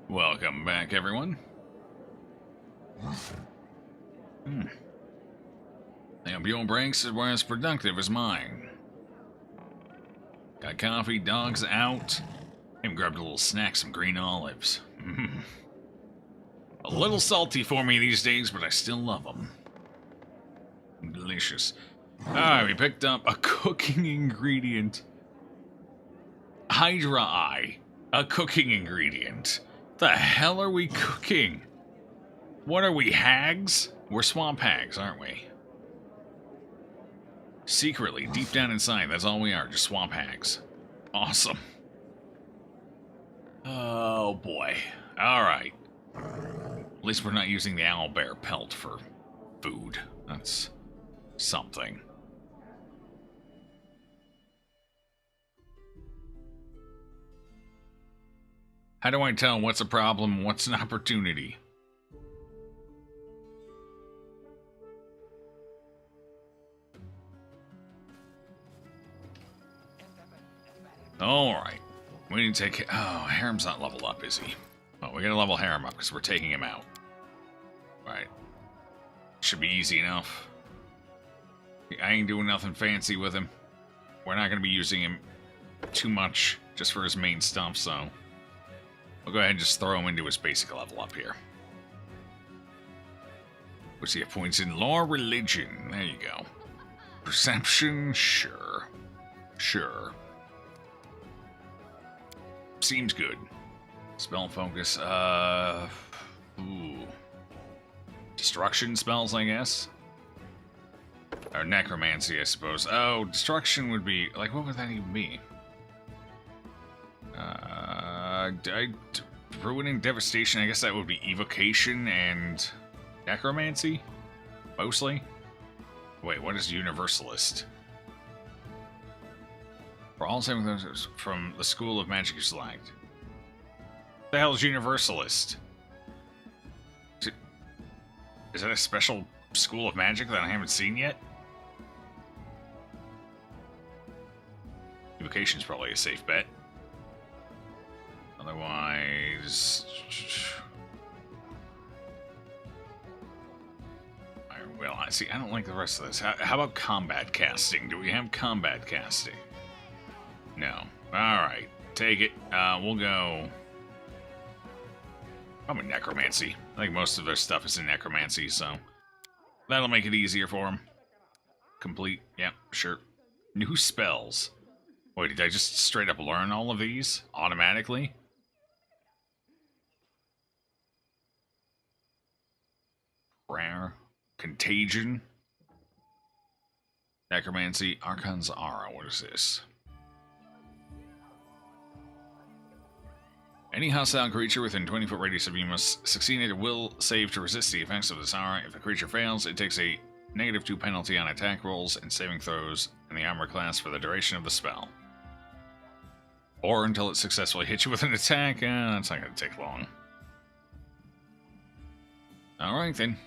Welcome back, everyone. I hope your breaks were as productive as mine. Got coffee, dogs out, and grabbed a little snack, some green olives. A little salty for me these days, but I still love them. Delicious. Alright, we picked up a cooking ingredient. Hydra Eye. A cooking ingredient. The hell are we cooking? What are we, hags? We're swamp hags, aren't we? Secretly, deep down inside, that's all we are, just swamp hags. Awesome. Oh boy. Alright. At least we're not using the owlbear pelt for food. That's something. How do I tell what's a problem and what's an opportunity? Alright. We need to take... Oh, Harem's not leveled up, is he? Oh, we gotta level Harem up because we're taking him out. Right. Should be easy enough. I ain't doing nothing fancy with him. We're not gonna be using him too much just for his main stuff, so... We'll go ahead and just throw him into his basic level up here. What's he have points in? Law, religion. There you go. Perception? Sure. Sure. Seems good. Spell focus, ooh. Destruction spells, I guess? Or necromancy, I suppose. Oh, destruction would be... Like, what would that even be? Ruining devastation, I guess that would be evocation and necromancy? Mostly? Wait, what is universalist? For all saving those from the school of magic you select. What the hell is universalist? Is that a special school of magic that I haven't seen yet? Evocation's probably a safe bet. Otherwise... Well, I see. I don't like the rest of this. How about combat casting? Do we have combat casting? No. Alright. Take it. We'll go... Probably necromancy. I think most of their stuff is in necromancy, so... That'll make it easier for them. Complete. Yep, sure. New spells. Wait, did I just straight up learn all of these? Automatically? Prayer. Contagion. Necromancy. Archon's Aura. What is this? Any hostile creature within 20-foot radius of you must succeed at a will save to resist the effects of this aura. If a creature fails, it takes a -2 penalty on attack rolls and saving throws in the armor class for the duration of the spell. Or until it successfully hits you with an attack. That's not going to take long. Alright then.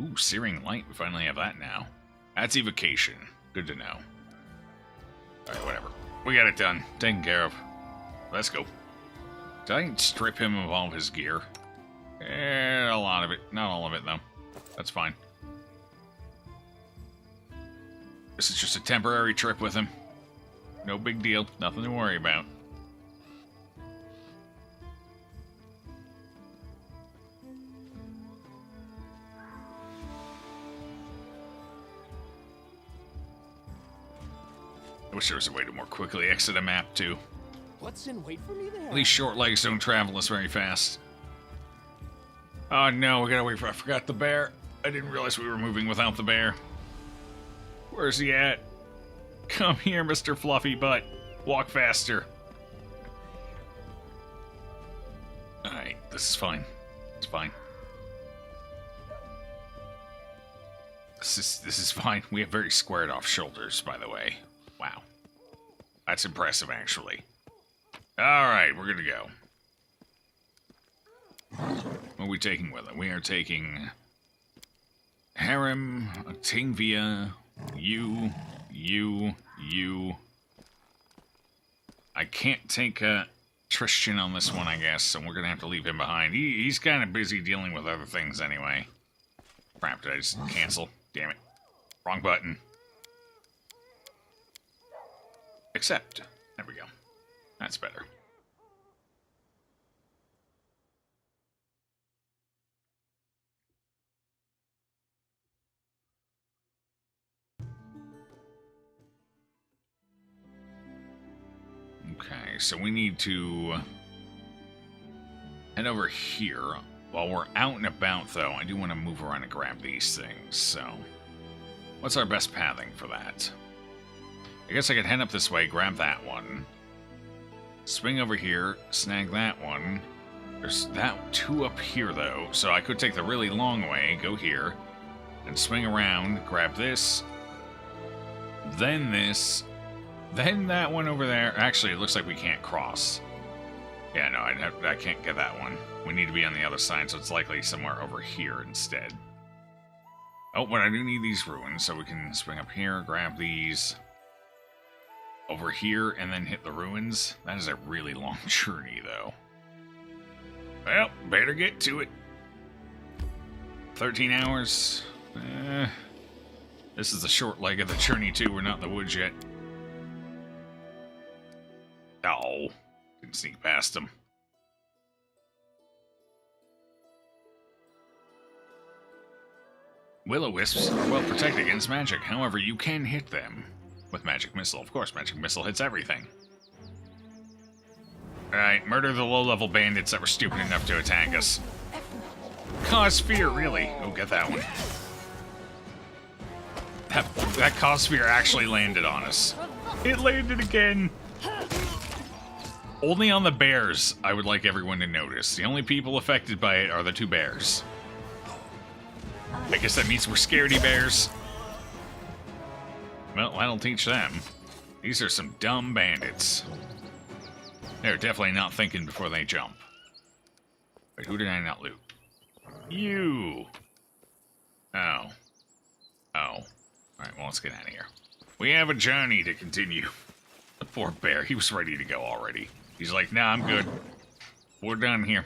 Ooh, Searing Light. We finally have that now. That's evocation. Good to know. Alright, whatever. We got it done. Taken care of. Let's go. Did I strip him of all of his gear? A lot of it. Not all of it, though. That's fine. This is just a temporary trip with him. No big deal. Nothing to worry about. I wish there was a way to more quickly exit a map, too. What's in wait for me there? These short legs don't travel us very fast. Oh no, we gotta wait for... I forgot the bear. I didn't realize we were moving without the bear. Where's he at? Come here, Mr. Fluffy Butt. Walk faster. Alright, this is fine. It's fine. This is fine. We have very squared off shoulders, by the way. Wow. That's impressive, actually. Alright, we're good to go. What are we taking with it? We are taking... Harem, Octavia, you. I can't take Tristan on this one, I guess, and we're gonna have to leave him behind. He's kind of busy dealing with other things anyway. Crap, did I just cancel? Damn it. Wrong button. Accept. There we go. That's better. Okay, so we need to head over here. While we're out and about, though, I do want to move around and grab these things, so... What's our best pathing for that? I guess I could head up this way, grab that one. Swing over here, snag that one. There's that two up here, though, so I could take the really long way, go here, and swing around, grab this, then this, then that one over there. Actually, it looks like we can't cross. Yeah, no, I can't get that one. We need to be on the other side, so it's likely somewhere over here instead. Oh, but I do need these ruins, so we can swing up here, grab these over here, and then hit the ruins. That is a really long journey, though. Well, better get to it. 13 hours. This is the short leg of the journey, too. We're not in the woods yet. Oh, didn't sneak past him. Will-o-wisps are well protected against magic. However, you can hit them with magic missile. Of course, magic missile hits everything. Alright, murder the low-level bandits that were stupid enough to attack us. Cause fear, really? Oh, get that one. That cause fear actually landed on us. It landed again. Only on the bears, I would like everyone to notice. The only people affected by it are the two bears. I guess that means we're scaredy bears. Well, that'll teach them. These are some dumb bandits. They're definitely not thinking before they jump. Wait, who did I not loot? You! Oh. Oh. Alright, well, let's get out of here. We have a journey to continue. The poor bear, he was ready to go already. He's like, nah, I'm good. We're done here.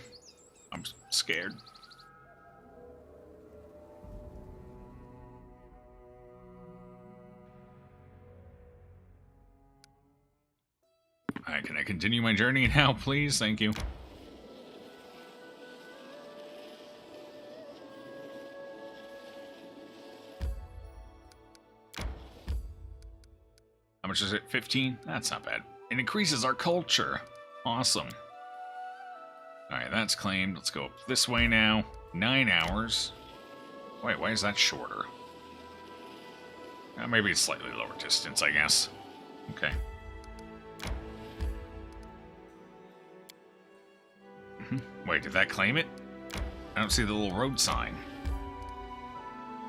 I'm scared. Alright, can I continue my journey now, please? Thank you. How much is it? 15? That's not bad. It increases our culture. Awesome. Alright, that's claimed. Let's go up this way now. 9 hours. Wait, why is that shorter? Maybe it's slightly lower distance, I guess. Okay. Wait, did that claim it? I don't see the little road sign.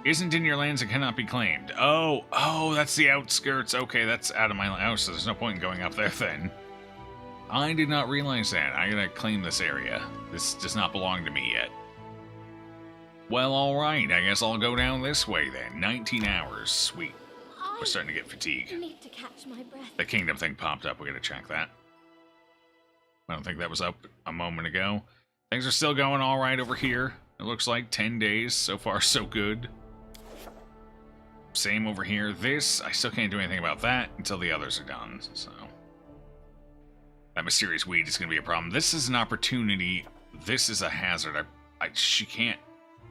Isn't in your lands and cannot be claimed. Oh, that's the outskirts. Okay, that's out of my house, so there's no point in going up there then. I did not realize that. I gotta claim this area. This does not belong to me yet. Well, alright. I guess I'll go down this way then. 19 hours. Sweet. We're starting to get fatigued. I need to catch my breath. The kingdom thing popped up. We gotta check that. I don't think that was up a moment ago. Things are still going alright over here. It looks like 10 days. So far, so good. Same over here. This, I still can't do anything about that until the others are done, so... That mysterious weed is going to be a problem. This is an opportunity. This is a hazard. She can't...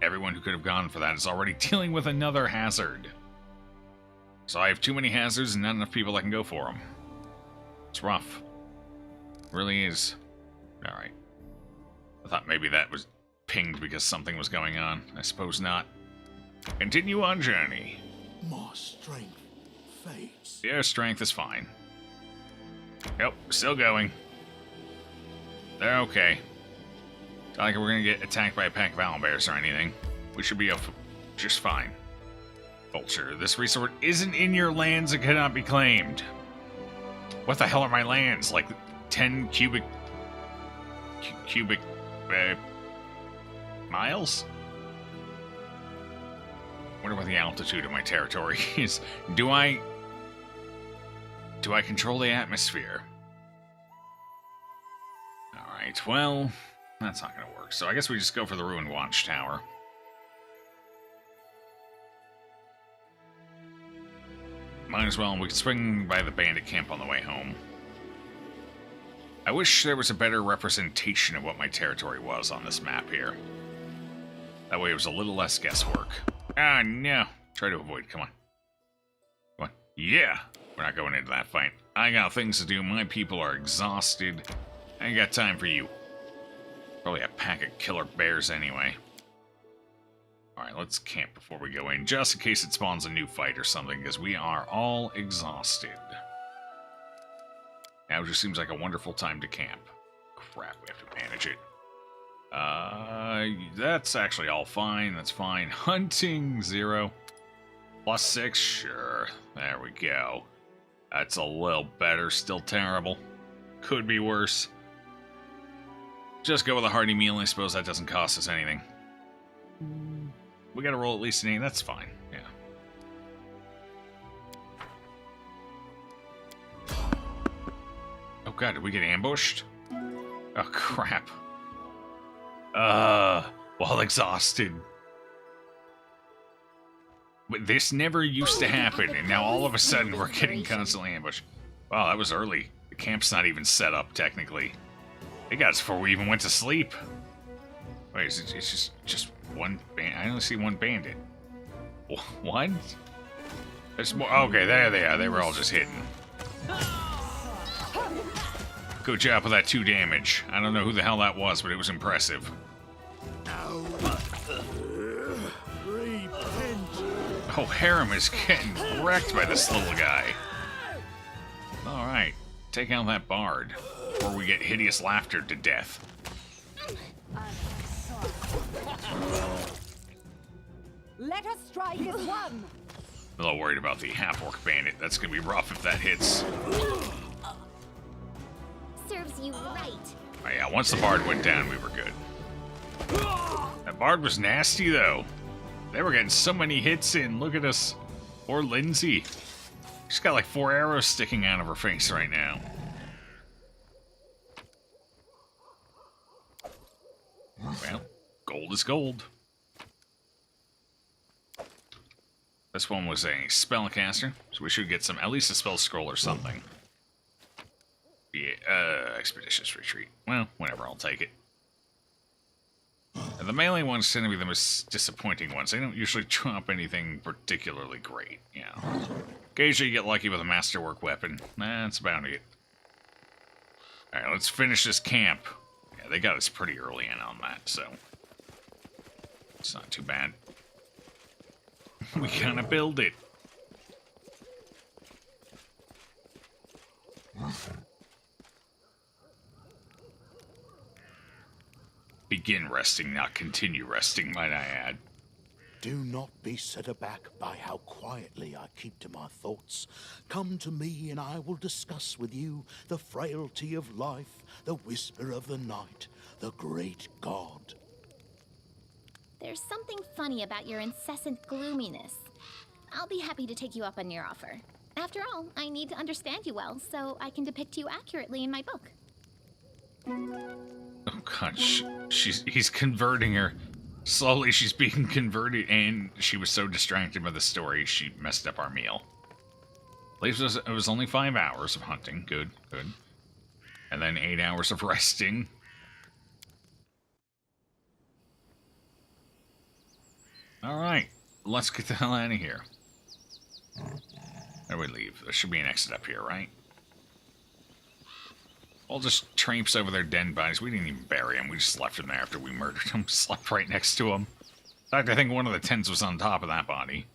Everyone who could have gone for that is already dealing with another hazard. So I have too many hazards and not enough people that can go for them. It's rough. It really is. Alright. I thought maybe that was pinged because something was going on. I suppose not. Continue on journey. My strength fades. Yeah, strength is fine. Yep, still going. They're okay. Not like we're gonna get attacked by a pack of owlbears or anything. We should be just fine. Vulture, this resort isn't in your lands and cannot be claimed. What the hell are my lands? Like 10 cubic miles? Wonder what the altitude of my territory is. Do I control the atmosphere? Alright, well, that's not going to work. So I guess we just go for the Ruined Watchtower. Might as well. We could swing by the bandit camp on the way home. I wish there was a better representation of what my territory was on this map here. That way it was a little less guesswork. Ah, no. Try to avoid. Come on. Come on. Yeah! We're not going into that fight. I got things to do. My people are exhausted. I ain't got time for you. Probably a pack of killer bears anyway. Alright, let's camp before we go in, just in case it spawns a new fight or something, because we are all exhausted. Now just seems like a wonderful time to camp. Crap, we have to manage it. That's actually all fine. That's fine. Hunting, 0. +6, sure. There we go. That's a little better. Still terrible. Could be worse. Just go with a hearty meal. I suppose that doesn't cost us anything. We gotta roll at least an 8. That's fine. Yeah. Oh god, did we get ambushed? Oh crap. While exhausted. But this never used to happen, and now all of a sudden we're getting constantly ambushed. Wow, that was early. The camp's not even set up, technically. They got us before we even went to sleep. Wait, it's just one band. I only see one bandit. One? There's more. Okay, there they are. They were all just hidden. Good job with that 2 damage. I don't know who the hell that was, but it was impressive. Oh, Harem is getting wrecked by this little guy. Alright, take out that bard before we get hideous laughter to death. Let us strike as one. A little worried about the half-orc bandit. That's gonna be rough if that hits. Serves you right. Oh yeah, once the bard went down, we were good. That bard was nasty, though. They were getting so many hits in. Look at us. Poor Lindsay. She's got like 4 arrows sticking out of her face right now. Well, gold is gold. This one was a spellcaster, so we should get some, at least a spell scroll or something. Yeah, expeditious retreat. Well, whatever, I'll take it. And the melee ones tend to be the most disappointing ones. They don't usually drop anything particularly great, you know. Occasionally you get lucky with a masterwork weapon. That's about it. Alright, let's finish this camp. Yeah, they got us pretty early in on that, so it's not too bad. We gotta build it. Begin resting, not continue resting, might I add. Do not be set aback by how quietly I keep to my thoughts. Come to me and I will discuss with you the frailty of life, the whisper of the night, the great God. There's something funny about your incessant gloominess. I'll be happy to take you up on your offer. After all, I need to understand you well, so I can depict you accurately in my book. Oh god, he's converting her. Slowly she's being converted, and she was so distracted by the story, she messed up our meal. At least it was only 5 hours of hunting. Good, good. And then 8 hours of resting. Alright, let's get the hell out of here. Where do we leave? There should be an exit up here, right? We'll just traipse over their den bodies. We didn't even bury them. We just left them there after we murdered them. Slept right next to them. In fact, I think one of the tents was on top of that body.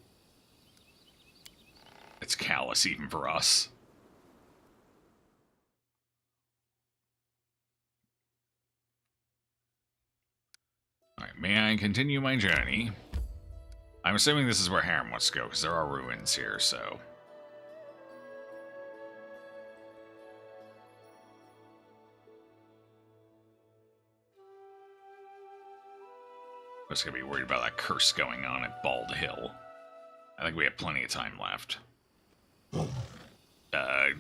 It's callous even for us. Alright, may I continue my journey? I'm assuming this is where Harem wants to go, because there are ruins here, so... I'm just gonna be worried about that curse going on at Bald Hill. I think we have plenty of time left.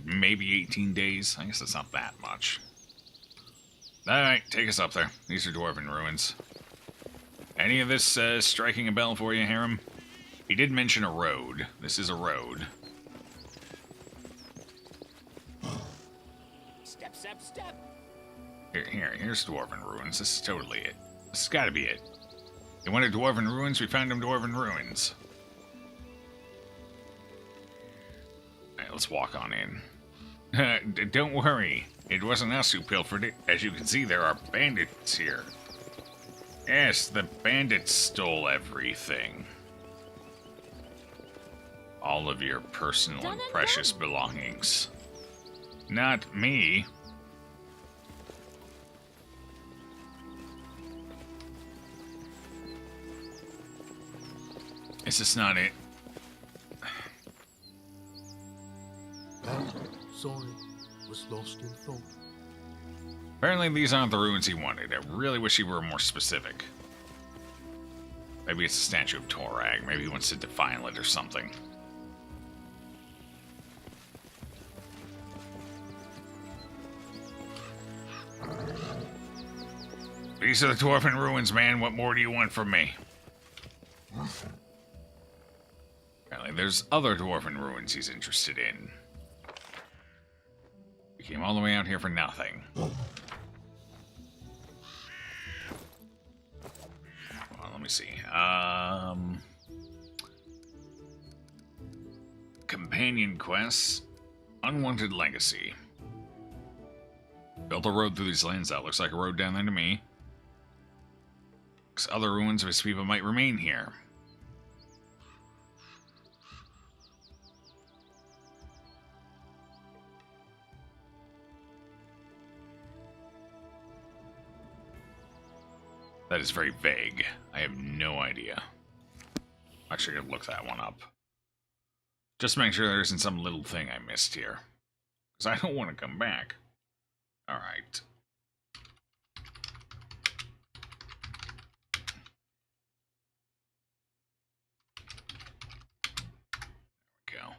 Maybe 18 days? I guess it's not that much. Alright, take us up there. These are dwarven ruins. Any of this striking a bell for you, Harem? He did mention a road. This is a road. Step, step, step. Here's dwarven ruins. This is totally it. This has got to be it. You wanted dwarven ruins? We found them dwarven ruins. Alright, let's walk on in. Don't worry. It wasn't us who pilfered it. As you can see, there are bandits here. Yes, the bandits stole everything. All of your personal and precious belongings. Not me. Is this not it? Sorry, was lost in thought. Apparently these aren't the ruins he wanted. I really wish he were more specific. Maybe it's a statue of Torag. Maybe he wants to defile it or something. These are the dwarven ruins, man. What more do you want from me? Apparently there's other dwarven ruins he's interested in. We came all the way out here for nothing. Well, let me see. Companion quests. Unwanted legacy. Built a road through these lands. That looks like a road down there to me. Other ruins of his people might remain here. That is very vague. I have no idea. Actually, I could look that one up. Just to make sure there isn't some little thing I missed here. Because I don't want to come back. Alright. There we go.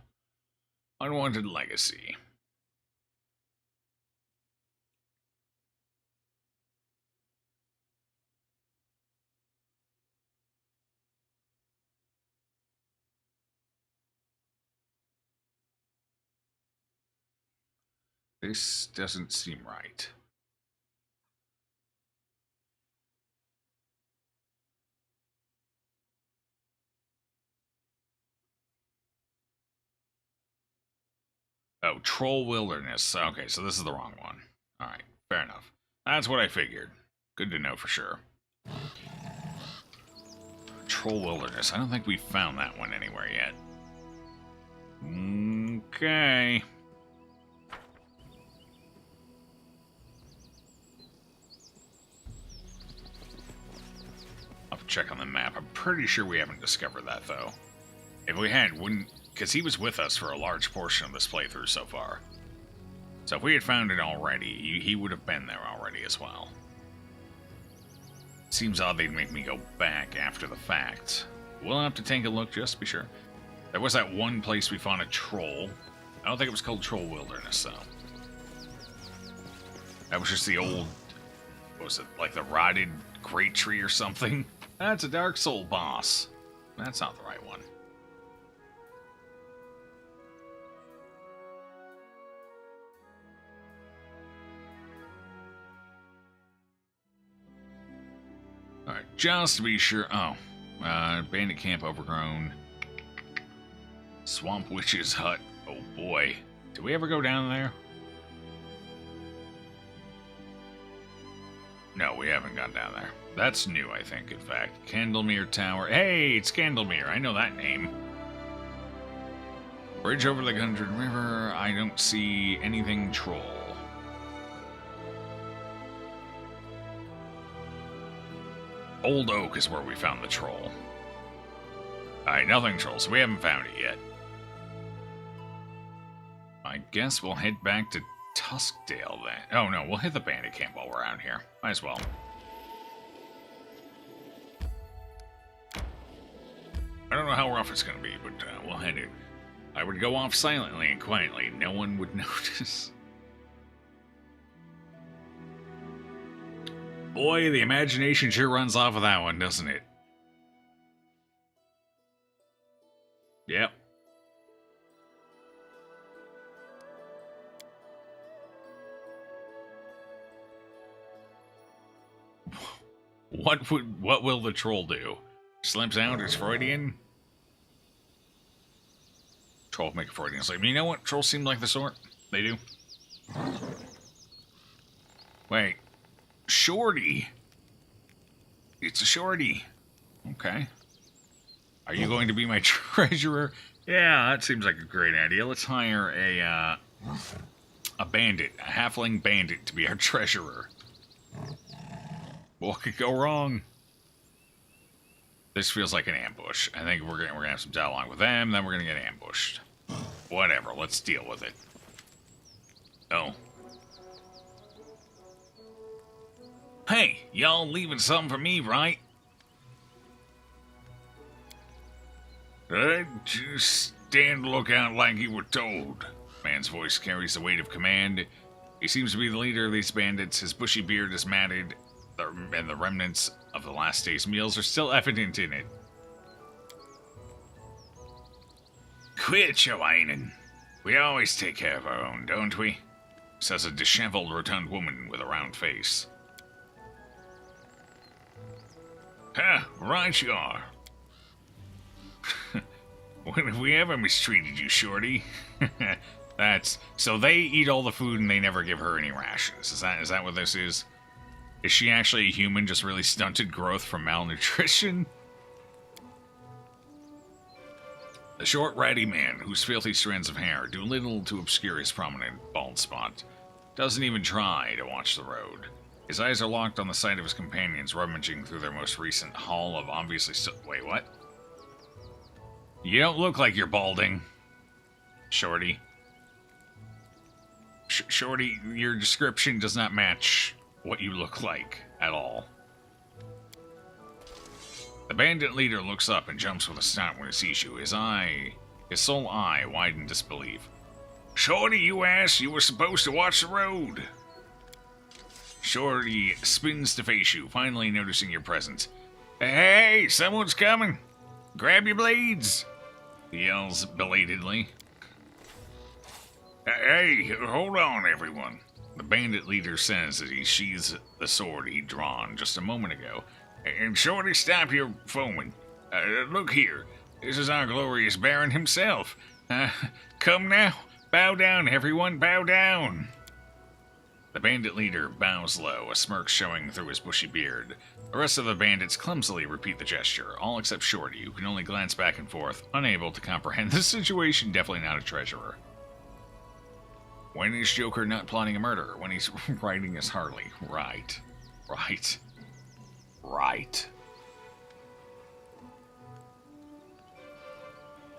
Unwanted legacy. This doesn't seem right. Oh, Troll Wilderness. Okay, so this is the wrong one. Alright, fair enough. That's what I figured. Good to know for sure. Troll Wilderness. I don't think we found that one anywhere yet. Okay. I'll have to check on the map. I'm pretty sure we haven't discovered that, though. If we had, wouldn't... Because he was with us for a large portion of this playthrough so far. So if we had found it already, he would have been there already as well. Seems odd they'd make me go back after the fact. We'll have to take a look just to be sure. There was that one place we found a troll. I don't think it was called Troll Wilderness, though. That was just the old... What was it? Like the rotted great tree or something? That's a Dark Soul boss. That's not the right one. Alright, just to be sure. Oh. Bandit camp overgrown. Swamp Witch's hut. Oh boy. Did we ever go down there? No, we haven't gone down there. That's new, I think, in fact. Candlemere Tower. Hey, it's Candlemere. I know that name. Bridge over the Gundred River. I don't see anything troll. Old Oak is where we found the troll. Alright, nothing troll, so we haven't found it yet. I guess we'll head back to Tuskdale then. Oh no, we'll hit the bandit camp while we're out here. Might as well. I don't know how rough it's gonna be, but we'll head in. I would go off silently and quietly. No one would notice. Boy, the imagination sure runs off of that one, doesn't it? Yep. What will the troll do? Slimps out, is Freudian? Troll make a Freudian slip. You know what? Trolls seem like the sort. They do. Wait. Shorty. It's a shorty. Okay. Are you going to be my treasurer? Yeah, that seems like a great idea. Let's hire a bandit, a halfling bandit to be our treasurer. What could go wrong? This feels like an ambush. I think we're gonna have some dialogue with them, then we're gonna get ambushed. Whatever, let's deal with it. Oh. Hey, y'all leaving something for me, right? Just stand lookout like you were told. Man's voice carries the weight of command. He seems to be the leader of these bandits. His bushy beard is matted, and the remnants of the last day's meals are still evident in it. Quit your whining. We always take care of our own, don't we? Says a disheveled, rotund woman with a round face. Huh, right you are. When have we ever mistreated you, Shorty? So they eat all the food and they never give her any rations. Is that what this is? Is she actually a human, just really stunted growth from malnutrition? The short, ratty man, whose filthy strands of hair do little to obscure his prominent bald spot, doesn't even try to watch the road. His eyes are locked on the sight of his companions rummaging through their most recent haul of obviously wait, what? You don't look like you're balding, Shorty. Shorty, your description does not match what you look like at all. The bandit leader looks up and jumps with a start when he sees you. His sole eye wide in disbelief. Shorty, you ass, you were supposed to watch the road. Shorty spins to face you, finally noticing your presence. Hey, someone's coming. Grab your blades, he yells belatedly. Hey, hold on, everyone. The bandit leader says as he sheathes the sword he'd drawn just a moment ago. And Shorty, stop your foaming. Look here. This is our glorious Baron himself. Come now. Bow down, everyone. Bow down. The bandit leader bows low, a smirk showing through his bushy beard. The rest of the bandits clumsily repeat the gesture, all except Shorty, who can only glance back and forth, unable to comprehend the situation, definitely not a treasurer. When is Joker not plotting a murder? When he's riding his Harley. Right.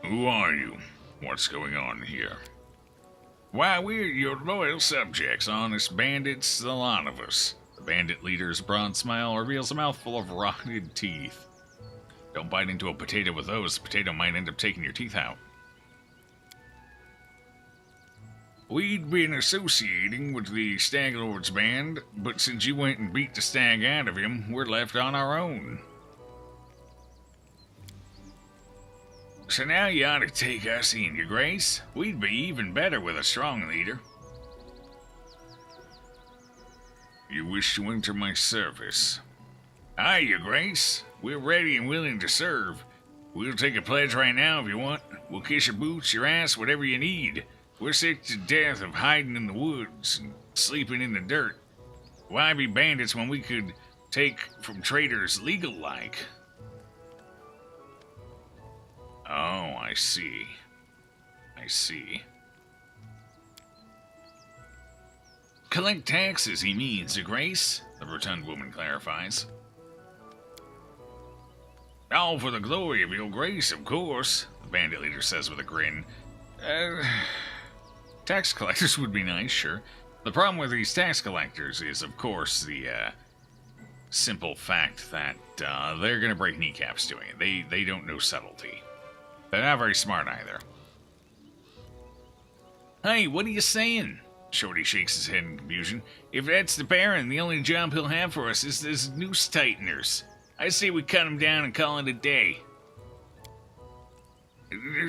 Who are you? What's going on here? Why, we're your loyal subjects, honest bandits, the lot of us. The bandit leader's broad smile reveals a mouthful of rotted teeth. Don't bite into a potato with those. The potato might end up taking your teeth out. We'd been associating with the Stag Lord's band, but since you went and beat the stag out of him, we're left on our own. So now you ought to take us in, your grace. We'd be even better with a strong leader. You wish to enter my service? Aye, your grace. We're ready and willing to serve. We'll take a pledge right now if you want. We'll kiss your boots, your ass, whatever you need. We're sick to death of hiding in the woods and sleeping in the dirt. Why be bandits when we could take from traitors legal-like? Oh, I see. Collect taxes, he means, your grace, the rotund woman clarifies. All for the glory of your grace, of course, the bandit leader says with a grin. Tax collectors would be nice, sure. The problem with these tax collectors is, of course, the simple fact that they're going to break kneecaps doing it. They don't know subtlety. They're not very smart either. Hey, what are you saying? Shorty shakes his head in confusion. If that's the Baron, the only job he'll have for us is as noose tighteners. I say we cut him down and call it a day.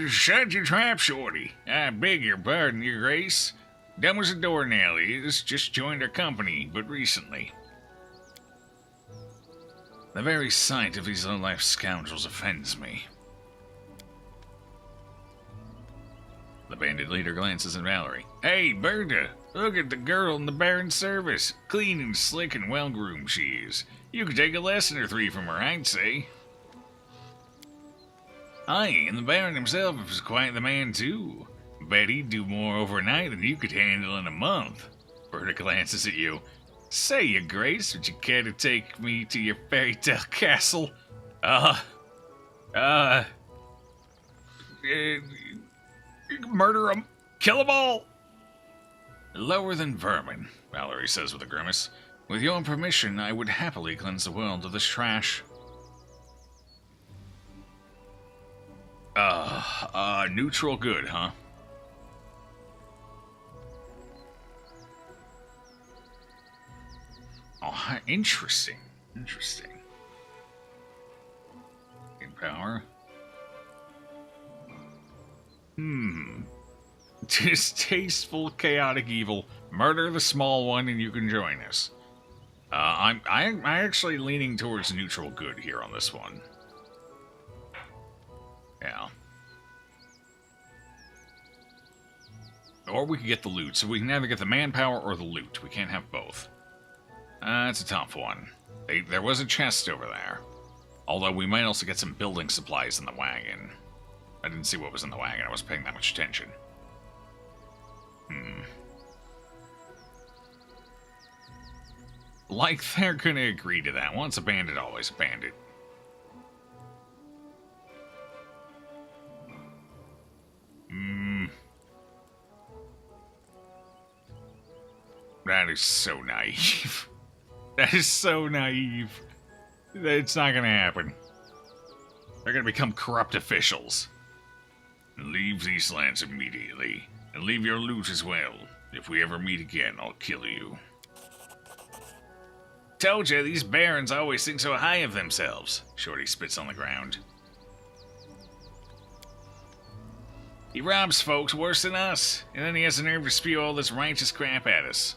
Shut your trap, Shorty. I beg your pardon, your grace. Dumb as a doornail. He's just joined our company, but recently. The very sight of these low-life scoundrels offends me. The bandit leader glances at Valerie. Hey, Berta, look at the girl in the Baron's service. Clean and slick and well-groomed she is. You could take a lesson or three from her, I'd say. Aye, and the Baron himself is quite the man, too. Bet he'd do more overnight than you could handle in a month. Berta glances at you. Say, your grace, would you care to take me to your fairy tale castle? Murder them. Kill them all. Lower than vermin, Valerie says with a grimace. With your permission, I would happily cleanse the world of this trash. Neutral good, huh? Oh, interesting. Interesting. In power. Distasteful, chaotic evil. Murder the small one and you can join us. I'm actually leaning towards neutral good here on this one. Yeah. Or we could get the loot. So we can either get the manpower or the loot. We can't have both. It's a tough one. There was a chest over there. Although we might also get some building supplies in the wagon. I didn't see what was in the wagon. I wasn't paying that much attention. Like they're gonna agree to that. Once a bandit, always a bandit. That is so naive. That is so naive. It's not gonna happen. They're gonna become corrupt officials. Leave these lands immediately. And leave your loot as well. If we ever meet again, I'll kill you. Told you, these barons always think so high of themselves. Shorty spits on the ground. He robs folks worse than us, and then he has the nerve to spew all this righteous crap at us.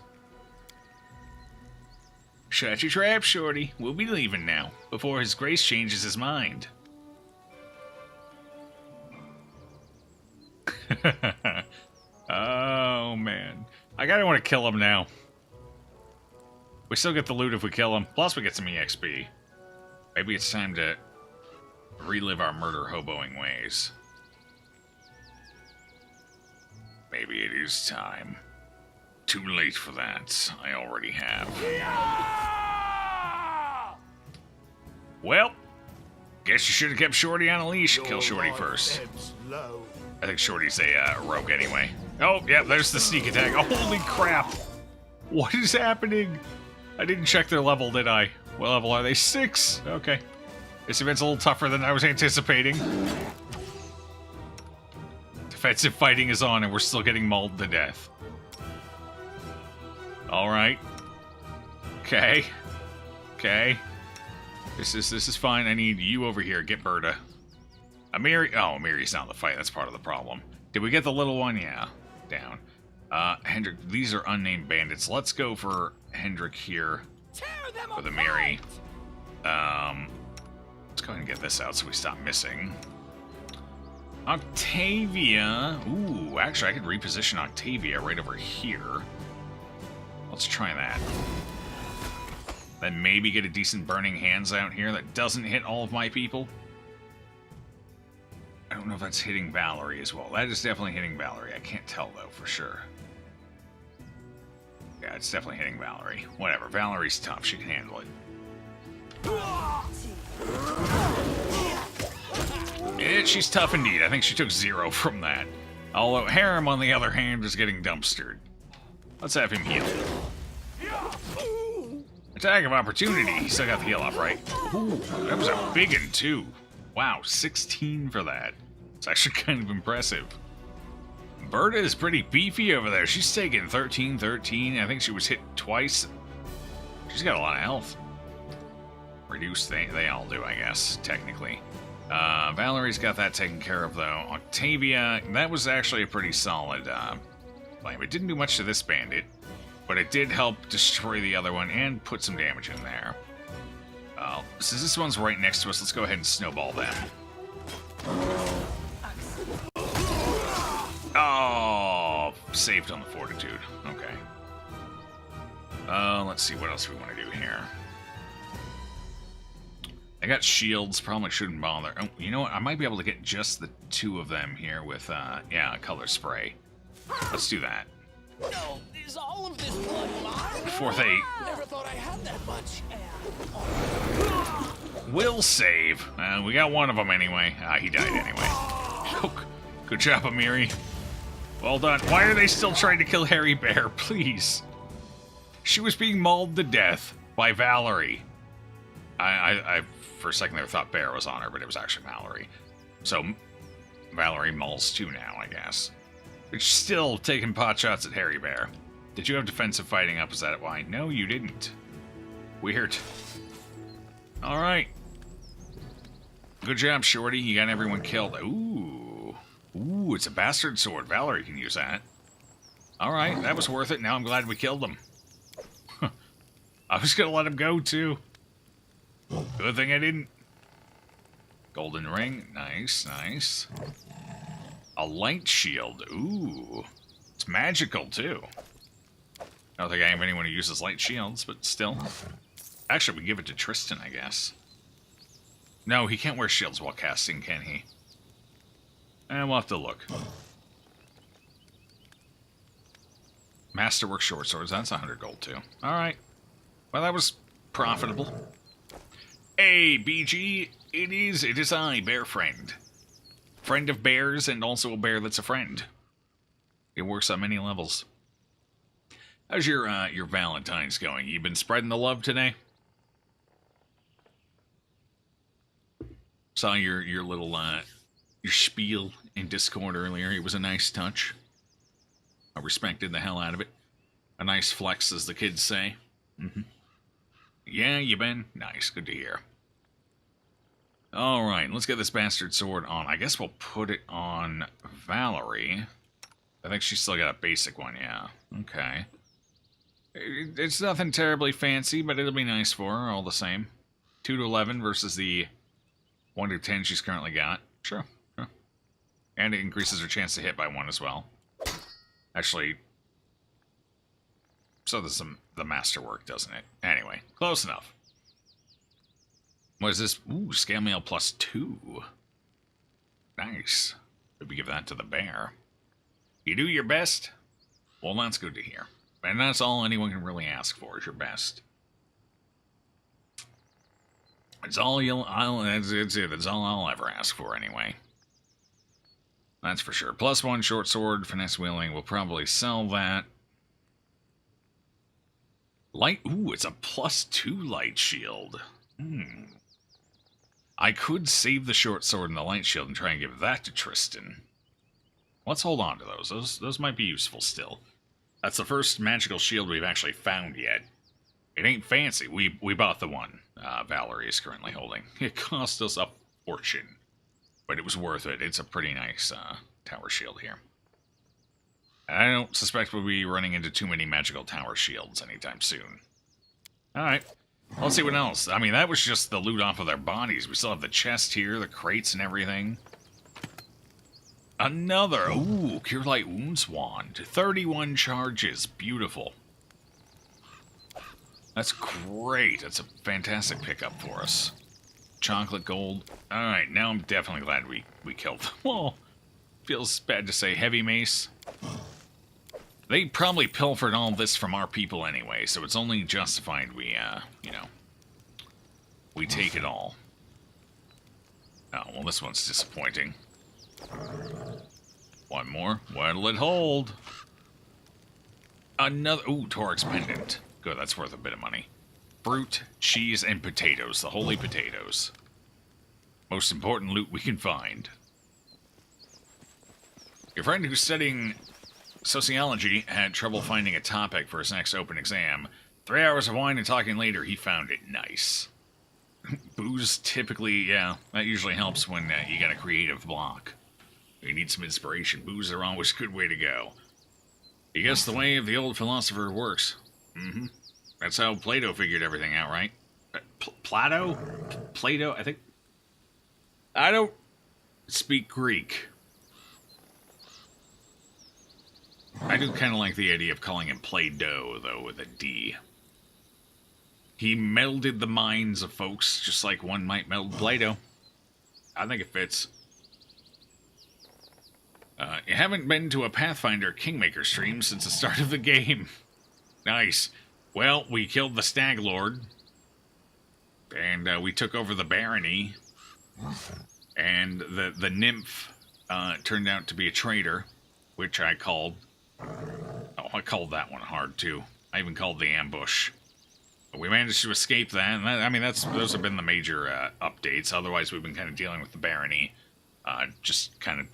Shut your trap, Shorty. We'll be leaving now, before his grace changes his mind. Oh, man. I kinda want to kill him now. We still get the loot if we kill him. Plus we get some EXP. Maybe it's time to relive our murder hoboing ways. Maybe it is time. Too late for that. I already have. Well, guess you should have kept Shorty on a leash. Kill Shorty first. I think Shorty's a rogue anyway. Oh, yeah, there's the sneak attack. Oh, holy crap. What is happening? I didn't check their level, did I? What level are they? 6. Okay. This event's a little tougher than I was anticipating. Defensive fighting is on and we're still getting mauled to death. Alright. Okay. Okay. This is fine. I need you over here. Get Berta. Amiri. Oh, Amiri's not in the fight. That's part of the problem. Did we get the little one? Yeah. Down. Hendrik. These are unnamed bandits. Let's go for Hendrik here. With Amiri. Let's go ahead and get this out so we stop missing. Octavia. Ooh, actually, I could reposition Octavia right over here. Let's try that. Then maybe get a decent burning hands out here that doesn't hit all of my people. I don't know if that's hitting Valerie as well. That is definitely hitting Valerie. I can't tell, though, for sure. Yeah, it's definitely hitting Valerie. Whatever. Valerie's tough. She can handle it. Yeah, she's tough indeed. I think she took 0 from that. Although Harem, on the other hand, is getting dumpstered. Let's have him heal. Attack of opportunity. He still got the heal off, right? Ooh, that was a big one, too. Wow, 16 for that. It's actually kind of impressive. Berta is pretty beefy over there. She's taking 13, 13. I think she was hit twice. She's got a lot of health. Reduced, they all do, I guess, technically. Valerie's got that taken care of, though. Octavia, that was actually a pretty solid flame. It didn't do much to this bandit, but it did help destroy the other one and put some damage in there. Since this one's right next to us, let's go ahead and snowball them. Oh, saved on the fortitude. Okay. Let's see what else we want to do here. I got shields, probably shouldn't bother. Oh, you know what? I might be able to get just the two of them here with, yeah, color spray. Let's do that. No, is all of this blood mine? Before they... Never thought I had that much. Will save. We got one of them anyway. He died anyway. Oh, good job, Amiri. Well done. Why are they still trying to kill Harry Bear? Please. She was being mauled to death by Valerie. I for a second there thought Bear was on her, but it was actually Valerie. So Valerie mauls too now, I guess. But she's still taking pot shots at Harry Bear. Did you have defensive fighting up? Is that why? No, you didn't. Weird. Alright. Good job, Shorty. You got everyone killed. Ooh. Ooh, it's a bastard sword. Valerie can use that. Alright, that was worth it. Now I'm glad we killed him. I was gonna let him go, too. Good thing I didn't. Golden ring. Nice, nice. A light shield. Ooh. It's magical, too. I don't think I have anyone who uses light shields, but still. Actually, we give it to Tristan, I guess. No, he can't wear shields while casting, can he? And we'll have to look. Masterwork short swords. That's 100 gold, too. Alright. Well, that was profitable. Hey, BG. It is I, Bear Friend. Friend of bears and also a bear that's a friend. It works on many levels. How's your Valentine's going? You been spreading the love today? Saw your little your spiel in Discord earlier. It was a nice touch. I respected the hell out of it. A nice flex, as the kids say. Mm-hmm. Yeah, you been? Nice, good to hear. Alright, let's get this bastard sword on. I guess we'll put it on Valerie. I think she's still got a basic one, yeah. Okay. It's nothing terribly fancy, but it'll be nice for her all the same. 2 to 11 versus the 1 to 10 she's currently got. Sure. And it increases her chance to hit by 1 as well. Actually, so does the masterwork, doesn't it? Anyway, close enough. What is this? Ooh, scale mail plus 2. Nice. Maybe give that to the bear. You do your best? Well, that's good to hear. And that's all anyone can really ask for, is your best. It's all that's it. That's all I'll ever ask for, anyway. That's for sure. Plus 1 short sword, finesse wielding. We'll probably sell that. Light. Ooh, it's a plus 2 light shield. I could save the short sword and the light shield and try and give that to Tristan. Let's hold on to those. Those might be useful still. That's the first magical shield we've actually found yet. It ain't fancy. We bought the one Valerie is currently holding. It cost us a fortune. But it was worth it. It's a pretty nice tower shield here. I don't suspect we'll be running into too many magical tower shields anytime soon. Alright. Let's see what else. I mean, that was just the loot off of their bodies. We still have the chest here, the crates and everything. Another. Ooh, Cure Light Wounds Wand. 31 charges. Beautiful. That's great. That's a fantastic pickup for us. Chocolate gold. Alright, now I'm definitely glad we killed them. Well, feels bad to say. Heavy mace. They probably pilfered all this from our people anyway, so it's only justified we, you know, we take it all. Oh, well, this one's disappointing. One more. What'll it hold? Another. Ooh, Torix Pendant. Good, that's worth a bit of money. Fruit, cheese, and potatoes. The holy potatoes. Most important loot we can find. Your friend who's studying sociology had trouble finding a topic for his next open exam. 3 hours of wine and talking later, he found it nice. Booze typically, yeah, that usually helps when you got a creative block. You need some inspiration. Booze are always a good way to go. You guess the way of the old philosopher works. Mm-hmm. That's how Plato figured everything out, right? Plato? Plato, I think. I don't speak Greek. I do kind of like the idea of calling him Play-Doh, though, with a D. He melded the minds of folks just like one might meld Play-Doh. I think it fits. You haven't been to a Pathfinder Kingmaker stream since the start of the game. Nice. Well, we killed the Stag Lord. And we took over the barony. And the nymph turned out to be a traitor, which I called. Oh, I called that one hard, too. I even called the ambush. But we managed to escape that, and I mean, those have been the major updates. Otherwise, we've been kind of dealing with the barony. Just kind of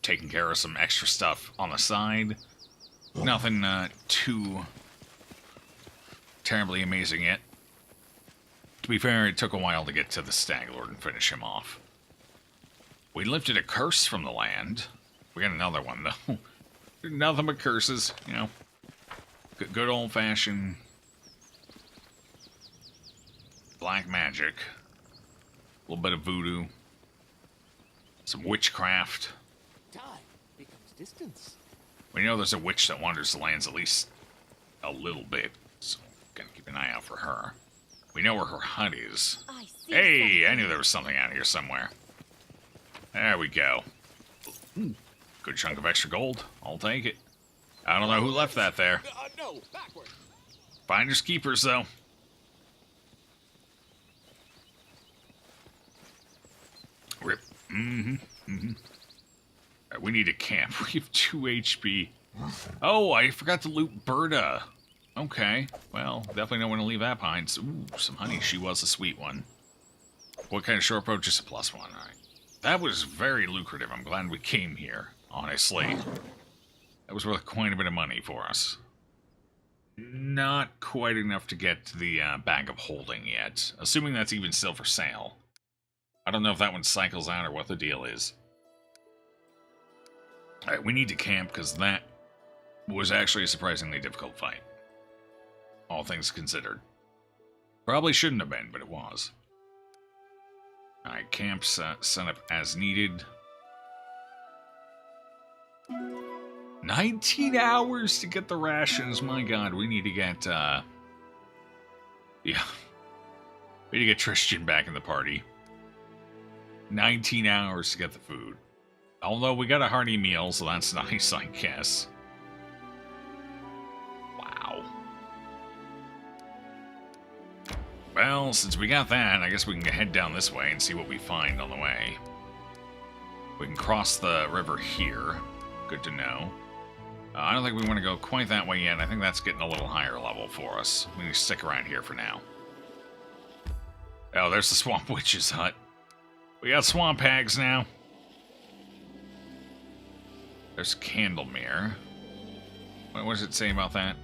taking care of some extra stuff on the side. Nothing too terribly amazing yet. To be fair, it took a while to get to the Stag Lord and finish him off. We lifted a curse from the land. We got another one, though. Nothing but curses, you know. Good old-fashioned black magic. A little bit of voodoo. Some witchcraft. Time becomes distance. We know there's a witch that wanders the lands at least a little bit, so gotta keep an eye out for her. We know where her hut is. Hey, I knew there was something out here somewhere. There we go. Good chunk of extra gold. I'll take it. I don't know who left that there. No, backward. Finders keepers, though. Rip. Alright, we need a camp. We have 2 HP. Oh, I forgot to loot Berta. Okay. Well, definitely don't want to leave that behind. So, ooh, some honey. She was a sweet one. What kind of short bow? Just a +1. Alright. That was very lucrative. I'm glad we came here, honestly. That was worth quite a bit of money for us. Not quite enough to get to the bag of holding yet. Assuming that's even still for sale. I don't know if that one cycles out or what the deal is. Alright, we need to camp because that was actually a surprisingly difficult fight. All things considered. Probably shouldn't have been, but it was. Alright, camps set up as needed. 19 hours to get the rations. My god, we need to get, yeah. We need to get Tristan back in the party. 19 hours to get the food. Although we got a hearty meal, so that's nice, I guess. Wow. Well, since we got that, I guess we can head down this way and see what we find on the way. We can cross the river here. Good to know. I don't think we want to go quite that way yet. I think that's getting a little higher level for us. We need to stick around here for now. Oh, there's the Swamp Witch's hut. We got swamp hags now. There's Candlemere. What does it say about that?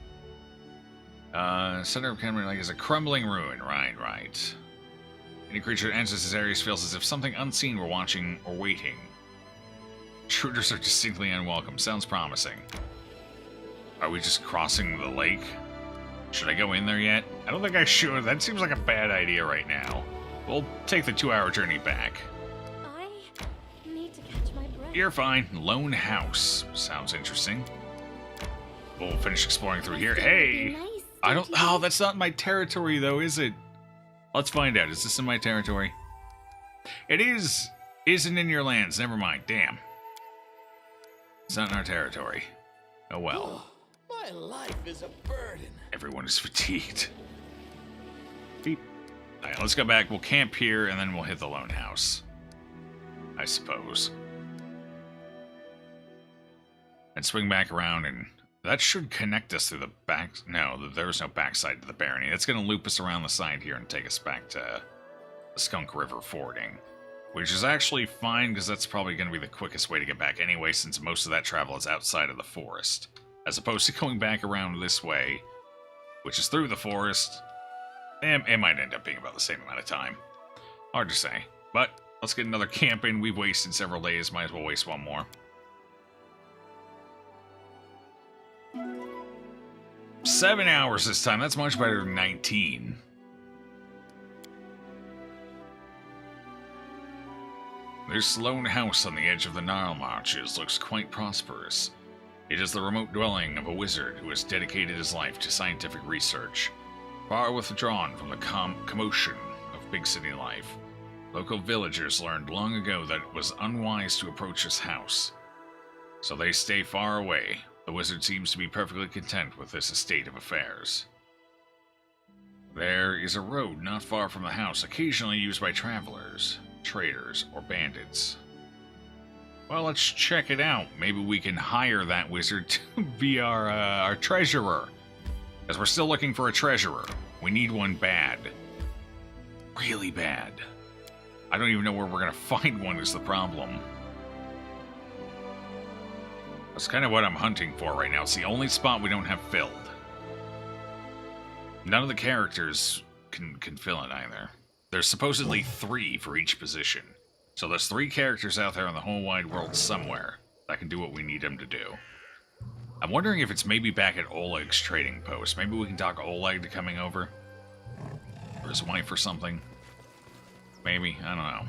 Center of Candlemere Lake is a crumbling ruin. Right. Any creature that enters this area feels as if something unseen were watching or waiting. Intruders are distinctly unwelcome. Sounds promising. Are we just crossing the lake? Should I go in there yet? I don't think I should. That seems like a bad idea right now. We'll take the 2-hour journey back. I need to catch my breath. You're fine. Lone House. Sounds interesting. We'll finish exploring through here. Hey! Nice, I don't... Oh, that's not my territory, though, is it? Let's find out. Is this in my territory? It is. Isn't in your lands. Never mind. Damn. It's not in our territory. Oh, well. My life is a burden. Everyone is fatigued. Beep. Alright, let's go back. We'll camp here, and then we'll hit the Lone House. I suppose. And swing back around, and that should connect us through the back... No, there's no backside to the barony. It's going to loop us around the side here and take us back to the Skunk River fording. Which is actually fine, because that's probably going to be the quickest way to get back anyway, since most of that travel is outside of the forest. As opposed to going back around this way, which is through the forest. It might end up being about the same amount of time. Hard to say. But let's get another camp in. We've wasted several days. Might as well waste one more. 7 hours this time. That's much better than 19. This lone house on the edge of the Nile Marches looks quite prosperous. It is the remote dwelling of a wizard who has dedicated his life to scientific research, far withdrawn from the commotion of big city life. Local villagers learned long ago that it was unwise to approach his house, so they stay far away. The wizard seems to be perfectly content with this state of affairs. There is a road not far from the house, occasionally used by travelers, traders, or bandits. Well, let's check it out. Maybe we can hire that wizard to be our treasurer. Because we're still looking for a treasurer. We need one bad. Really bad. I don't even know where we're going to find one is the problem. That's kind of what I'm hunting for right now. It's the only spot we don't have filled. None of the characters can fill it either. There's supposedly 3 for each position. So there's 3 characters out there in the whole wide world somewhere that can do what we need them to do. I'm wondering if it's maybe back at Oleg's trading post. Maybe we can talk Oleg to coming over. Or his wife or something. Maybe. I don't know.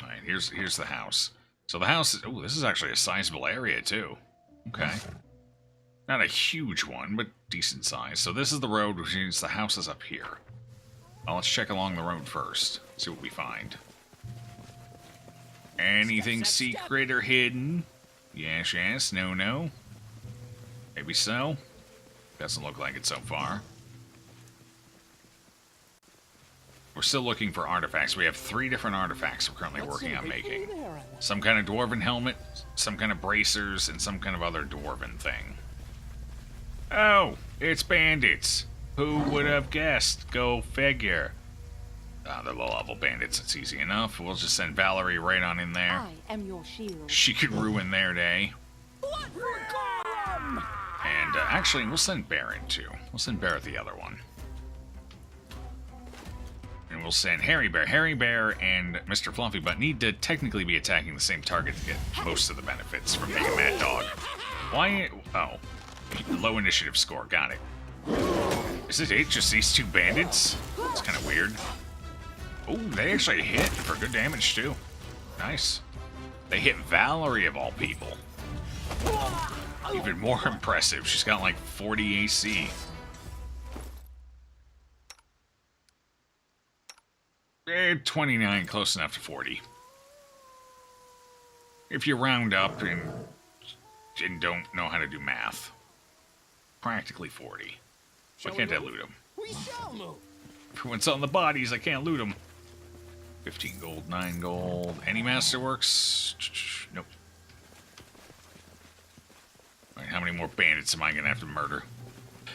Alright, here's the house. So the house is... Oh, this is actually a sizable area, too. Okay. Not a huge one, but decent size. So this is the road, which means the house is up here. Well, let's check along the road first. See what we find. Anything secret or hidden? Yes, yes. No, no. Maybe so. Doesn't look like it so far. We're still looking for artifacts. We have 3 different artifacts we're currently working on making. Some kind of dwarven helmet, some kind of bracers, and some kind of other dwarven thing. Oh, it's bandits. Who would have guessed? Go figure. They're low-level bandits. It's easy enough. We'll just send Valerie right on in there. I am your shield. She could ruin their day. And actually, we'll send Baron too. We'll send Barrett the other one. And we'll send Harry Bear. Harry Bear and Mr. Fluffy Butt need to technically be attacking the same target to get most of the benefits from being a mad dog. Why? Oh. Low initiative score. Got it. Is it just these 2 bandits? It's kind of weird. Oh, they actually hit for good damage, too. Nice. They hit Valerie, of all people. Even more impressive. She's got like 40 AC. 29, close enough to 40. If you round up and don't know how to do math. Practically 40. Why can't I loot them? We shall move. Everyone's on the bodies, I can't loot them. 15 gold, 9 gold. Any masterworks? Nope. Alright, how many more bandits am I gonna have to murder?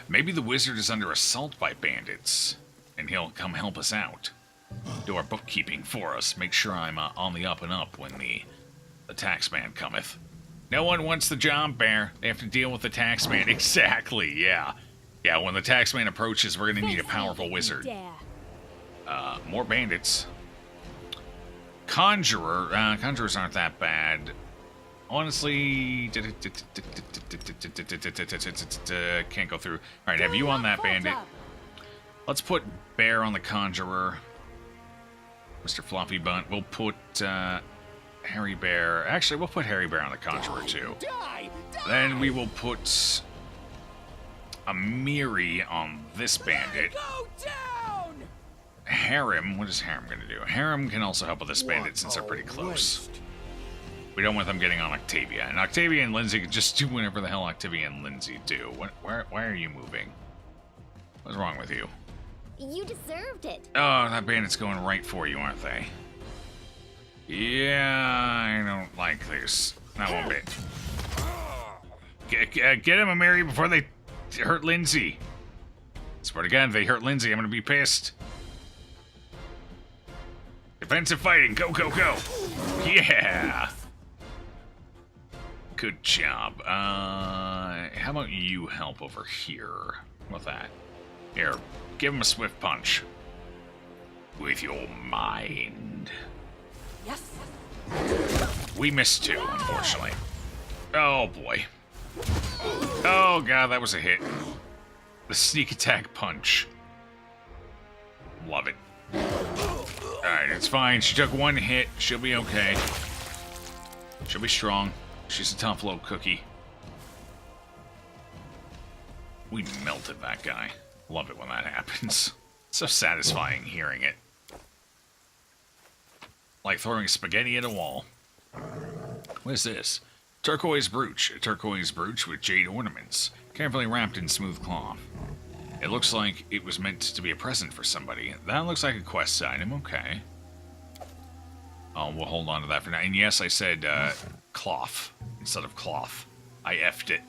Maybe the wizard is under assault by bandits, and he'll come help us out. Do our bookkeeping for us. Make sure I'm on the up and up when the taxman cometh. No one wants the job, Bear. They have to deal with the taxman. Exactly, yeah. Yeah, when the taxman approaches, we're gonna need a powerful wizard. More bandits. Conjurer. Conjurers aren't that bad. Honestly, can't go through. Alright, have you on that bandit. Let's put Bear on the Conjurer. Mr. Fluffy Bunt. We'll put Harry Bear. Actually, we'll put Harry Bear on the Conjurer too. Then we will put a Miri on this bandit. Harem. What is Harem going to do? Harem can also help with this bandit since they're pretty close. We don't want them getting on Octavia. And Octavia and Lindsay can just do whatever the hell Octavia and Lindsay do. Why are you moving? What's wrong with you? You deserved it. Oh, that bandit's going right for you, aren't they? Yeah, I don't like this. Not one bit. Get him, Mary, before they hurt Lindsay. Swear to God, if they hurt Lindsay, I'm gonna be pissed. Defensive fighting, go, go, go! Yeah! Good job. How about you help over here with that? Here, give him a swift punch. With your mind. Yes. We missed two, unfortunately. Oh, boy. Oh, God, that was a hit. The sneak attack punch. Love it. Alright, it's fine. She took one hit. She'll be okay. She'll be strong. She's a tough little cookie. We melted that guy. Love it when that happens. So satisfying hearing it. Like throwing spaghetti at a wall. What is this? Turquoise brooch. A turquoise brooch with jade ornaments, carefully wrapped in smooth cloth. It looks like it was meant to be a present for somebody. That looks like a quest item. Okay. Oh, we'll hold on to that for now. And yes, I said cloth instead of cloth. I effed it.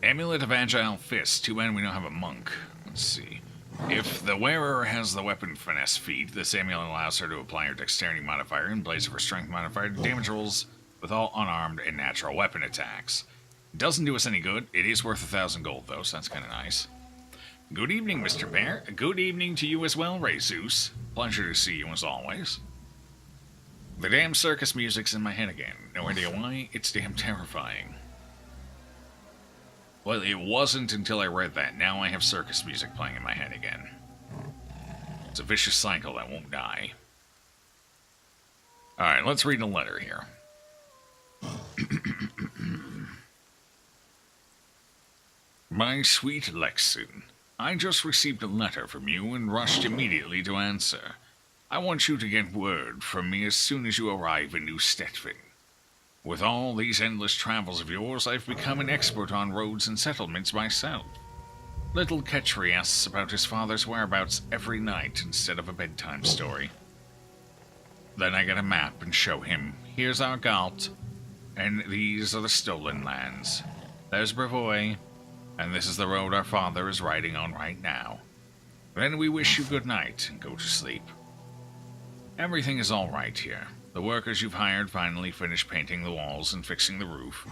Amulet of Agile Fist. Too bad we don't have a monk. Let's see. If the wearer has the weapon finesse feat, this amulet allows her to apply her dexterity modifier in place of her strength modifier to damage rolls with all unarmed and natural weapon attacks. Doesn't do us any good. It is worth 1,000 gold, though, so that's kind of nice. Good evening, Mr. Bear. Good evening to you as well, Ray Zeus. Pleasure to see you as always. The damn circus music's in my head again. No idea why. It's damn terrifying. Well, it wasn't until I read that. Now I have circus music playing in my head again. It's a vicious cycle that won't die. Alright, let's read a letter here. My sweet Lexin, I just received a letter from you and rushed immediately to answer. I want you to get word from me as soon as you arrive in New Stettin. With all these endless travels of yours, I've become an expert on roads and settlements myself. Little Ketchery asks about his father's whereabouts every night instead of a bedtime story. Then I get a map and show him, here's our Galt, and these are the stolen lands. There's Brevoy, and this is the road our father is riding on right now. Then we wish you good night and go to sleep. Everything is all right here. The workers you've hired finally finished painting the walls and fixing the roof.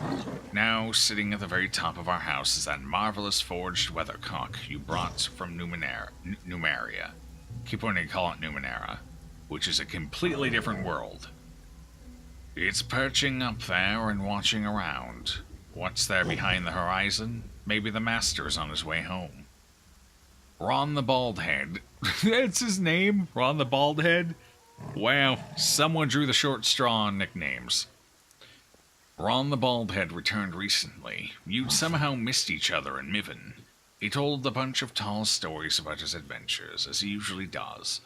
Now, sitting at the very top of our house is that marvelous forged weathercock you brought from Numeria. Keep wanting to call it Numenera, which is a completely different world. It's perching up there and watching around. What's there behind the horizon? Maybe the master's on his way home. Ron the Baldhead. That's his name? Ron the Baldhead? Wow, someone drew the short straw on nicknames. Ron the Baldhead returned recently. You'd somehow missed each other in Miven. He told a bunch of tall stories about his adventures, as he usually does.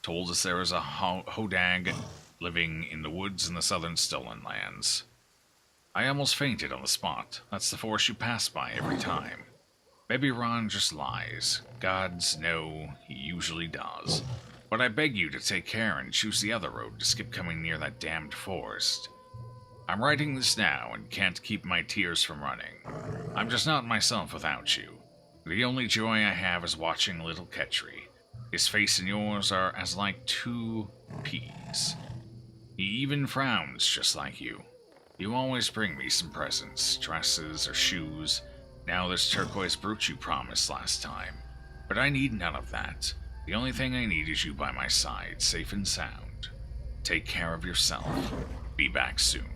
Told us there was a hodag living in the woods in the southern stolen lands. I almost fainted on the spot. That's the forest you pass by every time. Maybe Ron just lies. Gods know he usually does. But I beg you to take care and choose the other road to skip coming near that damned forest. I'm writing this now and can't keep my tears from running. I'm just not myself without you. The only joy I have is watching little Ketchery. His face and yours are as like two peas. He even frowns just like you. You always bring me some presents, dresses or shoes. Now this turquoise brooch you promised last time. But I need none of that. The only thing I need is you by my side, safe and sound. Take care of yourself. Be back soon.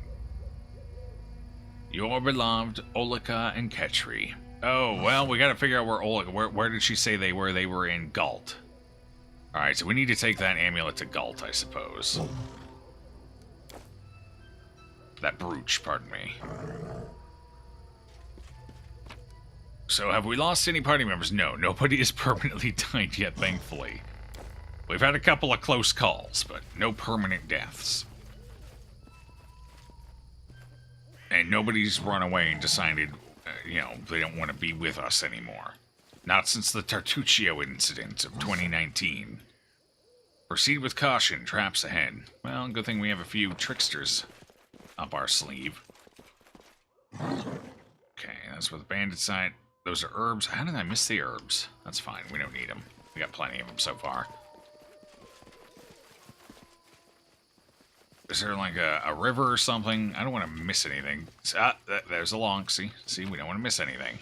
Your beloved Olika and Ketchery. Oh, well, we gotta figure out where Olika... Where did she say they were? They were in Galt. Alright, so we need to take that amulet to Galt, I suppose. That brooch, pardon me. So, have we lost any party members? No, nobody has permanently died yet, thankfully. We've had a couple of close calls, but no permanent deaths. And nobody's run away and decided, they don't want to be with us anymore. Not since the Tartuccio incident of 2019. Proceed with caution, traps ahead. Well, good thing we have a few tricksters up our sleeve. Okay, that's where the bandit side... those are herbs. How did I miss the herbs? That's fine. We don't need them. We got plenty of them so far. Is there like a river or something? I don't want to miss anything. There's a long. See, we don't want to miss anything.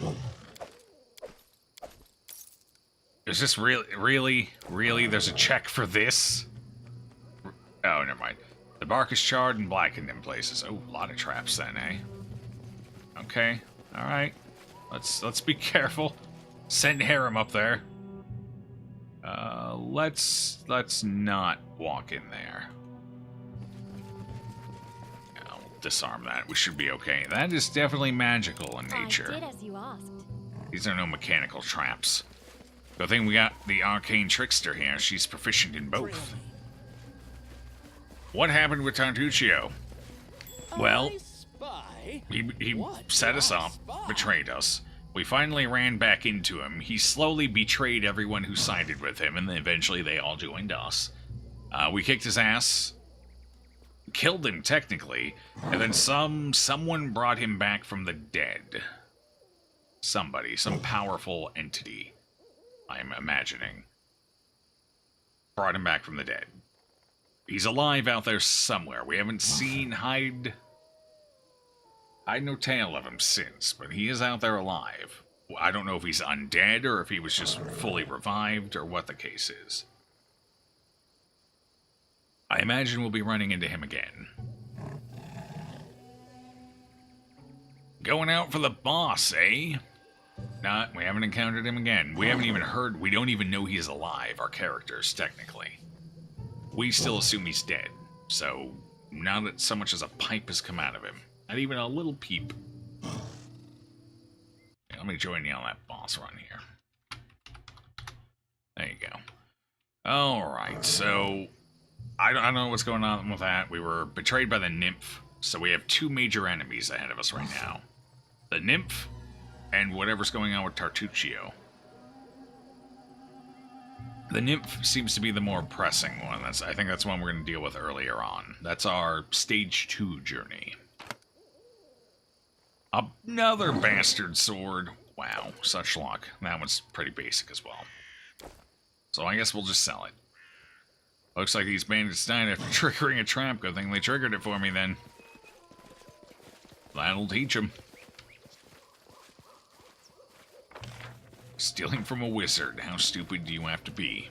Is this really? There's a check for this? Oh, never mind. The bark is charred and blackened in places. Oh, a lot of traps then, eh? Okay, all right. Let's be careful. Send Harem up there. Let's not walk in there. I'll disarm that. We should be okay. That is definitely magical in nature. I did as you asked. These are no mechanical traps. Good thing we got the arcane trickster here. She's proficient in both. What happened with Tartuccio? Well, he set us up, betrayed us. We finally ran back into him. He slowly betrayed everyone who sided with him, and then eventually they all joined us. We kicked his ass, killed him technically, and then someone brought him back from the dead. Somebody, some powerful entity, I'm imagining, brought him back from the dead. He's alive out there somewhere. We haven't seen hide no tail of him since, but he is out there alive. I don't know if he's undead or if he was just fully revived or what the case is. I imagine we'll be running into him again. Going out for the boss, eh? Nah, we haven't encountered him again. We haven't even heard, we don't even know he's alive, our characters, technically. We still assume he's dead, so not that so much as a pipe has come out of him. Not even a little peep. Yeah, let me join you on that boss run here. There you go. Alright, so I don't know what's going on with that. We were betrayed by the nymph, so we have two major enemies ahead of us right now. The nymph and whatever's going on with Tartuccio. The nymph seems to be the more pressing one. I think that's one we're going to deal with earlier on. That's our stage 2 journey. Another bastard sword. Wow, such luck. That one's pretty basic as well. So I guess we'll just sell it. Looks like these bandits died after triggering a trap. Good thing they triggered it for me then. That'll teach them. Stealing from a wizard. How stupid do you have to be?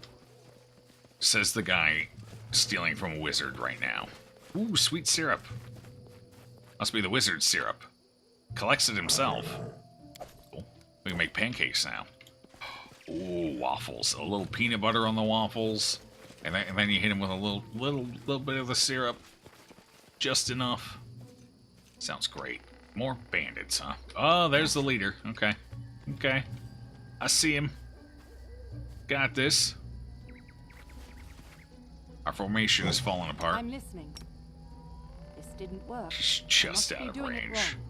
Says the guy stealing from a wizard right now. Ooh, sweet syrup. Must be the wizard's syrup. Collects it himself. Cool. We can make pancakes now. Ooh, waffles. A little peanut butter on the waffles. And then you hit him with a little bit of the syrup. Just enough. Sounds great. More bandits, huh? Oh, there's the leader. Okay. Okay. I see him. Got this. Our formation is falling apart. I'm listening. This didn't work. He's just Must out be of doing it range. wrong.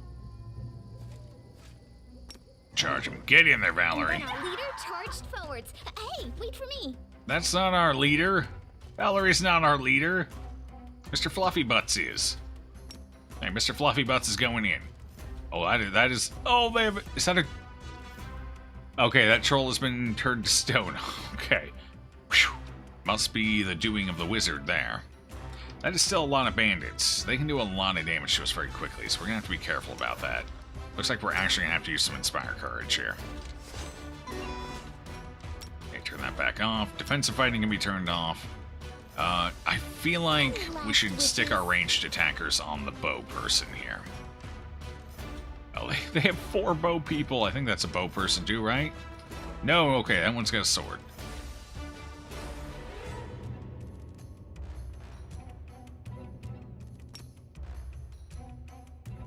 Charge him. Get in there, Valerie. Our leader charged forwards. Hey, wait for me. That's not our leader. Valerie's not our leader. Mr. Fluffy Butts is. Hey, Mr. Fluffy Butts is going in. Oh, that is... Oh, they have... Is that a... Okay, that troll has been turned to stone. Okay. Whew. Must be the doing of the wizard there. That is still a lot of bandits. They can do a lot of damage to us very quickly, so we're going to have to be careful about that. Looks like we're actually going to have to use some Inspire Courage here. Okay, turn that back off. Defensive fighting can be turned off. I feel like we should stick our ranged attackers on the bow person here. Oh, they have 4 bow people. I think that's a bow person too, right? No, okay, that one's got a sword.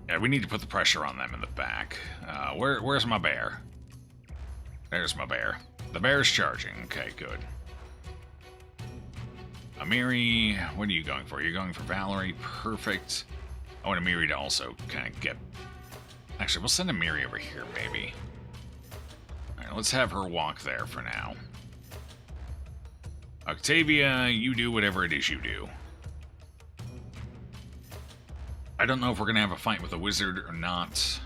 Yeah, we need to put the pressure on them in the back. Where's my bear? There's my bear. The bear's charging. Okay, good. Amiri, what are you going for? You're going for Valerie. Perfect. I want Amiri to also kind of get... Actually, we'll send Amiri over here, maybe. Alright, let's have her walk there for now. Octavia, you do whatever it is you do. I don't know if we're going to have a fight with a wizard or not.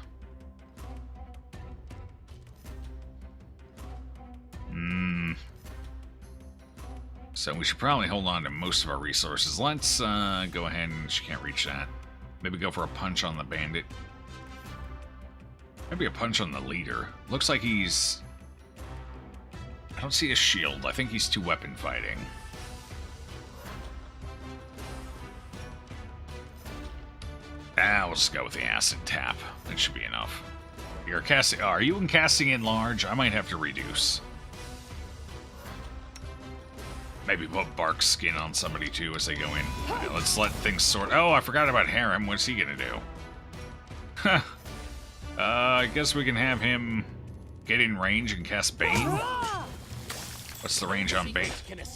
So we should probably hold on to most of our resources. Let's go ahead and... She can't reach that. Maybe go for a punch on the bandit. Maybe a punch on the leader. Looks like he's... I don't see a shield. I think he's two-weapon fighting. We'll just go with the acid tap. That should be enough. You're casting... Oh, are you in casting in large? I might have to reduce. Maybe put bark skin on somebody too as they go in. Right, let's let things sort... Oh, I forgot about Harem. What's he gonna do? Huh. I guess we can have him get in range and cast Bane. What's the range on Bane?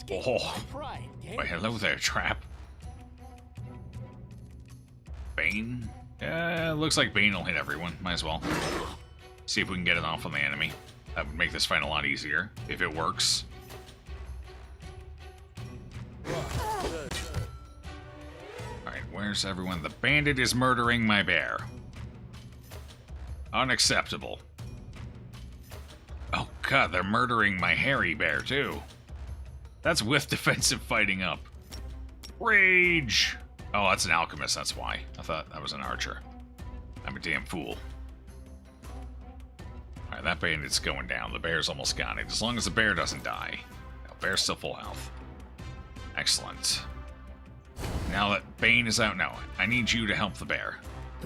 Oh. Wait, hello there, Trap. Bane? Looks like Bane will hit everyone. Might as well. See if we can get it off on the enemy. That would make this fight a lot easier, if it works. Alright, where's everyone? The bandit is murdering my bear. Unacceptable. Oh god, they're murdering my hairy bear too. That's with defensive fighting up. Rage! Oh, that's an alchemist, that's why. I thought that was an archer. I'm a damn fool. Alright, that bandit's going down. The bear's almost got it. As long as the bear doesn't die. No, bear's still full health. Excellent. Now that Bane is out, no, I need you to help the bear.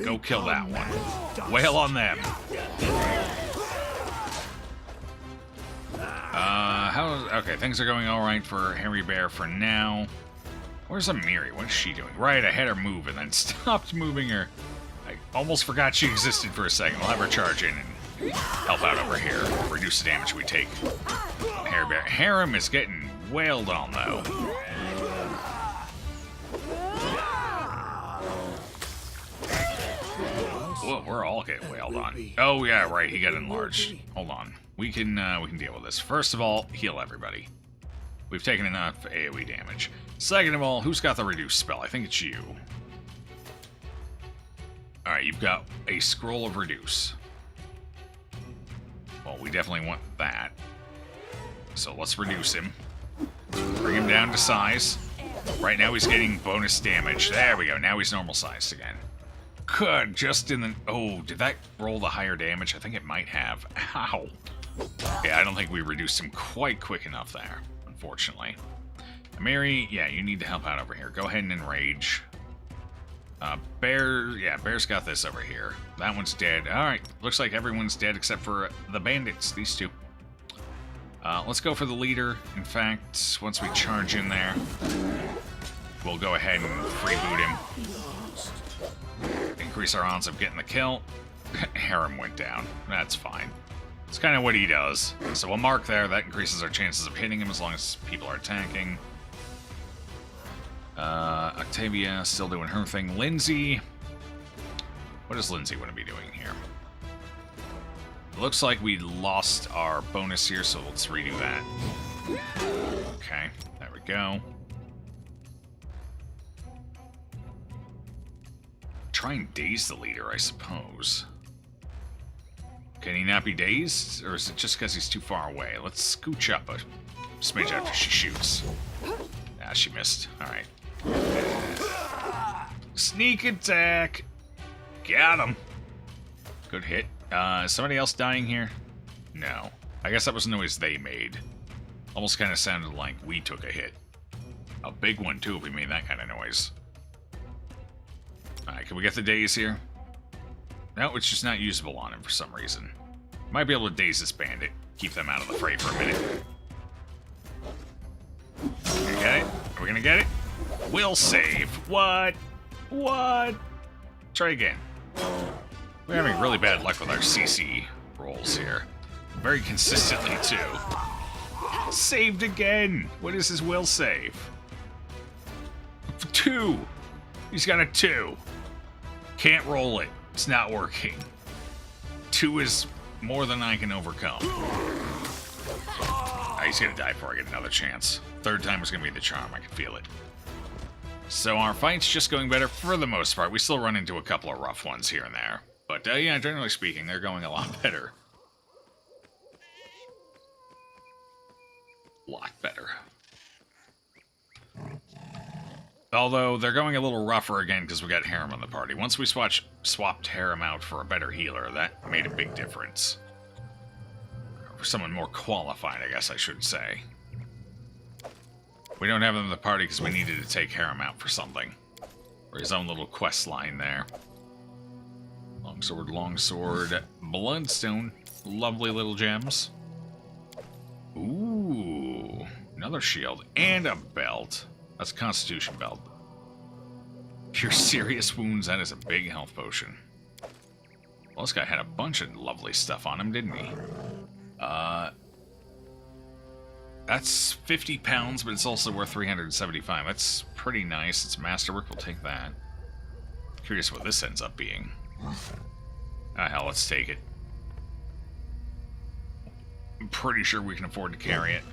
Go kill that one. Wail on them. Okay, things are going alright for Hairy Bear for now. Where's Amiri? What is she doing? Right, I had her move and then stopped moving her. I almost forgot she existed for a second. We'll have her charge in and help out over here. Reduce the damage we take. Hairy Bear. Harem is getting wailed on, though. Whoa, we're all getting wailed on. Oh yeah, right. He got enlarged. Hold on. We can deal with this. First of all, heal everybody. We've taken enough AoE damage. Second of all, who's got the reduce spell? I think it's you. All right, you've got a scroll of reduce. Well, we definitely want that. So let's reduce him. Bring him down to size. Right now he's getting bonus damage. There we go. Now he's normal sized again. Good. Just in the... Oh, did that roll the higher damage? I think it might have. Ow. Yeah, I don't think we reduced him quite quick enough there, unfortunately. Mary, yeah, you need to help out over here. Go ahead and enrage. Bear's got this over here. That one's dead. Alright, looks like everyone's dead except for the bandits, these two. Let's go for the leader. In fact, once we charge in there, we'll go ahead and freeboot him. Increase our odds of getting the kill. Harem went down. That's fine. It's kind of what he does. So we'll mark there. That increases our chances of hitting him as long as people are attacking. Octavia still doing her thing. Lindsay. What does Lindsay want to be doing here? Looks like we lost our bonus here, so let's redo that. Okay, there we go. Try and daze the leader, I suppose. Can he not be dazed? Or is it just because he's too far away? Let's scooch up a smidge after she shoots. Ah, she missed. Alright. Sneak attack! Got him! Good hit. Is somebody else dying here? No. I guess that was a noise they made. Almost kind of sounded like we took a hit. A big one, too, if we made that kind of noise. Alright, can we get the daze here? No, it's just not usable on him for some reason. Might be able to daze this bandit. Keep them out of the fray for a minute. Gonna get it? Are we gonna get it? We'll save. What? What? Try again. We're having really bad luck with our CC rolls here. Very consistently, too. Saved again! What is his will save? 2! He's got a 2. Can't roll it. It's not working. 2 is more than I can overcome. He's gonna die before I get another chance. Third time is gonna be the charm. I can feel it. So our fight's just going better for the most part. We still run into a couple of rough ones here and there. But yeah, generally speaking, they're going a lot better. Lot better. Although they're going a little rougher again because we got Harem on the party. Once we swapped Harem out for a better healer, that made a big difference. For someone more qualified, I guess I should say. We don't have him in the party because we needed to take Harem out for something. For his own little quest line there. Longsword, Bloodstone. Lovely little gems. Ooh, another shield and a belt. That's a Constitution belt. Cure serious wounds, that is a big health potion. Well, this guy had a bunch of lovely stuff on him, didn't he? That's 50 pounds, but it's also worth 375. That's pretty nice. It's masterwork, we'll take that. Curious what this ends up being. Ah, hell, let's take it. I'm pretty sure we can afford to carry it.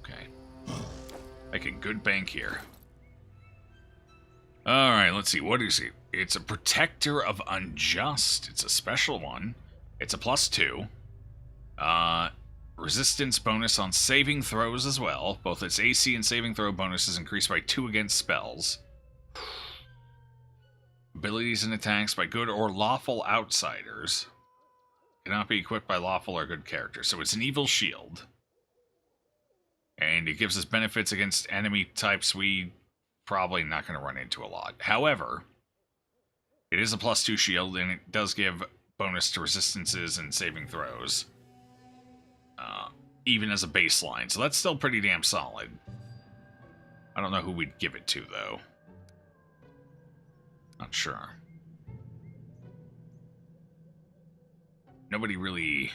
Okay. Making good bank here. Alright, let's see. What is it? It's a Protector of Unjust. It's a special one. It's a +2. Resistance bonus on saving throws as well. Both its AC and saving throw bonuses increased by 2 against spells. Abilities and attacks by good or lawful outsiders. Cannot be equipped by lawful or good characters. So it's an evil shield. And it gives us benefits against enemy types we probably not going to run into a lot. However, it is a +2 shield, and it does give bonus to resistances and saving throws. Even as a baseline. So that's still pretty damn solid. I don't know who we'd give it to, though. Not sure. Nobody really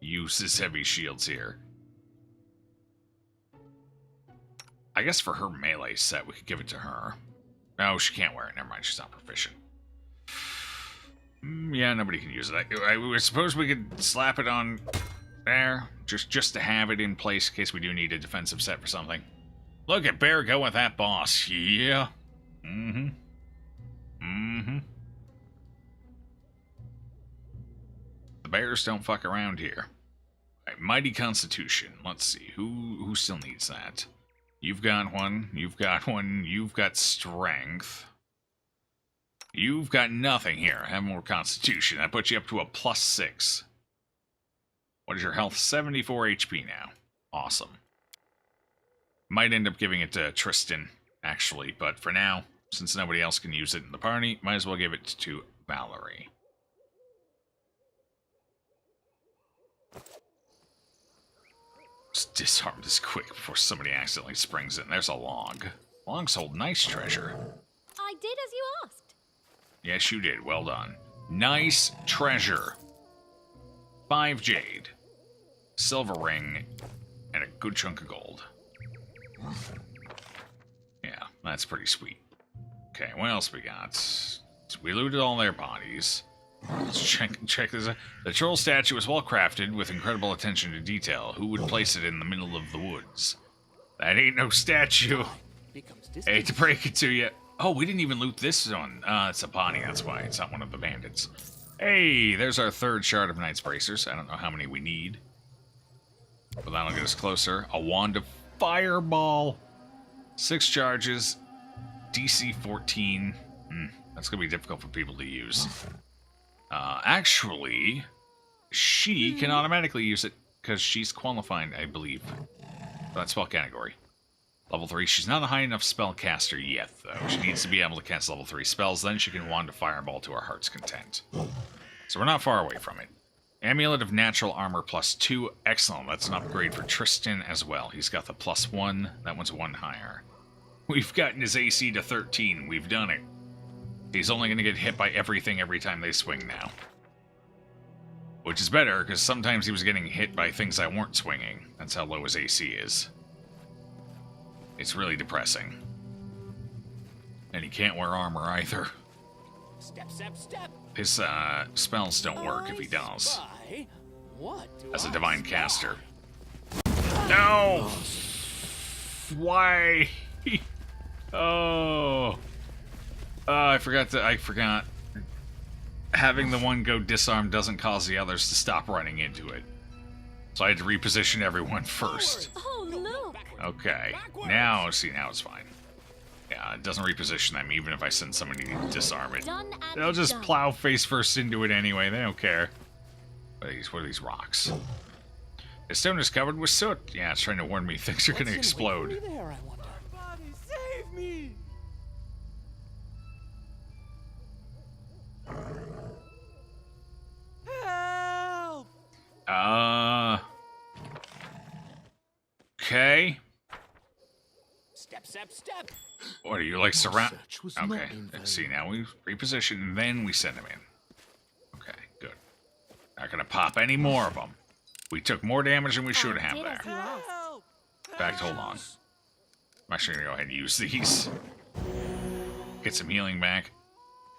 uses heavy shields here. I guess for her melee set, we could give it to her. No, she can't wear it. Never mind, she's not proficient. Yeah, nobody can use it. I suppose we could slap it on there, just to have it in place in case we do need a defensive set for something. Look at Bear go with that boss. Yeah. Mm-hmm. Mm-hmm. The bears don't fuck around here. Right, Mighty Constitution. Let's see. Who still needs that? You've got one. You've got one. You've got Strength. You've got nothing here. Have more Constitution. That puts you up to a +6. What is your health? 74 HP now. Awesome. Might end up giving it to Tristan, actually, but for now, since nobody else can use it in the party, might as well give it to Valerie. Just disarm this quick before somebody accidentally springs in. There's a log. Logs hold nice treasure. I did as you asked. Yes, you did. Well done. Nice treasure. 5 jade. Silver ring. And a good chunk of gold. Yeah, that's pretty sweet. Okay, what else we got? So we looted all their bodies. Let's check this out. The troll statue is well crafted with incredible attention to detail. Who would place it in the middle of the woods? That ain't no statue. I hate to break it to you. Oh, we didn't even loot this one. It's a Bonnie, that's why. It's not one of the bandits. Hey, there's our 3rd shard of Knight's Bracers. I don't know how many we need. But that'll get us closer. A Wand of Fireball. 6 charges. DC 14. That's going to be difficult for people to use. Actually, she can automatically use it because she's qualified, I believe, for that spell category. Level 3. She's not a high enough spellcaster yet, though. She needs to be able to cast level 3 spells. Then she can Wand of Fireball to her heart's content. So we're not far away from it. Amulet of Natural Armor +2. Excellent. That's an upgrade for Tristan as well. He's got the +1. That one's 1 higher. We've gotten his AC to 13. We've done it. He's only going to get hit by everything every time they swing now. Which is better, because sometimes he was getting hit by things that weren't swinging. That's how low his AC is. It's really depressing. And he can't wear armor either. Step, step, step. His spells don't work if he does. What As a divine caster. No! Why? Oh. I forgot. having the one go disarmed doesn't cause the others to stop running into it. So I had to reposition everyone first. Oh, look! Okay, now, see, now it's fine. Yeah, it doesn't reposition them, even if I send somebody to disarm it. Done and They'll just done. plow face first into it anyway, they don't care. What are these rocks? The stone is covered with soot. Yeah, it's trying to warn me things are gonna explode. There, I wonder. Somebody save me! Help! Okay. Step, step, step. What are you, like, surround? search was not Okay, in vain. see, now we reposition, and then we send them in. Okay, good. Not gonna pop any more of them. We took more damage than we should have did there. as last. Help! In fact, hold on. I'm actually gonna go ahead and use these. Get some healing back.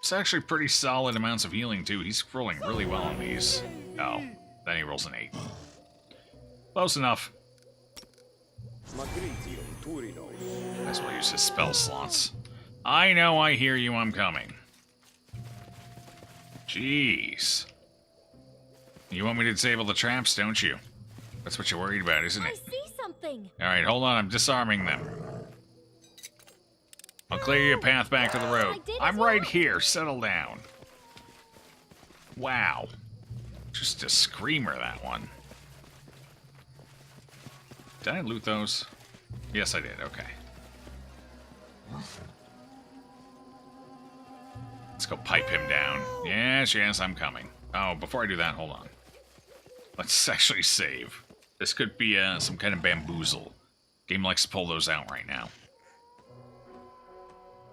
It's actually pretty solid amounts of healing, too. He's rolling really well on these. Oh, then he rolls an 8. Close enough. That's why I use his spell slots. I know, I hear you, I'm coming. Jeez. You want me to disable the traps, don't you? That's what you're worried about, isn't I it? see something! Alright, hold on, I'm disarming them. I'll clear you a path back to the road. I did I'm as right well. here, settle down. Wow. Just a screamer, that one. Did I loot those? Yes, I did, okay. Let's go pipe him down. Yes, yes, I'm coming. Oh, before I do that, hold on. Let's actually save. This could be some kind of bamboozle. Game likes to pull those out right now.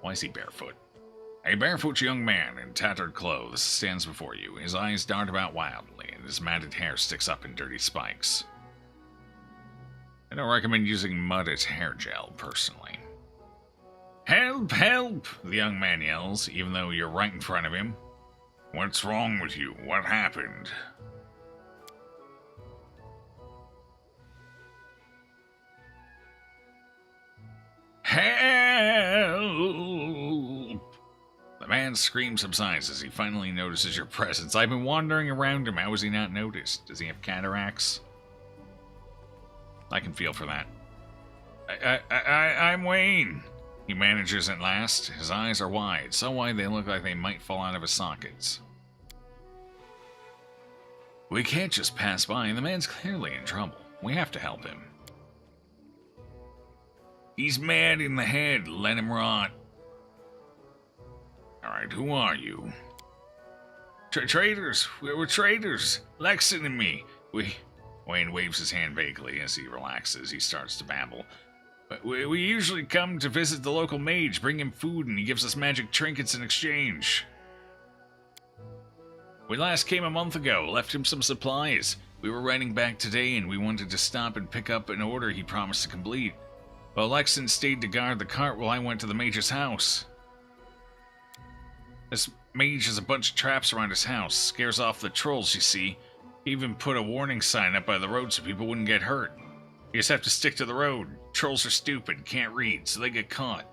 Why is he barefoot? A barefoot young man in tattered clothes stands before you. His eyes dart about wildly, and his matted hair sticks up in dirty spikes. I don't recommend using mud as hair gel, personally. Help! Help! The young man yells, even though you're right in front of him. What's wrong with you? What happened? Help! The man's scream subsides as he finally notices your presence. I've been wandering around him. How has he not noticed? Does he have cataracts? I can feel for that. I'm Wayne. He manages at last. His eyes are wide, so wide they look like they might fall out of his sockets. We can't just pass by. The man's clearly in trouble. We have to help him. He's mad in the head. Let him rot. Alright, who are you? Traitors. We're traitors. Lexon and me. Wayne waves his hand vaguely as he relaxes. He starts to babble. We usually come to visit the local mage, bring him food, and he gives us magic trinkets in exchange. We last came a month ago, left him some supplies. We were riding back today, and we wanted to stop and pick up an order he promised to complete. Well, Lexon stayed to guard the cart while I went to the mage's house. This mage has a bunch of traps around his house, scares off the trolls, you see. He even put a warning sign up by the road so people wouldn't get hurt. You just have to stick to the road. Trolls are stupid, can't read, so they get caught.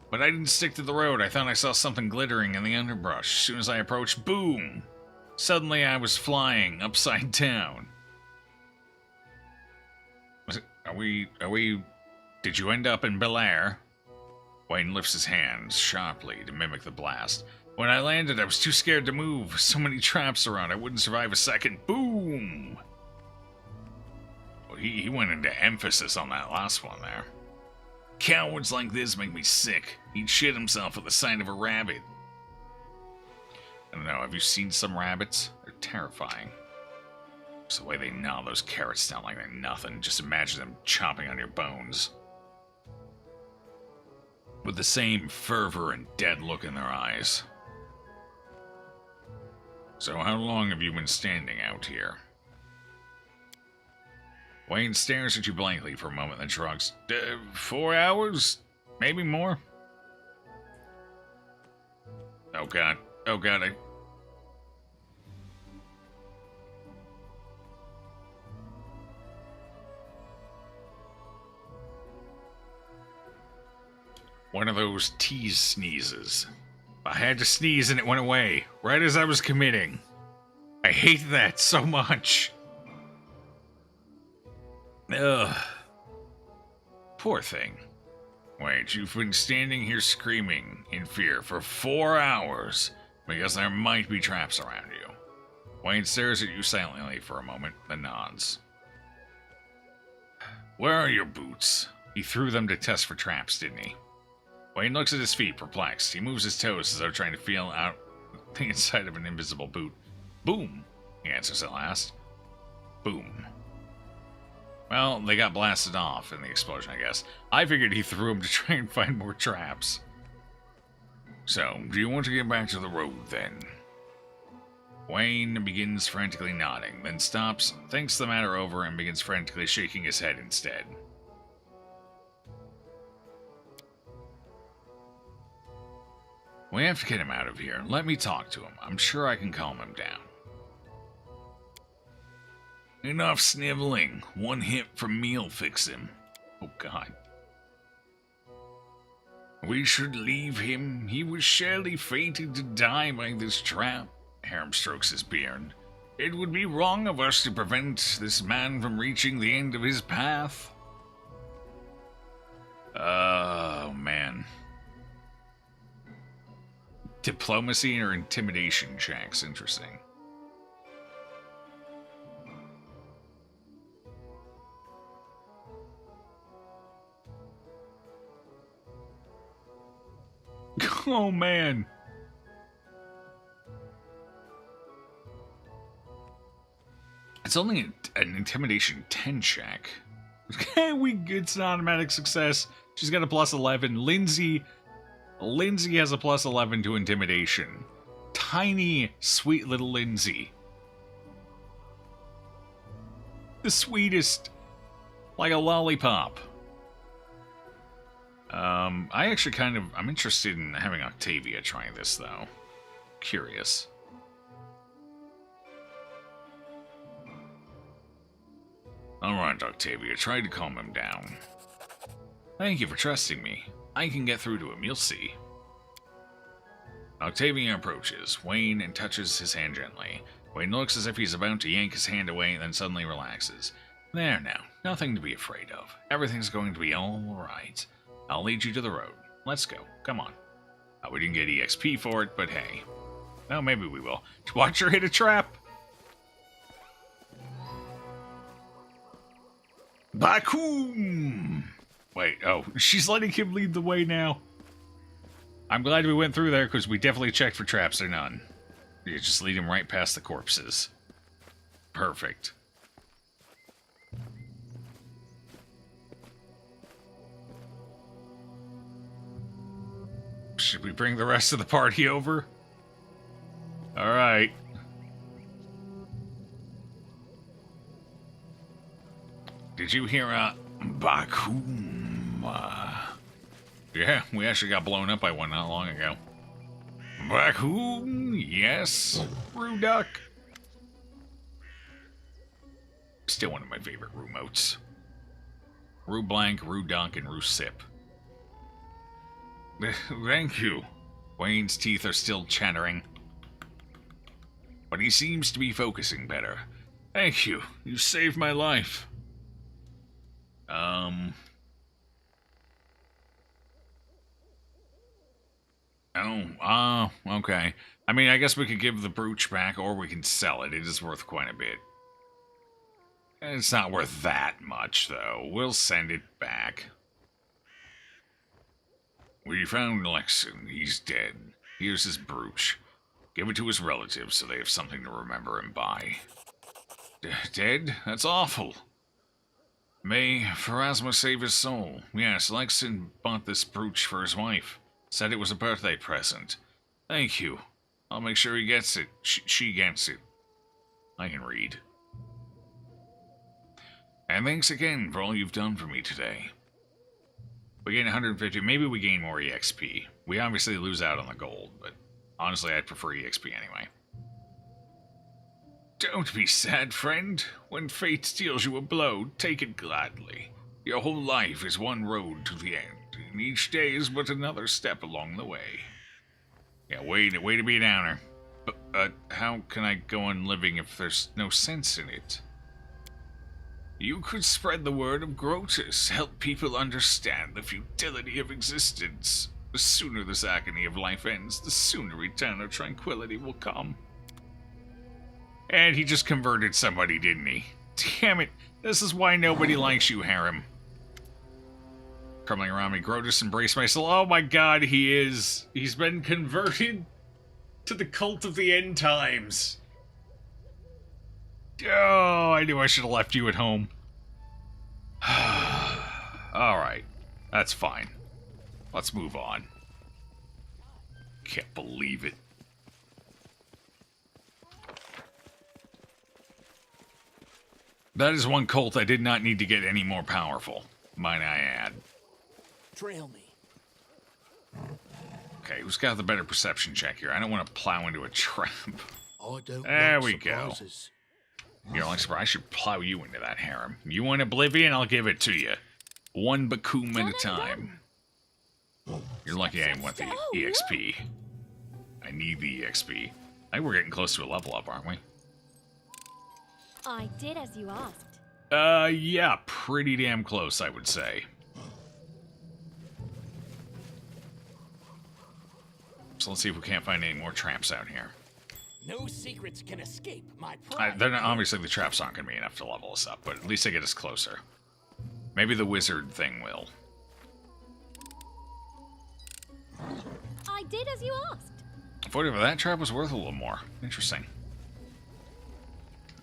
But I didn't stick to the road. I thought I saw something glittering in the underbrush. As soon as I approached, boom! Suddenly I was flying upside down. Are we... Did you end up in Bel Air? Wayne lifts his hands sharply to mimic the blast. When I landed, I was too scared to move. So many traps around, I wouldn't survive a second. Boom! Well, he went into emphasis on that last one there. Cowards like this make me sick. He'd shit himself at the sight of a rabbit. I don't know, have you seen some rabbits? They're terrifying. Just the way they gnaw those carrots down like they're nothing. Just imagine them chomping on your bones. With the same fervor and dead look in their eyes. So how long have you been standing out here? Wayne stares at you blankly for a moment, then shrugs. 4 hours? Maybe more? Oh god. Oh god, One of those tease sneezes. I had to sneeze and it went away, right as I was committing. I hate that so much. Ugh. Poor thing. Wait, you've been standing here screaming in fear for 4 hours because there might be traps around you. Wayne stares at you silently for a moment, then nods. Where are your boots? He threw them to test for traps, didn't he? Wayne looks at his feet, perplexed. He moves his toes as though trying to feel out the inside of an invisible boot. Boom, he answers at last. Boom. Well, they got blasted off in the explosion, I guess. I figured he threw them to try and find more traps. So, do you want to get back to the road, then? Wayne begins frantically nodding, then stops, thinks the matter over, and begins frantically shaking his head instead. We have to get him out of here. Let me talk to him. I'm sure I can calm him down. Enough sniveling. One hit from me'll fix him. Oh, God. We should leave him. He was surely fated to die by this trap. Harem strokes his beard. It would be wrong of us to prevent this man from reaching the end of his path. Oh, man. Diplomacy or intimidation checks. Interesting. Oh, man. It's only an intimidation 10 check. It's an automatic success. She's got a plus 11. Lindsay has a plus 11 to intimidation. Tiny, sweet little Lindsay. The sweetest. Like a lollipop. I'm interested in having Octavia try this, though. Curious. Alright, Octavia, try to calm him down. Thank you for trusting me. I can get through to him, you'll see. Octavia approaches Wayne and touches his hand gently. Wayne looks as if he's about to yank his hand away, then suddenly relaxes. There now, nothing to be afraid of. Everything's going to be alright. I'll lead you to the road. Let's go. Come on. We didn't get EXP for it, but hey. Oh, maybe we will. Watch her hit a trap! Bakum! Wait, oh, she's letting him lead the way now. I'm glad we went through there, because we definitely checked for traps or none. You just lead him right past the corpses. Perfect. Should we bring the rest of the party over? Alright. Did you hear Bakum? Yeah, we actually got blown up by one not long ago. Bakum, yes. Ruduck. Still one of my favorite Rumotes. Rublank, Rudunk, and Rusip. Thank you. Wayne's teeth are still chattering. But he seems to be focusing better. Thank you. You saved my life. Okay. I mean, I guess we could give the brooch back, or we can sell it. It is worth quite a bit. It's not worth that much, though. We'll send it back. We found Lexon. He's dead. Here's his brooch. Give it to his relatives so they have something to remember him by. Dead? That's awful. May Pharasma save his soul. Yes, Lexon bought this brooch for his wife. Said it was a birthday present. Thank you. I'll make sure he gets it. She gets it. I can read. And thanks again for all you've done for me today. We gain 150. Maybe we gain more EXP. We obviously lose out on the gold, but honestly, I'd prefer EXP anyway. Don't be sad, friend. When fate deals you a blow, take it gladly. Your whole life is one road to the end, and each day is but another step along the way. Yeah, way to be a downer. But, how can I go on living if there's no sense in it? You could spread the word of Gracious, help people understand the futility of existence. The sooner this agony of life ends, the sooner eternal tranquility will come. And he just converted somebody, didn't he? Damn it, this is why nobody likes you, Harem. Crumbling around me, Gracious embraced my soul. Oh my god, he is. He's been converted to the cult of the end times. Oh, I knew I should have left you at home. Alright, that's fine. Let's move on. Can't believe it. That is one cult I did not need to get any more powerful, might I add. Trail me. Okay, who's got the better perception check here? I don't want to plow into a trap. I don't There like we go. surprises. You're like, I should plow you into that harem. You want Oblivion? I'll give it to you. One Bakum at a time. You're lucky I didn't want the EXP. I need the EXP. I think we're getting close to a level up, aren't we? I did as you asked. Yeah, pretty damn close, I would say. So let's see if we can't find any more traps out here. No secrets can escape my pride. They're not, obviously the traps aren't going to be enough to level us up, but at least they get us closer. Maybe the wizard thing will. I did as you asked. Whatever, that trap was worth a little more. Interesting.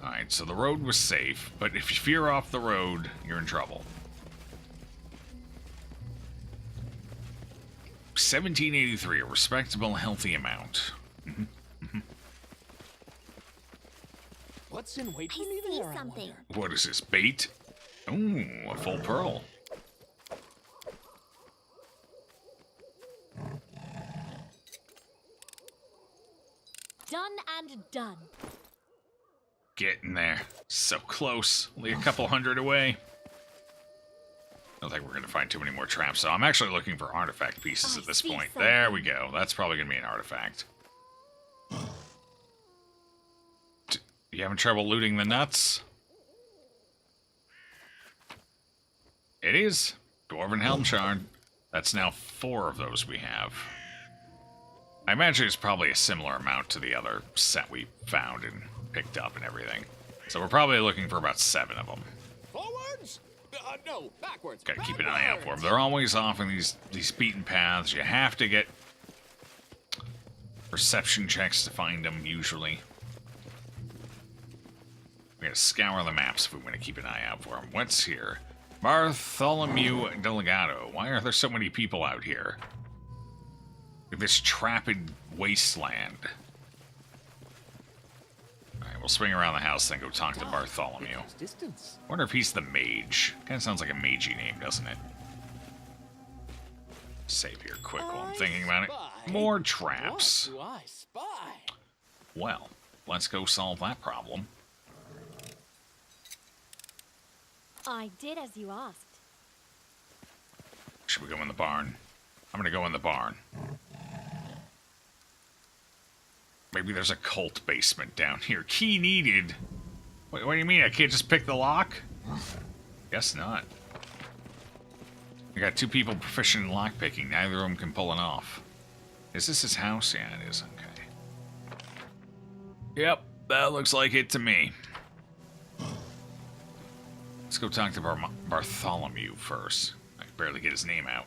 Alright, so the road was safe, but if you veer off the road, you're in trouble. 1783, a respectable, healthy amount. What's in wait for I me see there, I something. wonder? What is this, bait? Ooh, a full pearl. Done and done. Getting there. So close. Only a couple hundred away. I don't think we're going to find too many more traps, so I'm actually looking for artifact pieces at this point. There we go. That's probably going to be an artifact. You having trouble looting the nuts? It is. Dwarven Helm Shard. That's now 4 of those we have. I imagine it's probably a similar amount to the other set we found and picked up and everything. So we're probably looking for about 7 of them. Forwards? No, backwards. Gotta keep an eye out for them. They're always off in these beaten paths. You have to get perception checks to find them, usually. We gotta scour the maps if we want to keep an eye out for them. What's here? Bartholomew Delegado. Why are there so many people out here? This trapped wasteland. Alright, we'll swing around the house, then go talk to Bartholomew. Distance. Wonder if he's the mage. Kinda sounds like a magey name, doesn't it? Save here quick while I'm thinking about it. spy. More traps. What do I spy? Well, let's go solve that problem. I did as you asked. Should we go in the barn? I'm gonna go in the barn. Maybe there's a cult basement down here. Key needed. What do you mean? I can't just pick the lock? Guess not. I got 2 people proficient in lockpicking. Neither of them can pull it off. Is this his house? Yeah, it is. Okay. Yep, that looks like it to me. Let's go talk to Bartholomew first. I can barely get his name out.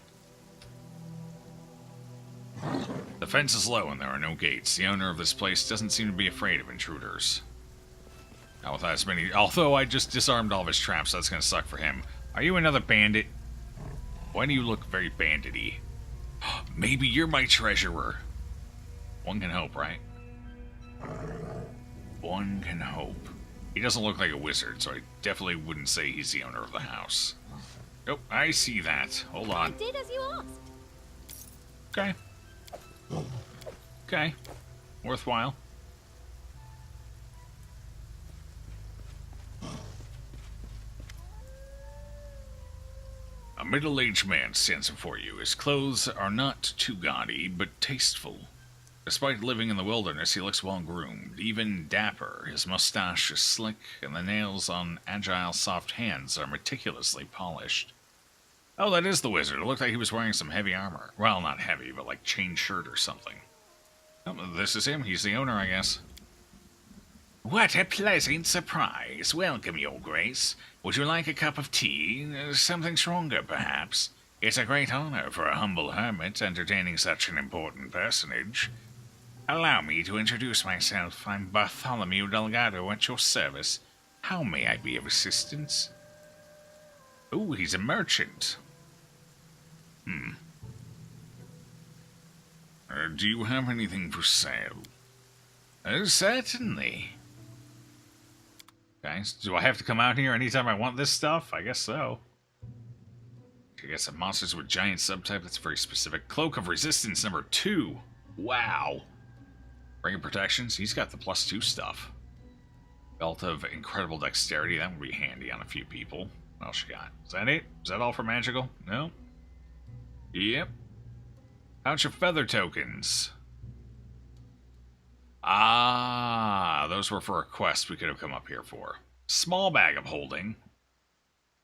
The fence is low and there are no gates. The owner of this place doesn't seem to be afraid of intruders. Not without as many. Although I just disarmed all of his traps, so that's gonna suck for him. Are you another bandit? Why do you look very bandity? Maybe you're my treasurer. One can hope, right? One can hope. He doesn't look like a wizard, so I definitely wouldn't say he's the owner of the house. Oh, I see that. Hold I on. did as you asked. Okay. Okay. Worthwhile. A middle-aged man stands before you. His clothes are not too gaudy, but tasteful. Despite living in the wilderness, he looks well-groomed, even dapper. His mustache is slick, and the nails on agile, soft hands are meticulously polished. Oh, that is the wizard. It looked like he was wearing some heavy armor. Well, not heavy, but like chain shirt or something. Oh, this is him. He's the owner, I guess. What a pleasant surprise. Welcome, Your Grace. Would you like a cup of tea? Something stronger, perhaps? It's a great honor for a humble hermit entertaining such an important personage. Allow me to introduce myself. I'm Bartholomew Delgado at your service. How may I be of assistance? Oh, he's a merchant. Do you have anything for sale? Certainly. Guys, do I have to come out here anytime I want this stuff? I guess so. I guess some monsters with giant subtype. That's very specific. Cloak of Resistance number 2. Wow. Ring of Protections. He's got the +2 stuff. Belt of Incredible Dexterity. That would be handy on a few people. What else you got? Is that it? Is that all for magical? No? Yep. Pouch of Feather Tokens. Ah, those were for a quest we could have come up here for. Small bag of holding.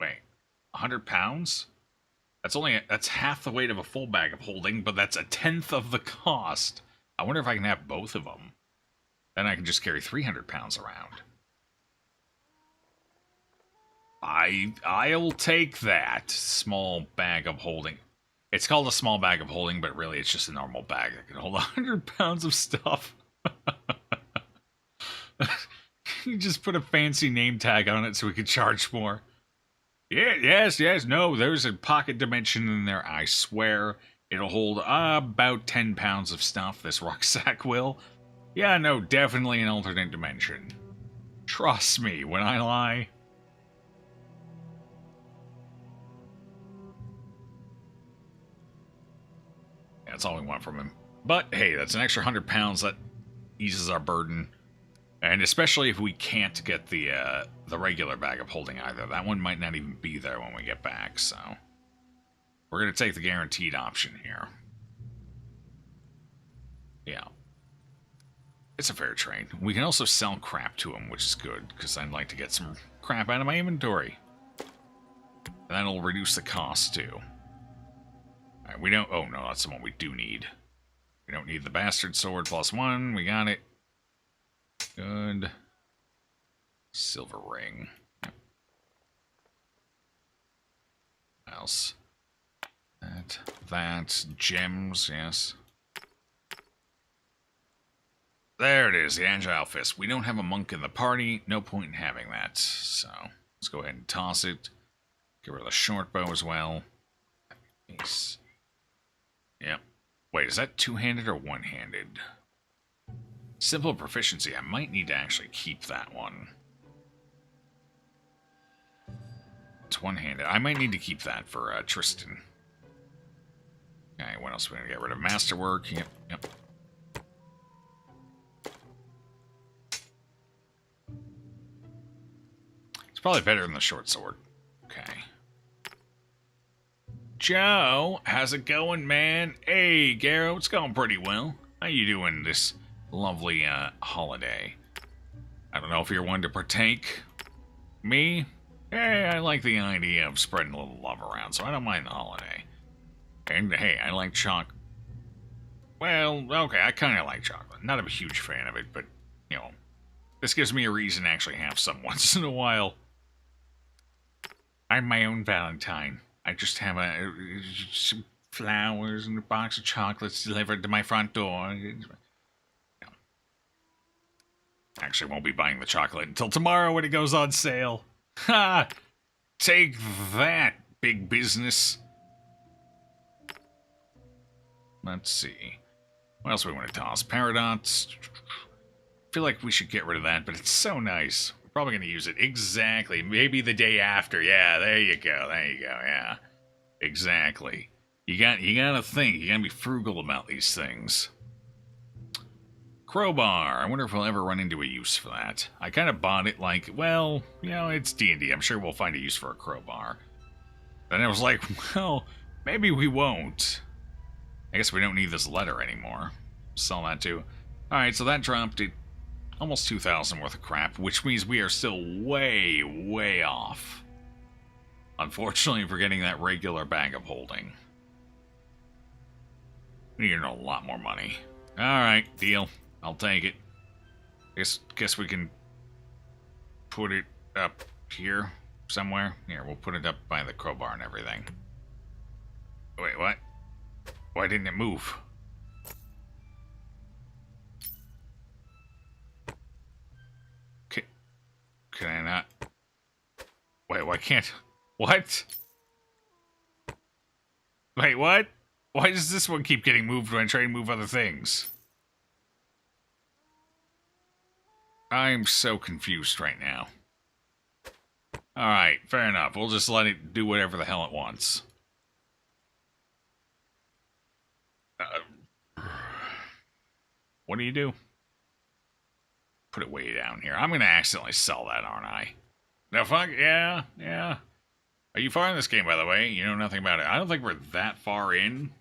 Wait, 100 pounds? That's half the weight of a full bag of holding, but that's 1/10 of the cost. I wonder if I can have both of them. Then I can just carry 300 pounds around. I'll take that small bag of holding. It's called a small bag of holding, but really it's just a normal bag that can hold 100 pounds of stuff. You just put a fancy name tag on it so we could charge more. Yeah, yes, no, there's a pocket dimension in there, I swear. It'll hold about 10 pounds of stuff, this rucksack will. Yeah, no, definitely an alternate dimension. Trust me when I lie. Yeah, that's all we want from him. But, hey, that's an extra 100 pounds. That eases our burden. And especially if we can't get the regular bag of holding either. That one might not even be there when we get back, so... We're going to take the guaranteed option here. Yeah. It's a fair trade. We can also sell crap to him, which is good, because I'd like to get some crap out of my inventory. And that'll reduce the cost, too. Alright, we don't... Oh, no, that's the one we do need. We don't need the bastard sword +1. We got it. Good. Silver ring. What else? That. Gems, yes. There it is, the Agile Fist. We don't have a monk in the party. No point in having that. So, let's go ahead and toss it. Get rid of the short bow as well. Nice. Yep. Wait, is that two-handed or one-handed? Simple proficiency. I might need to actually keep that one. It's one-handed. I might need to keep that for Tristan. Okay, what else are we going to get rid of? Masterwork. Yep. It's probably better than the short sword. Okay. Joe, how's it going, man? Hey, Garo, it's going pretty well. How you doing this lovely holiday? I don't know if you're one to partake. Me? Hey, I like the idea of spreading a little love around, so I don't mind the holiday. And hey, I like chocolate. Well, okay, I kind of like chocolate. Not a huge fan of it, but, you know, this gives me a reason to actually have some once in a while. I'm my own Valentine. I just have some flowers and a box of chocolates delivered to my front door. Actually, won't be buying the chocolate until tomorrow when it goes on sale. Ha! Take that, big business. Let's see. What else do we want to toss? Paradox. I feel like we should get rid of that, but it's so nice. We're probably going to use it exactly. Maybe the day after. Yeah, there you go. Yeah. Exactly. You gotta think. You gotta be frugal about these things. Crowbar. I wonder if we'll ever run into a use for that. I kind of bought it like, well, you know, it's D&D. I'm sure we'll find a use for a crowbar. Then I was like, well, maybe we won't. I guess we don't need this letter anymore. sell that too. Alright, so that dropped it almost 2,000 worth of crap, which means we are still way, way off. Unfortunately, for getting that regular bag of holding. We need a lot more money. Alright, deal. I'll take it. Guess we can put it up here somewhere. Here, we'll put it up by the crowbar and everything. Wait, what? Why didn't it move? Can I not? Wait, why can't... What? Wait, what? Why does this one keep getting moved when I try to move other things? I'm so confused right now. Alright, fair enough. We'll just let it do whatever the hell it wants. What do you do? Put it way down here. I'm gonna accidentally sell that, aren't I? No, fuck, yeah. Are you far in this game, by the way? You know nothing about it. I don't think we're that far in.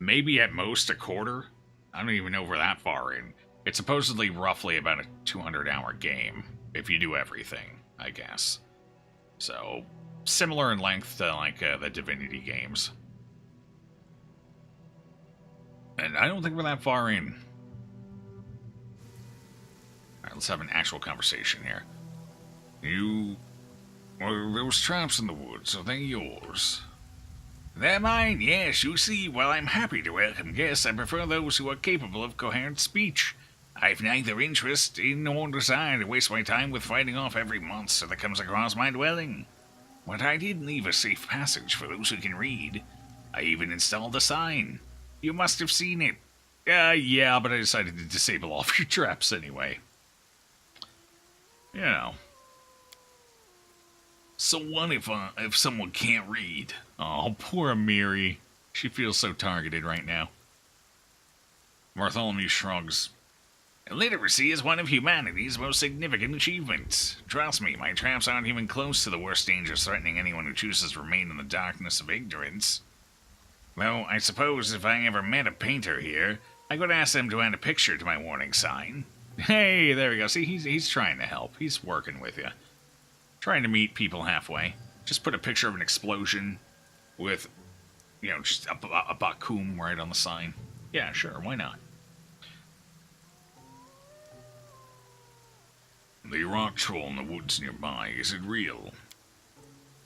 Maybe at most a quarter. I don't even know if we're that far in. It's supposedly roughly about a 200-hour game, if you do everything, I guess. So, similar in length to, like, the Divinity games. And I don't think we're that far in. Alright, let's have an actual conversation here. Well, those traps in the woods, are they yours? They're mine, yes. You see, while I'm happy to welcome guests, I prefer those who are capable of coherent speech. I've neither interest in nor desire to waste my time with fighting off every monster that comes across my dwelling. But I did leave a safe passage for those who can read. I even installed a sign. You must have seen it. Yeah, but I decided to disable all of your traps anyway. You know. So what if someone can't read? Oh, poor Amiri. She feels so targeted right now. Bartholomew shrugs. Literacy is one of humanity's most significant achievements. Trust me, my traps aren't even close to the worst dangers threatening anyone who chooses to remain in the darkness of ignorance. Though, I suppose if I ever met a painter here, I could ask them to add a picture to my warning sign. Hey, there we go. See, he's trying to help. He's working with you. Trying to meet people halfway. Just put a picture of an explosion with, you know, just a Bakum right on the sign. Yeah, sure, why not? The rock troll in the woods nearby, is it real?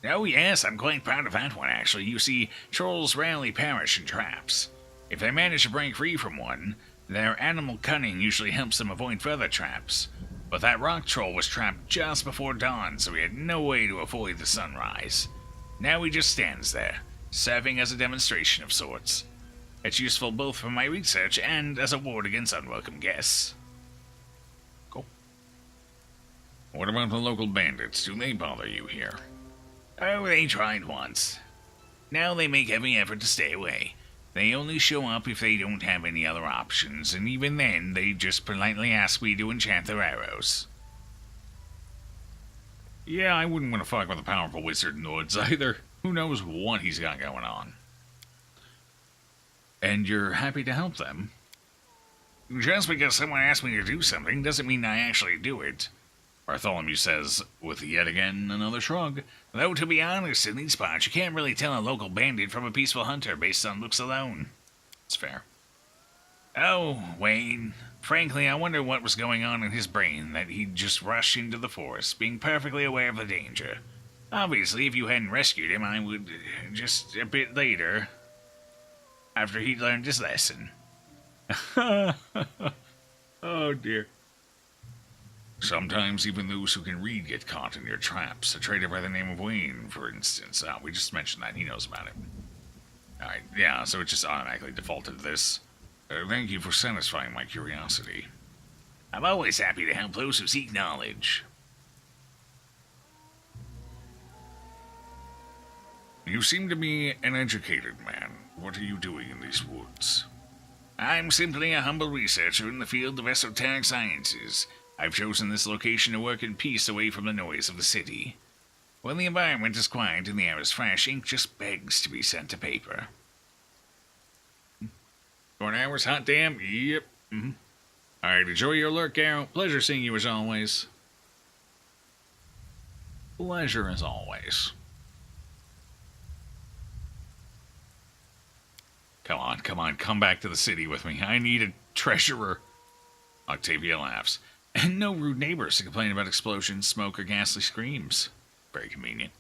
Oh yes, I'm quite proud of that one, actually. You see, trolls rarely perish in traps. If they manage to break free from one, their animal cunning usually helps them avoid further traps. But that rock troll was trapped just before dawn, so he had no way to avoid the sunrise. Now he just stands there, serving as a demonstration of sorts. It's useful both for my research and as a ward against unwelcome guests. Cool. What about the local bandits? Do they bother you here? Oh, they tried once. Now they make every effort to stay away. They only show up if they don't have any other options, and even then, they just politely ask me to enchant their arrows. Yeah, I wouldn't want to fuck with a powerful wizard in the woods either. Who knows what he's got going on. And you're happy to help them? Just because someone asked me to do something doesn't mean I actually do it. Bartholomew says, with yet again another shrug. Though, to be honest, in these parts, you can't really tell a local bandit from a peaceful hunter based on looks alone. It's fair. Oh, Wayne. Frankly, I wonder what was going on in his brain that he'd just rush into the forest, being perfectly aware of the danger. Obviously, if you hadn't rescued him, I would, just a bit later, after he'd learned his lesson. Oh, dear. Sometimes even those who can read get caught in your traps. A trader by the name of Wayne, for instance. We just mentioned that. He knows about it. Alright, yeah, so it just automatically defaulted to this. Thank you for satisfying my curiosity. I'm always happy to help those who seek knowledge. You seem to be an educated man. What are you doing in these woods? I'm simply a humble researcher in the field of esoteric sciences. I've chosen this location to work in peace away from the noise of the city. When the environment is quiet and the air is fresh, ink just begs to be sent to paper. 4 hours, hot damn? Yep. Alright, enjoy your lurk, Garrow. Pleasure seeing you as always. Pleasure as always. Come on, come on, come back to the city with me. I need a treasurer. Octavia laughs. And no rude neighbors to complain about explosions, smoke, or ghastly screams. Very convenient.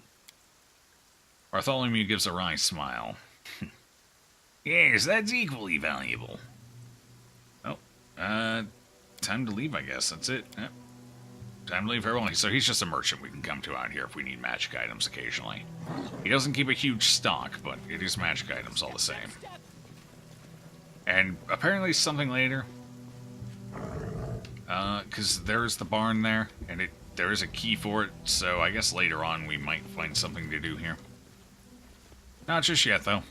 Bartholomew gives a wry smile. Yes, that's equally valuable. Oh, time to leave, I guess. That's it. Yep. Time to leave everyone. So he's just a merchant we can come to out here if we need magic items occasionally. He doesn't keep a huge stock, but it is magic items all the same. And apparently something later. Because there's the barn there, and there is a key for it, so I guess later on we might find something to do here. Not just yet, though.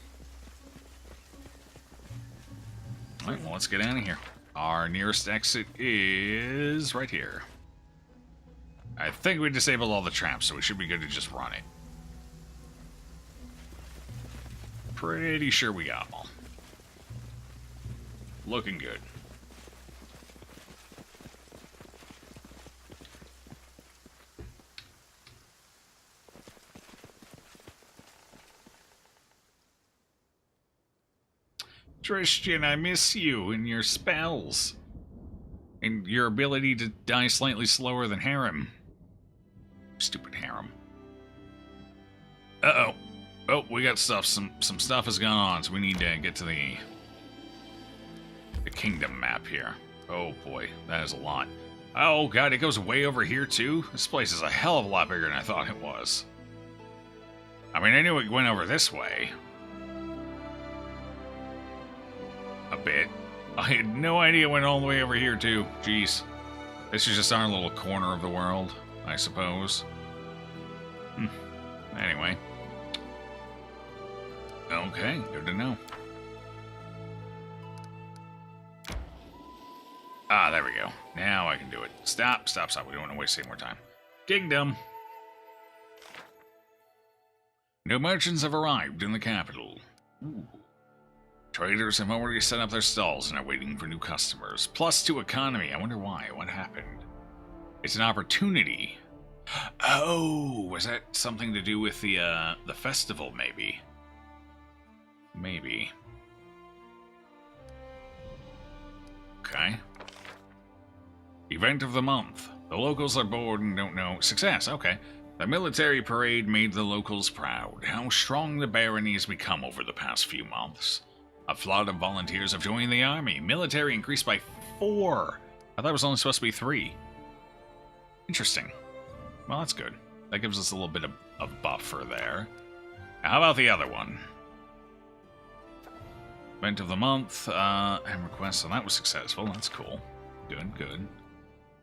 Alright, well, let's get out of here. Our nearest exit is right here. I think we disabled all the traps, so we should be good to just run it. Pretty sure we got them all. Looking good. Tristan, I miss you and your spells. And your ability to die slightly slower than Harem. Stupid Harem. Uh-oh. Oh, we got stuff. Some stuff has gone on, so we need to get to the kingdom map here. Oh boy, that is a lot. Oh god, it goes way over here too? This place is a hell of a lot bigger than I thought it was. I mean, I knew it went over this way. A bit. I had no idea it went all the way over here, too. Jeez. This is just our little corner of the world, I suppose. Anyway. Okay, good to know. Ah, there we go. Now I can do it. Stop, stop, stop. We don't want to waste any more time. Kingdom. No merchants have arrived in the capital. Ooh. Traders have already set up their stalls and are waiting for new customers. +2 economy. I wonder why. What happened? It's an opportunity. Oh, was that something to do with the festival, maybe? Maybe. Okay. Event of the month. The locals are bored and don't know. Success, okay. The military parade made the locals proud. How strong the barony has become over the past few months. A flood of volunteers have joined the army. Military increased by 4. I thought it was only supposed to be 3. Interesting. Well, that's good. That gives us a little bit of buffer there. How about the other one? Event of the month, and request, so that was successful. That's cool. Good, good.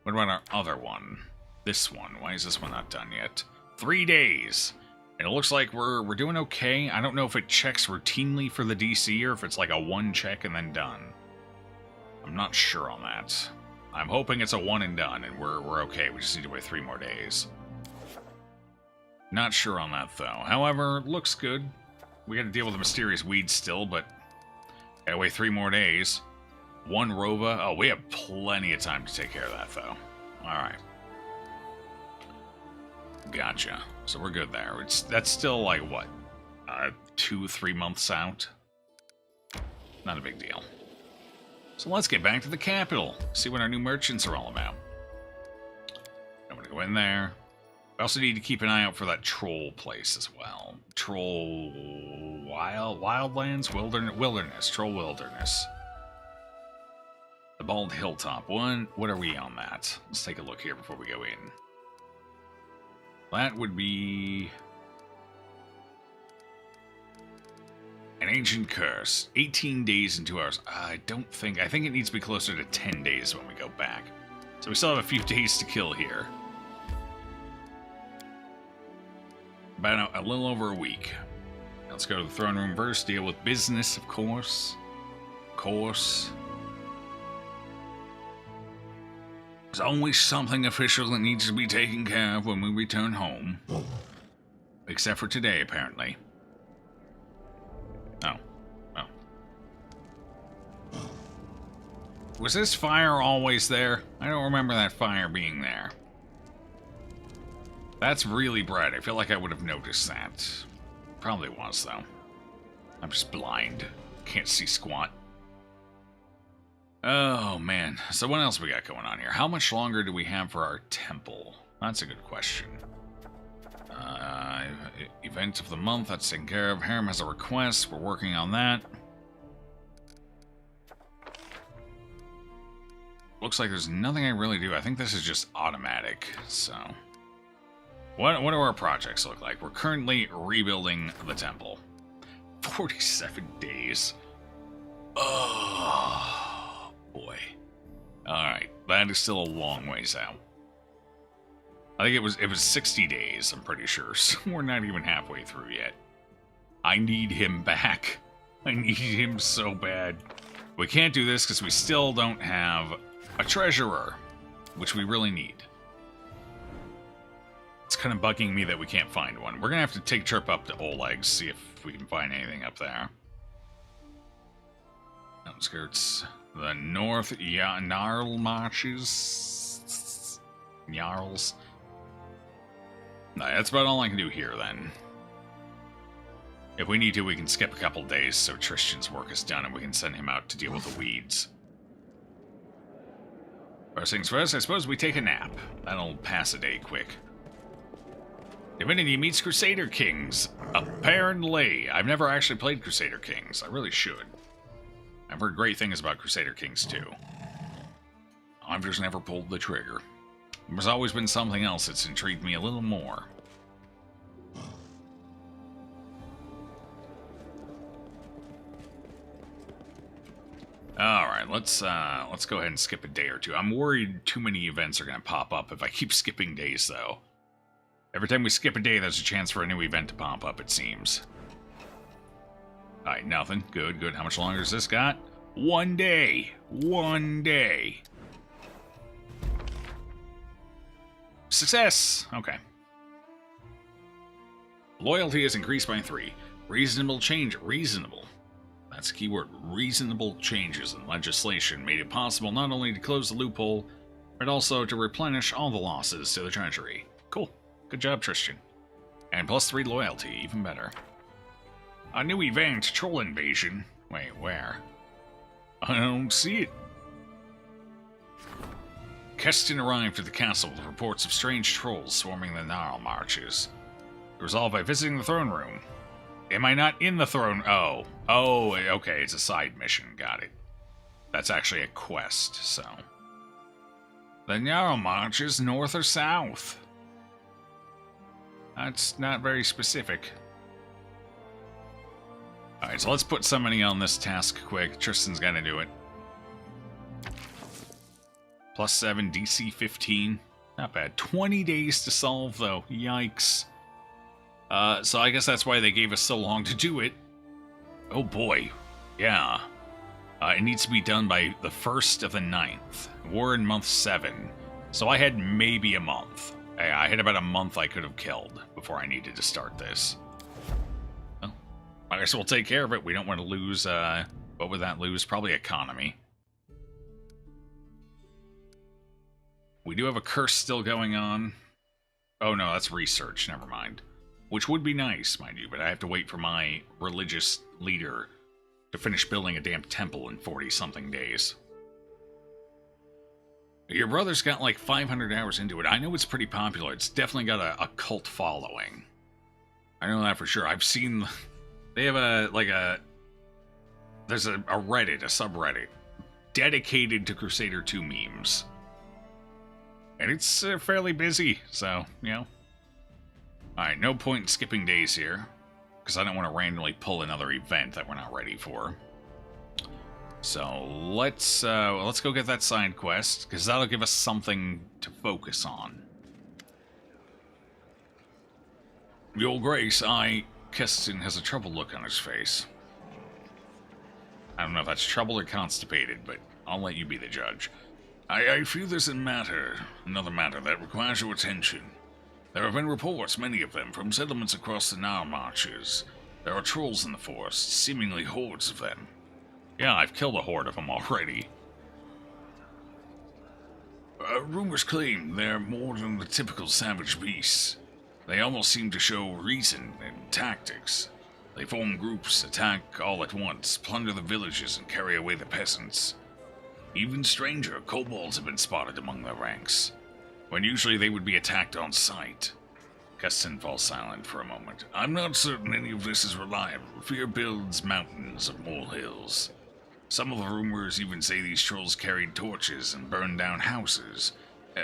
What about our other one? This one. Why is this one not done yet? 3 days. And it looks like we're doing okay. I don't know if it checks routinely for the DC or if it's like a 1 check and then done. I'm not sure on that. I'm hoping it's a 1 and done and we're okay. We just need to wait 3 more days. Not sure on that though. However, looks good. We got to deal with the mysterious weeds still, but gotta wait 3 more days. 1 Rova. Oh, we have plenty of time to take care of that though. Alright. Gotcha. So we're good there. That's still like, what? 2-3 months out? Not a big deal. So let's get back to the capital. See what our new merchants are all about. I'm gonna go in there. We also need to keep an eye out for that troll place as well. Troll... Wildlands? Wilderness. Troll Wilderness. The Bald Hilltop. What are we on that? Let's take a look here before we go in. That would be an ancient curse. 18 days and 2 hours. I think it needs to be closer to 10 days when we go back. So we still have a few days to kill here. About a little over a week. Let's go to the throne room first. Deal with business, of course. Of course. There's always something official that needs to be taken care of when we return home. Except for today, apparently. Oh. Oh. Was this fire always there? I don't remember that fire being there. That's really bright. I feel like I would have noticed that. Probably was, though. I'm just blind. Can't see squat. Oh, man. So what else we got going on here? How much longer do we have for our temple? That's a good question. Event of the month, that's taken care of. Harem has a request. We're working on that. Looks like there's nothing I really do. I think this is just automatic, so... What do our projects look like? We're currently rebuilding the temple. 47 days. Oh, boy. Alright, that is still a long ways out. I think it was 60 days, I'm pretty sure, so we're not even halfway through yet. I need him back. I need him so bad. We can't do this because we still don't have a treasurer, which we really need. It's kind of bugging me that we can't find one. We're going to have to take a trip up to Oleg, see if we can find anything up there. Outskirts. The North Jarl marches. Jarls. No, that's about all I can do here, then. If we need to, we can skip a couple days so Tristan's work is done and we can send him out to deal with the weeds. First things first, I suppose we take a nap. That'll pass a day quick. Divinity meets Crusader Kings. Apparently. I've never actually played Crusader Kings. I really should. I've heard great things about Crusader Kings, too. I've just never pulled the trigger. There's always been something else that's intrigued me a little more. Alright, let's go ahead and skip a day or two. I'm worried too many events are going to pop up if I keep skipping days, though. Every time we skip a day, there's a chance for a new event to pop up, it seems. Alright, nothing. Good, good. How much longer has this got? 1 day. 1 day. Success! Okay. Loyalty is increased by 3. Reasonable change. Reasonable. That's a keyword. Reasonable changes in legislation made it possible not only to close the loophole, but also to replenish all the losses to the treasury. Cool. Good job, Tristan. And plus 3 loyalty, even better. A new event, troll invasion. Wait, where? I don't see it. Keston arrived at the castle with reports of strange trolls swarming the Gnarl marches. Resolved by visiting the throne room. Am I not in the throne? Oh. Oh, okay, it's a side mission. Got it. That's actually a quest, so. The Gnarl marches north or south? That's not very specific. Alright, so let's put somebody on this task quick. Tristan's gonna do it. +7, DC 15. Not bad. 20 days to solve, though. Yikes. So I guess that's why they gave us so long to do it. Oh boy. Yeah. It needs to be done by the 1st of the 9th. We're in month 7. So I had maybe a month. I had about a month I could have killed before I needed to start this. Well, I guess we'll take care of it. We don't want to lose, what would that lose? Probably economy. We do have a curse still going on. Oh no, that's research. Never mind. Which would be nice, mind you, but I have to wait for my religious leader to finish building a damn temple in 40-something days. Your brother's got like 500 hours into it. I know it's pretty popular. It's definitely got a cult following. I know that for sure. I've seen... They have there's a Reddit, a subreddit, dedicated to Crusader 2 memes. And it's fairly busy, so, you know. Alright, no point in skipping days here, because I don't want to randomly pull another event that we're not ready for. So, let's go get that side quest, because that'll give us something to focus on. Your Grace, Keston has a troubled look on his face. I don't know if that's troubled or constipated, but I'll let you be the judge. I feel there's another matter that requires your attention. There have been reports, many of them, from settlements across the Gnarl marches. There are trolls in the forest, seemingly hordes of them. Yeah, I've killed a horde of them already. Rumors claim they're more than the typical savage beasts. They almost seem to show reason and tactics. They form groups, attack all at once, plunder the villages, and carry away the peasants. Even stranger, kobolds have been spotted among their ranks, when usually they would be attacked on sight. Keston falls silent for a moment. I'm not certain any of this is reliable. Fear builds mountains of molehills. Some of the rumors even say these trolls carried torches and burned down houses,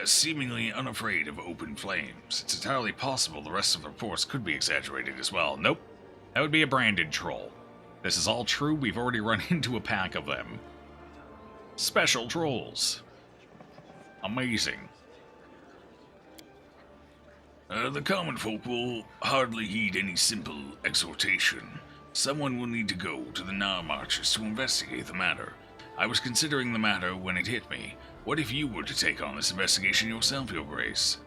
seemingly unafraid of open flames. It's entirely possible the rest of the reports could be exaggerated as well. Nope. That would be a branded troll. This is all true. We've already run into a pack of them. Special trolls. Amazing. The common folk will hardly heed any simple exhortation. Someone will need to go to the Nar Marches to investigate the matter. I was considering the matter when it hit me. What if you were to take on this investigation yourself, Your Grace?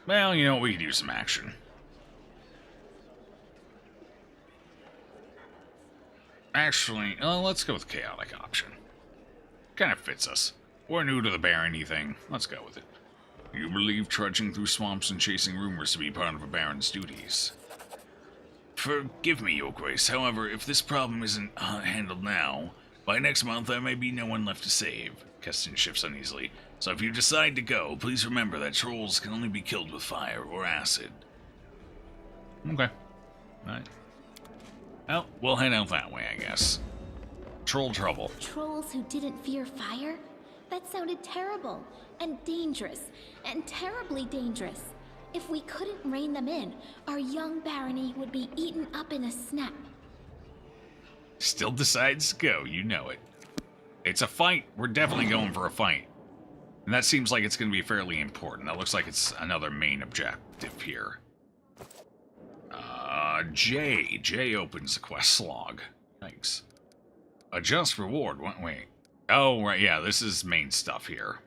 Well, you know, we could use some action. Actually, let's go with the chaotic option. Kind of fits us. We're new to the barony thing. Let's go with it. You believe trudging through swamps and chasing rumors to be part of a baron's duties. Forgive me, Your Grace. However, if this problem isn't handled now, by next month there may be no one left to save. Keston shifts uneasily. So if you decide to go, please remember that trolls can only be killed with fire or acid. Okay. Alright. Well, we'll head out that way, I guess. Troll trouble. Trolls who didn't fear fire? That sounded terrible, and dangerous, and terribly dangerous. If we couldn't rein them in, our young barony would be eaten up in a snap. Still decides to go, you know it. It's a fight. We're definitely going for a fight. And that seems like it's going to be fairly important. That looks like it's another main objective here. J opens the quest log. Thanks. Adjust reward. Wait. Oh, right, yeah, this is main stuff here.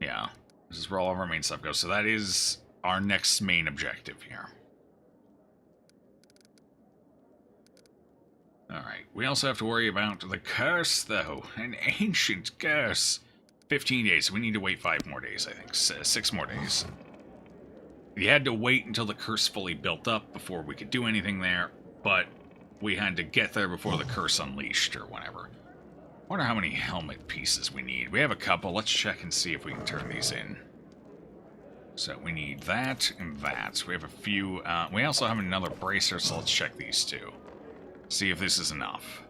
Yeah, this is where all of our main stuff goes. So that is our next main objective here. Alright, we also have to worry about the curse, though. An ancient curse. 15 days, so we need to wait 5 more days, I think. 6 more days. We had to wait until the curse fully built up before we could do anything there, but we had to get there before the curse unleashed, or whatever. I wonder how many helmet pieces we need. We have a couple. Let's check and see if we can turn these in. So we need that and that. We have a few. We also have another bracer, so let's check these two. See if this is enough.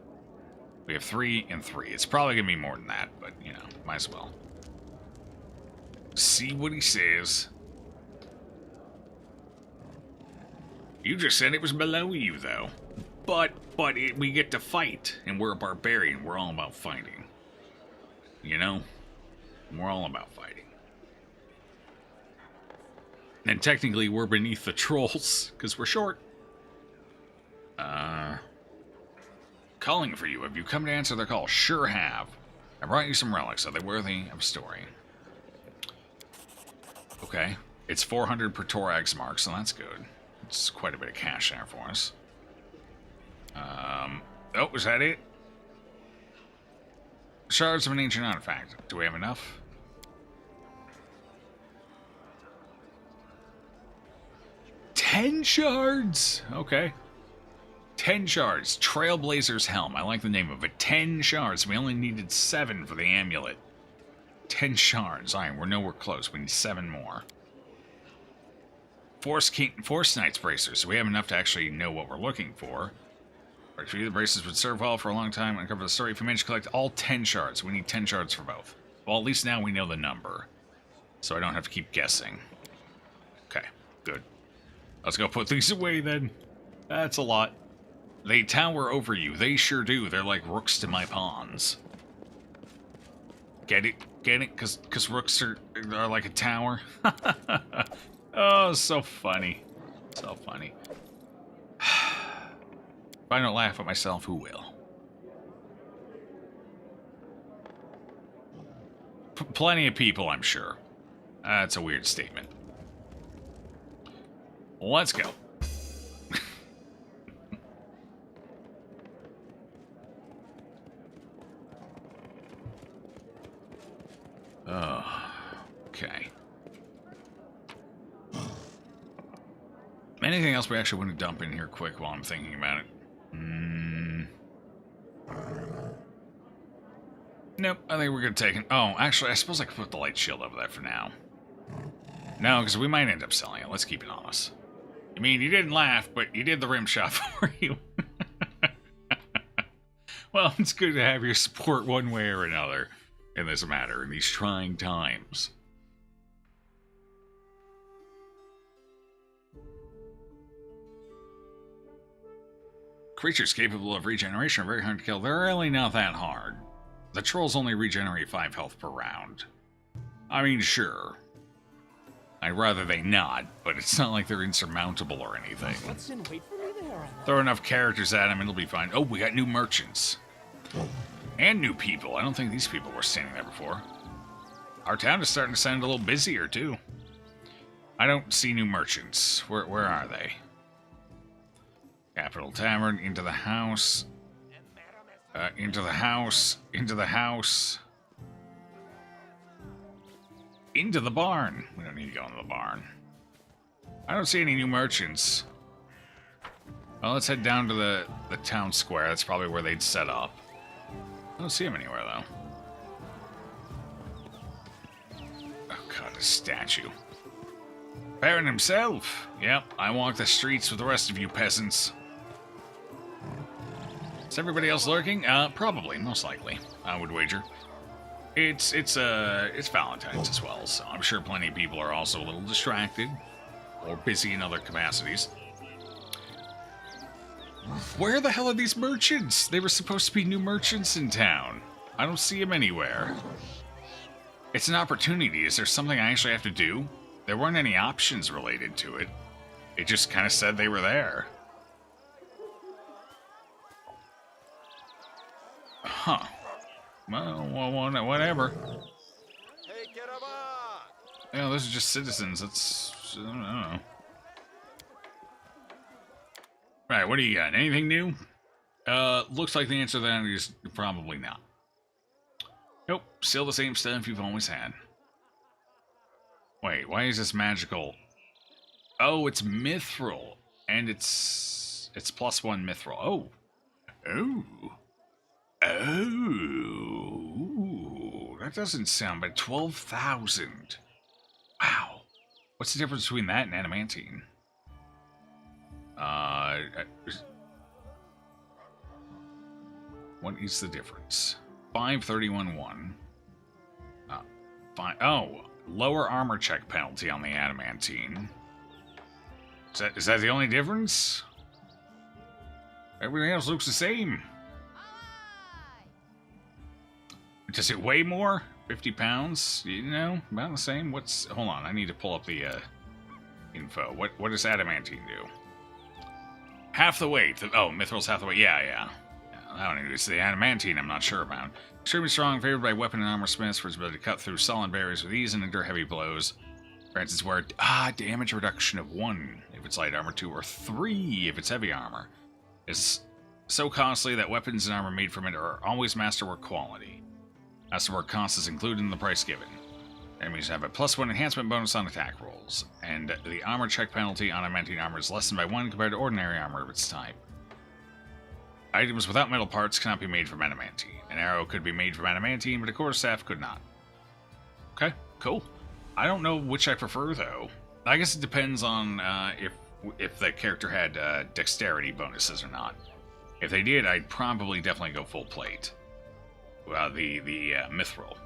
We have 3 and 3. It's probably going to be more than that, but, you know, might as well. See what he says. You just said it was below you, though. But we get to fight, and we're a barbarian. We're all about fighting. You know? We're all about fighting. And technically, we're beneath the trolls, because we're short. Calling for you. Have you come to answer their call? Sure have. I brought you some relics. Are they worthy of story? Okay. It's 400 per Torag's mark, so that's good. It's quite a bit of cash there for us. Oh, is that it? Shards of an ancient artifact. Do we have enough? $10 shards! Okay. 10 shards. Trailblazer's Helm. I like the name of it. 10 shards. We only needed 7 for the amulet. 10 shards. Alright, we're nowhere close. We need 7 more. Force Knight's bracers. So we have enough to actually know what we're looking for. For you, the braces would serve well for a long time and uncover the story. If you manage to collect all 10 shards, we need 10 shards for both. Well, at least now we know the number. So I don't have to keep guessing. Okay, good. Let's go put these away then. That's a lot. They tower over you. They sure do. They're like rooks to my pawns. Get it? Get it? Because rooks are like a tower? Oh, so funny. So funny. If I don't laugh at myself, who will? Plenty of people, I'm sure. That's a weird statement. Let's go. Oh, okay. Anything else we actually want to dump in here quick while I'm thinking about it? Nope, I think we're going to take it. Oh, actually, I suppose I could put the light shield over there for now. No, because we might end up selling it. Let's keep it on us. I mean, you didn't laugh, but you did the rim shot for you. Well, it's good to have your support one way or another in this matter, in these trying times. Creatures capable of regeneration are very hard to kill. They're really not that hard. The trolls only regenerate 5 health per round. I mean, sure. I'd rather they not, but it's not like they're insurmountable or anything. What's in wait for me there? Throw enough characters at them and it'll be fine. Oh, we got new merchants. And new people. I don't think these people were standing there before. Our town is starting to sound a little busier, too. I don't see new merchants. Where are they? Capital Tavern, into the house. Into the house. Into the house. Into the barn. We don't need to go into the barn. I don't see any new merchants. Well, let's head down to the town square. That's probably where they'd set up. I don't see them anywhere, though. Oh, God, a statue. Baron himself. Yep, I walk the streets with the rest of you peasants. Is everybody else lurking? Probably, most likely, I would wager. It's Valentine's as well, so I'm sure plenty of people are also a little distracted or busy in other capacities. Where the hell are these merchants? They were supposed to be new merchants in town. I don't see them anywhere. It's an opportunity. Is there something I actually have to do? There weren't any options related to it. It just kind of said they were there. Huh. Well, whatever. Yeah, those are just citizens. That's... I don't know. Right, what do you got? Anything new? Looks like the answer to that is probably not. Nope, still the same stuff you've always had. Wait, why is this magical? Oh, it's mithril. And it's +1 mithril. Oh. Oh. Oh. That doesn't sound bad. 12,000. Wow. What's the difference between that and adamantine? What is the difference? 531-1. Oh, lower armor check penalty on the adamantine. Is that the only difference? Everything else looks the same. Does it weigh more? 50 pounds? You know, about the same. Hold on, I need to pull up the info. What does adamantine do? Half the weight. Oh, mithril's half the weight. Yeah. I don't know. It's the adamantine I'm not sure about. Extremely strong, favored by weapon and armor smiths for its ability to cut through solid barriers with ease and endure heavy blows. Grants its wear damage reduction of 1 if it's light armor, 2 or 3 if it's heavy armor. It's so costly that weapons and armor made from it are always masterwork quality. Masterwork cost is included in the price given. Enemies have a +1 enhancement bonus on attack rolls, and the armor check penalty on adamantine armor is lessened by 1 compared to ordinary armor of its type. Items without metal parts cannot be made from adamantine. An arrow could be made from adamantine, but a quarterstaff could not. Okay, cool. I don't know which I prefer, though. I guess it depends on if the character had dexterity bonuses or not. If they did, I'd probably definitely go full plate. The mithril.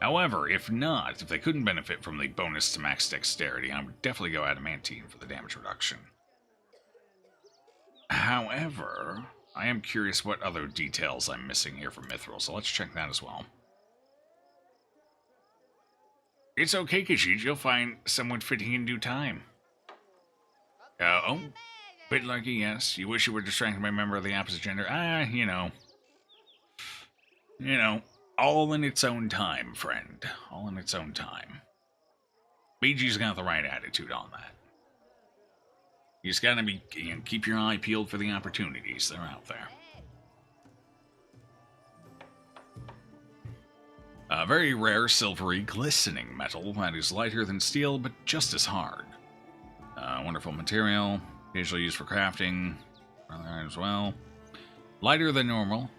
However, if not, if they couldn't benefit from the bonus to max dexterity, I would definitely go adamantine for the damage reduction. However, I am curious what other details I'm missing here from mithril, so let's check that as well. It's okay, Kashid, you'll find someone fitting in due time. Oh, bit lucky, yes. You wish you were distracted by a member of the opposite gender. You know, all in its own time, friend. All in its own time. BG's got the right attitude on that. You just gotta be, keep your eye peeled for the opportunities. They're out there. A very rare, silvery, glistening metal that is lighter than steel, but just as hard. Wonderful material, occasionally used for crafting, as well. Lighter than normal.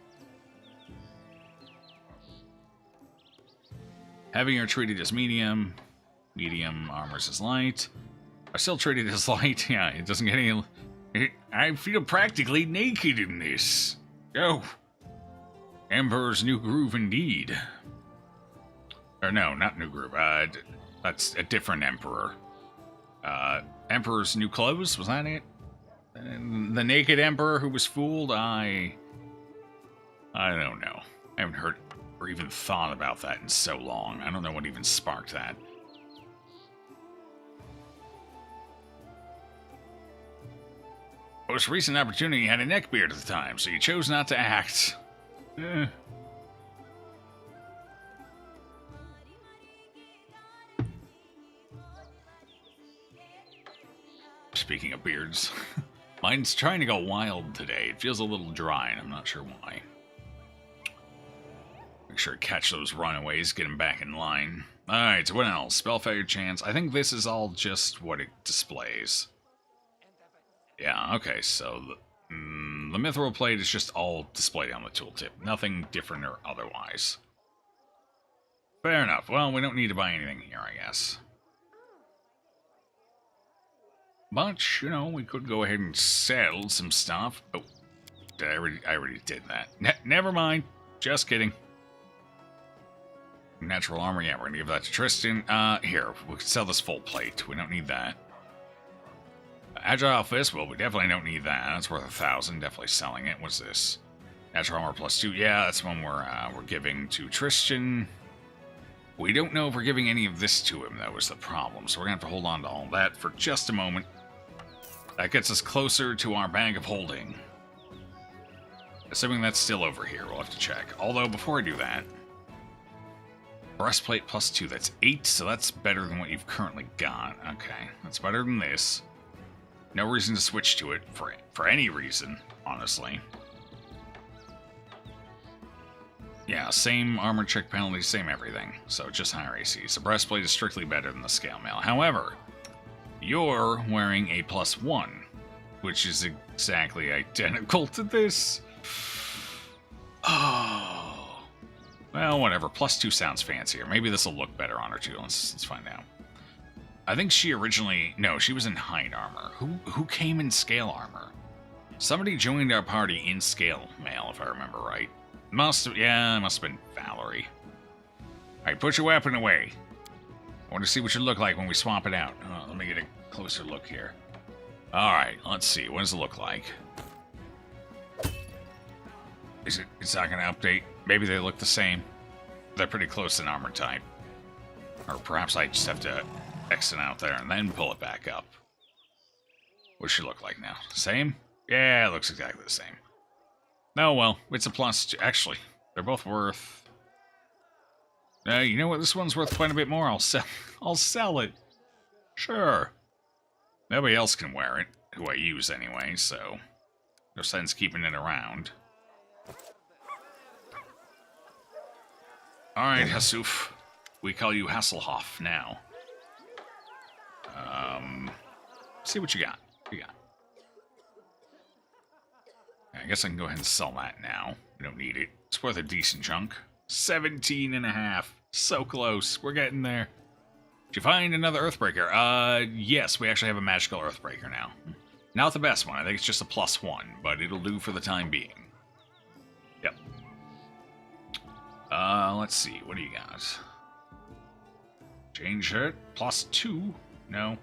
Heavy are treated as medium. Medium armors as light. Are still treated as light. Yeah, it doesn't get any... I feel practically naked in this. Oh. Emperor's New Groove indeed. Or no, not New Groove. That's a different Emperor. Emperor's New Clothes, was that it? The naked Emperor who was fooled? I don't know. I haven't heard or even thought about that in so long. I don't know what even sparked that. Most recent opportunity had a neckbeard at the time, so you chose not to act. Speaking of beards, mine's trying to go wild today. It feels a little dry, and I'm not sure why. Make sure to catch those runaways, get them back in line. Alright, so what else? Spell failure chance. I think this is all just what it displays. Yeah, okay, so the mithril plate is just all displayed on the tooltip. Nothing different or otherwise. Fair enough. Well, we don't need to buy anything here, I guess. But, you know, we could go ahead and sell some stuff. Oh, I already did that. Never mind. Just kidding. Natural armor, yeah, we're gonna give that to Tristan. Here, we can sell this full plate. We don't need that. Agile Fist, well, we definitely don't need that. That's worth 1,000. Definitely selling it. What's this? Natural armor +2. Yeah, that's one we're giving to Tristan. We don't know if we're giving any of this to him, though, is the problem. So we're gonna have to hold on to all that for just a moment. That gets us closer to our bag of holding. Assuming that's still over here, we'll have to check. Although, before I do that... Breastplate +2, that's 8, so that's better than what you've currently got. Okay, that's better than this. No reason to switch to it for any reason, honestly. Yeah, same armor check penalty, same everything. So just higher AC. So breastplate is strictly better than the scale mail. However, you're wearing a +1, which is exactly identical to this. Oh. Well, whatever. +2 sounds fancier. Maybe this will look better on her too. Let's find out. I think she originally... No, she was in hide armor. Who came in scale armor? Somebody joined our party in scale mail, if I remember right. Must have been Valerie. Alright, put your weapon away. I want to see what you look like when we swap it out. Oh, let me get a closer look here. Alright, let's see. What does it look like? It's not going to update? Maybe they look the same. They're pretty close in armor type. Or perhaps I just have to exit out there and then pull it back up. What does she look like now? Same? Yeah, it looks exactly the same. Oh, well, it's a +2. Actually, they're both worth... you know what? This one's worth quite a bit more. I'll sell it. Sure. Nobody else can wear it, who I use anyway, so... no sense keeping it around. Alright, Hasuf. We call you Hasselhoff now. See what you got. What you got? I guess I can go ahead and sell that now. We don't need it. It's worth a decent chunk. 17.5. So close. We're getting there. Did you find another Earthbreaker? Yes, we actually have a magical Earthbreaker now. Not the best one. I think it's just a +1, but it'll do for the time being. Yep. Let's see. What do you got? Chain shirt. +2. No.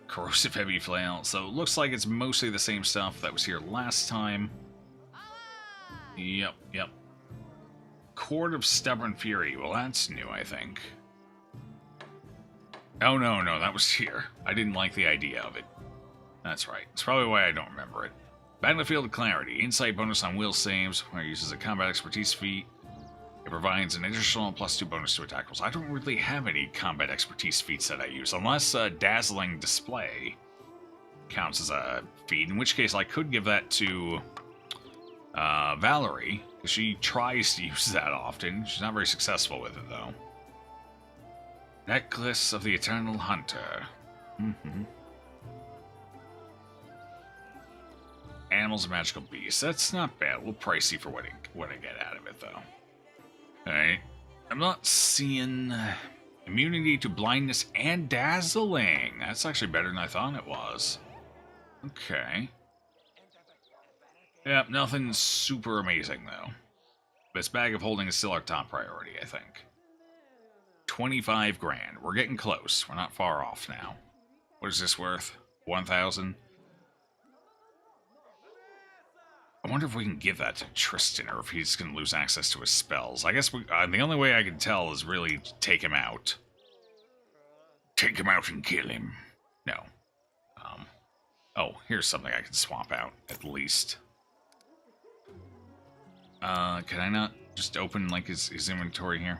Corrosive heavy flail. So it looks like it's mostly the same stuff that was here last time. Yep. Cord of Stubborn Fury. Well, that's new, I think. Oh, no, that was here. I didn't like the idea of it. That's right. It's probably why I don't remember it. Battlefield Clarity. Insight bonus on will saves, where it uses a combat expertise feat. It provides an additional +2 bonus to attack rolls. I don't really have any combat expertise feats that I use, unless Dazzling Display counts as a feat, in which case I could give that to Valerie, because she tries to use that often. She's not very successful with it, though. Necklace of the Eternal Hunter. Animals and magical beasts. That's not bad. A little pricey for what I get out of it, though. Alright. I'm not seeing immunity to blindness and dazzling. That's actually better than I thought it was. Okay. Yep, nothing super amazing, though. This bag of holding is still our top priority, I think. 25 grand. We're getting close. We're not far off now. What is this worth? 1,000? I wonder if we can give that to Tristan, or if he's going to lose access to his spells. I guess the only way I can tell is really to take him out. Take him out and kill him. No. Oh, here's something I can swap out, at least. Can I not just open, like, his inventory here?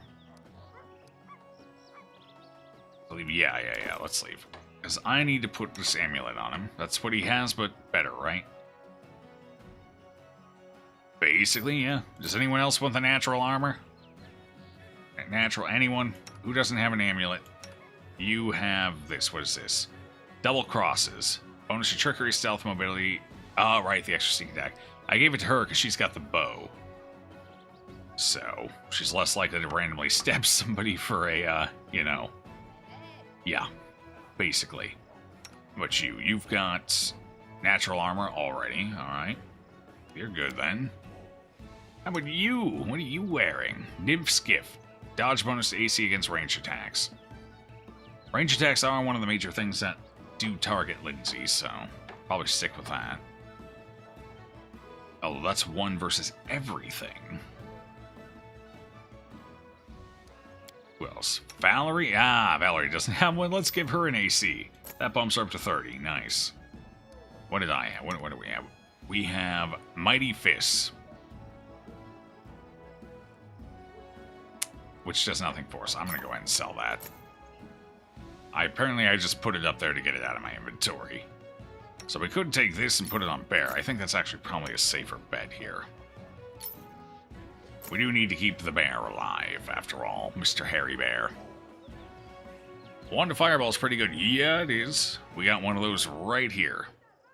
I'll leave. Yeah, let's leave. Because I need to put this amulet on him. That's what he has, but better, right? Basically, yeah. Does anyone else want the natural armor? Natural, anyone? Who doesn't have an amulet? You have this. What is this? Double crosses. Bonus to trickery, stealth, mobility. Oh, right, the extra sneak attack. I gave it to her because she's got the bow. So, she's less likely to randomly stab somebody for a, you know. Yeah, basically. But you've got natural armor already, alright. You're good then. How about you? What are you wearing? Nymph Skiff. Dodge bonus to AC against range attacks. Range attacks are one of the major things that do target Lindsay, so probably stick with that. Oh, that's one versus everything. Who else? Valerie? Ah, Valerie doesn't have one. Let's give her an AC. That bumps her up to 30. Nice. What did I have? What do we have? We have Mighty Fists, which does nothing for us. I'm going to go ahead and sell that. Apparently I just put it up there to get it out of my inventory. So we could take this and put it on Bear. I think that's actually probably a safer bet here. We do need to keep the bear alive, after all, Mr. Hairy Bear. 1 to Fireball is pretty good. Yeah, it is. We got one of those right here.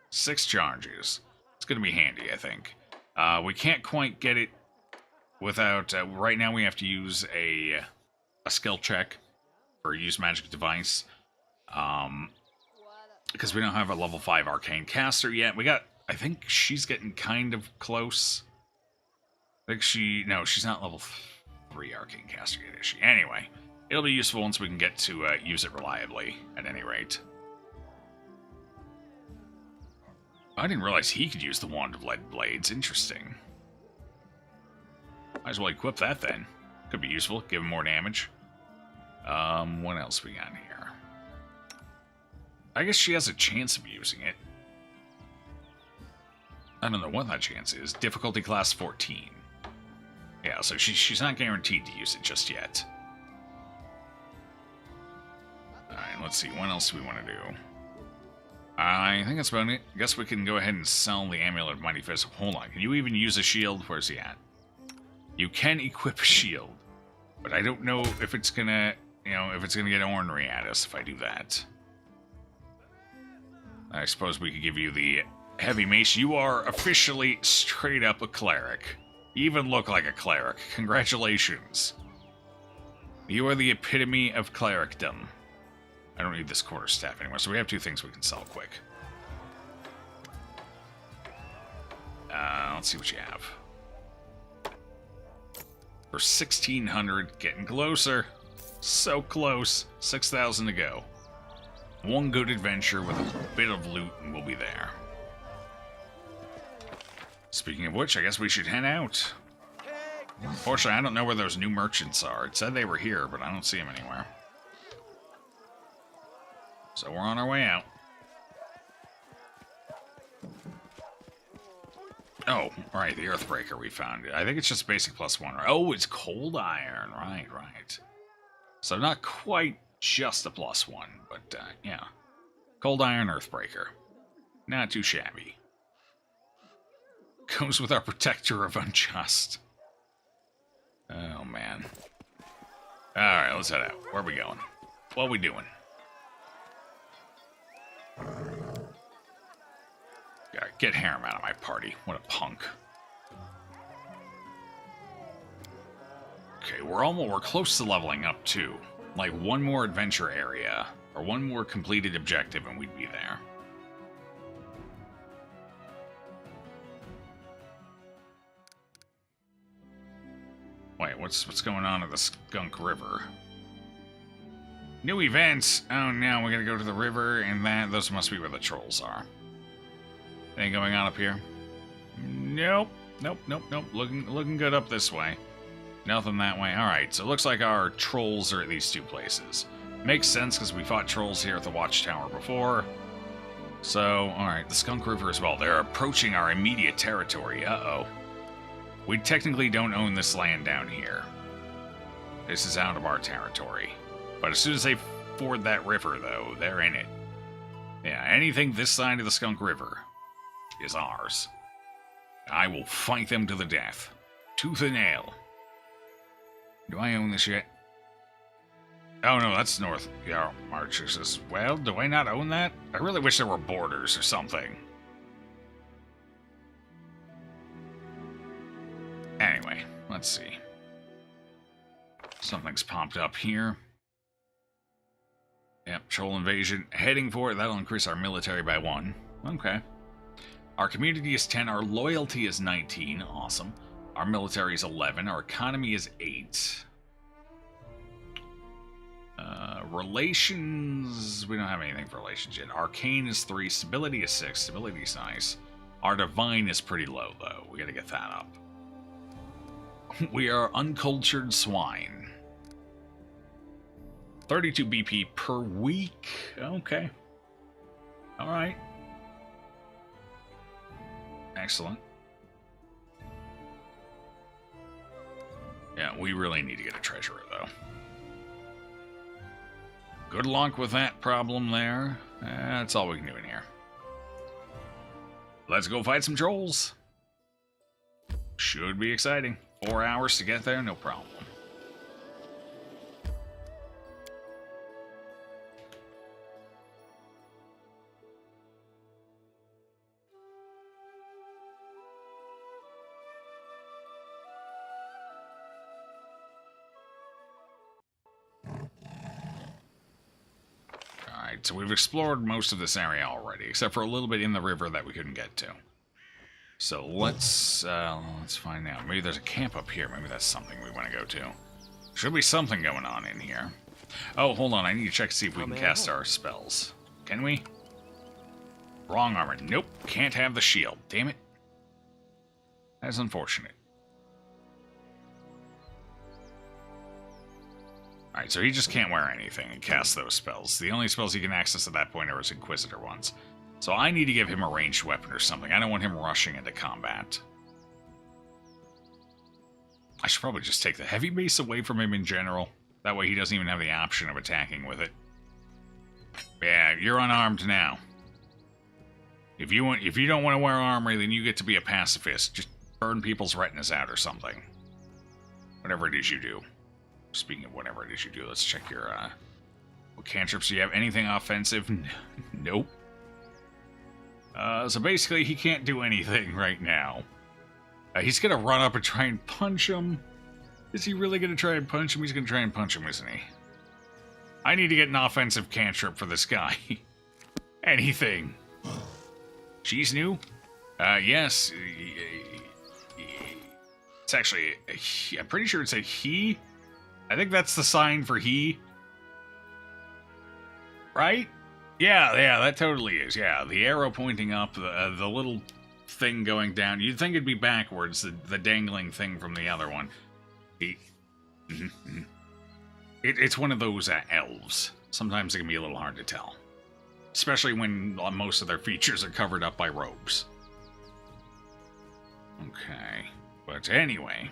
6 charges. It's going to be handy, I think. We can't quite get it without... right now we have to use a skill check or use magic device. Because we don't have a level 5 arcane caster yet. We got... I think she's getting kind of close. I think no, she's not level 3 arcane caster yet, is she? Anyway, it'll be useful once we can get to use it reliably, at any rate. I didn't realize he could use the Wand of Lead Blades. Interesting. Might as well equip that then. Could be useful, give him more damage. What else we got here? I guess she has a chance of using it. I don't know what that chance is. Difficulty class 14. Yeah, so she's not guaranteed to use it just yet. Alright, let's see. What else do we want to do? I think that's about it. I guess we can go ahead and sell the Amulet of Mighty Fist. Hold on. Can you even use a shield? Where's he at? You can equip a shield. But I don't know if it's gonna, if it's gonna get ornery at us if I do that. I suppose we could give you the Heavy Mace. You are officially straight up a cleric. You even look like a cleric. Congratulations. You are the epitome of clericdom. I don't need this quarterstaff anymore, so we have 2 things we can sell quick. Let's see what you have. For 1,600, getting closer. So close. 6,000 to go. 1 good adventure with a bit of loot, and we'll be there. Speaking of which, I guess we should head out. Unfortunately, I don't know where those new merchants are. It said they were here, but I don't see them anywhere. So we're on our way out. Oh, right, the Earthbreaker we found. I think it's just basic +1. Right? Oh, it's cold iron. Right. So not quite just a +1, but yeah. Cold iron Earthbreaker. Not too shabby. Goes with our protector of unjust. Oh, man. Alright, let's head out. Where are we going? What are we doing? Alright, get Harem out of my party. What a punk. Okay, we're close to leveling up, too. Like, one more adventure area, or one more completed objective, and we'd be there. Wait, what's going on at the Skunk River? New events! Oh no, we gotta go to the river, and those must be where the trolls are. Anything going on up here? Nope. Looking good up this way. Nothing that way. Alright, so it looks like our trolls are at these two places. Makes sense, because we fought trolls here at the Watchtower before. So, alright, the Skunk River as well. They're approaching our immediate territory. Uh-oh. We technically don't own this land down here. This is out of our territory. But as soon as they ford that river, though, they're in it. Yeah, anything this side of the Skunk River is ours. I will fight them to the death. Tooth and nail. Do I own this yet? Oh no, that's North Yarrow Marches as well. Do I not own that? I really wish there were borders or something. Anyway, let's see. Something's popped up here. Yep, troll invasion. Heading for it. That'll increase our military by 1. Okay. Our community is 10. Our loyalty is 19. Awesome. Our military is 11. Our economy is 8. Relations... We don't have anything for relations yet. Arcane is 3. Stability is 6. Stability is nice. Our divine is pretty low, though. We gotta get that up. We are uncultured swine. 32 BP per week. Okay. Alright. Excellent. Yeah, we really need to get a treasurer, though. Good luck with that problem there. That's all we can do in here. Let's go fight some trolls. Should be exciting. 4 hours to get there, no problem. Alright, so we've explored most of this area already, except for a little bit in the river that we couldn't get to. So let's find out. Maybe there's a camp up here. Maybe that's something we want to go to. Should be something going on in here. Oh, hold on. I need to check to see if we can cast our spells. Can we? Wrong armor. Nope. Can't have the shield. Damn it. That's unfortunate. Alright, so he just can't wear anything and cast those spells. The only spells he can access at that point are his Inquisitor ones. So I need to give him a ranged weapon or something. I don't want him rushing into combat. I should probably just take the heavy mace away from him in general. That way he doesn't even have the option of attacking with it. Yeah, you're unarmed now. If you don't want to wear armor, then you get to be a pacifist. Just burn people's retinas out or something. Whatever it is you do. Speaking of whatever it is you do, let's check your, what cantrips do you have? Anything offensive? Nope. So basically, he can't do anything right now. He's gonna run up and try and punch him. Is he really gonna try and punch him? He's gonna try and punch him, isn't he? I need to get an offensive cantrip for this guy. Anything. She's new? Yes. It's actually, I'm pretty sure it's a he. I think that's the sign for he. Right? Yeah, that totally is. Yeah, the arrow pointing up, the little thing going down. You'd think it'd be backwards, the dangling thing from the other one. It's one of those elves. Sometimes it can be a little hard to tell. Especially when most of their features are covered up by robes. Okay. But anyway,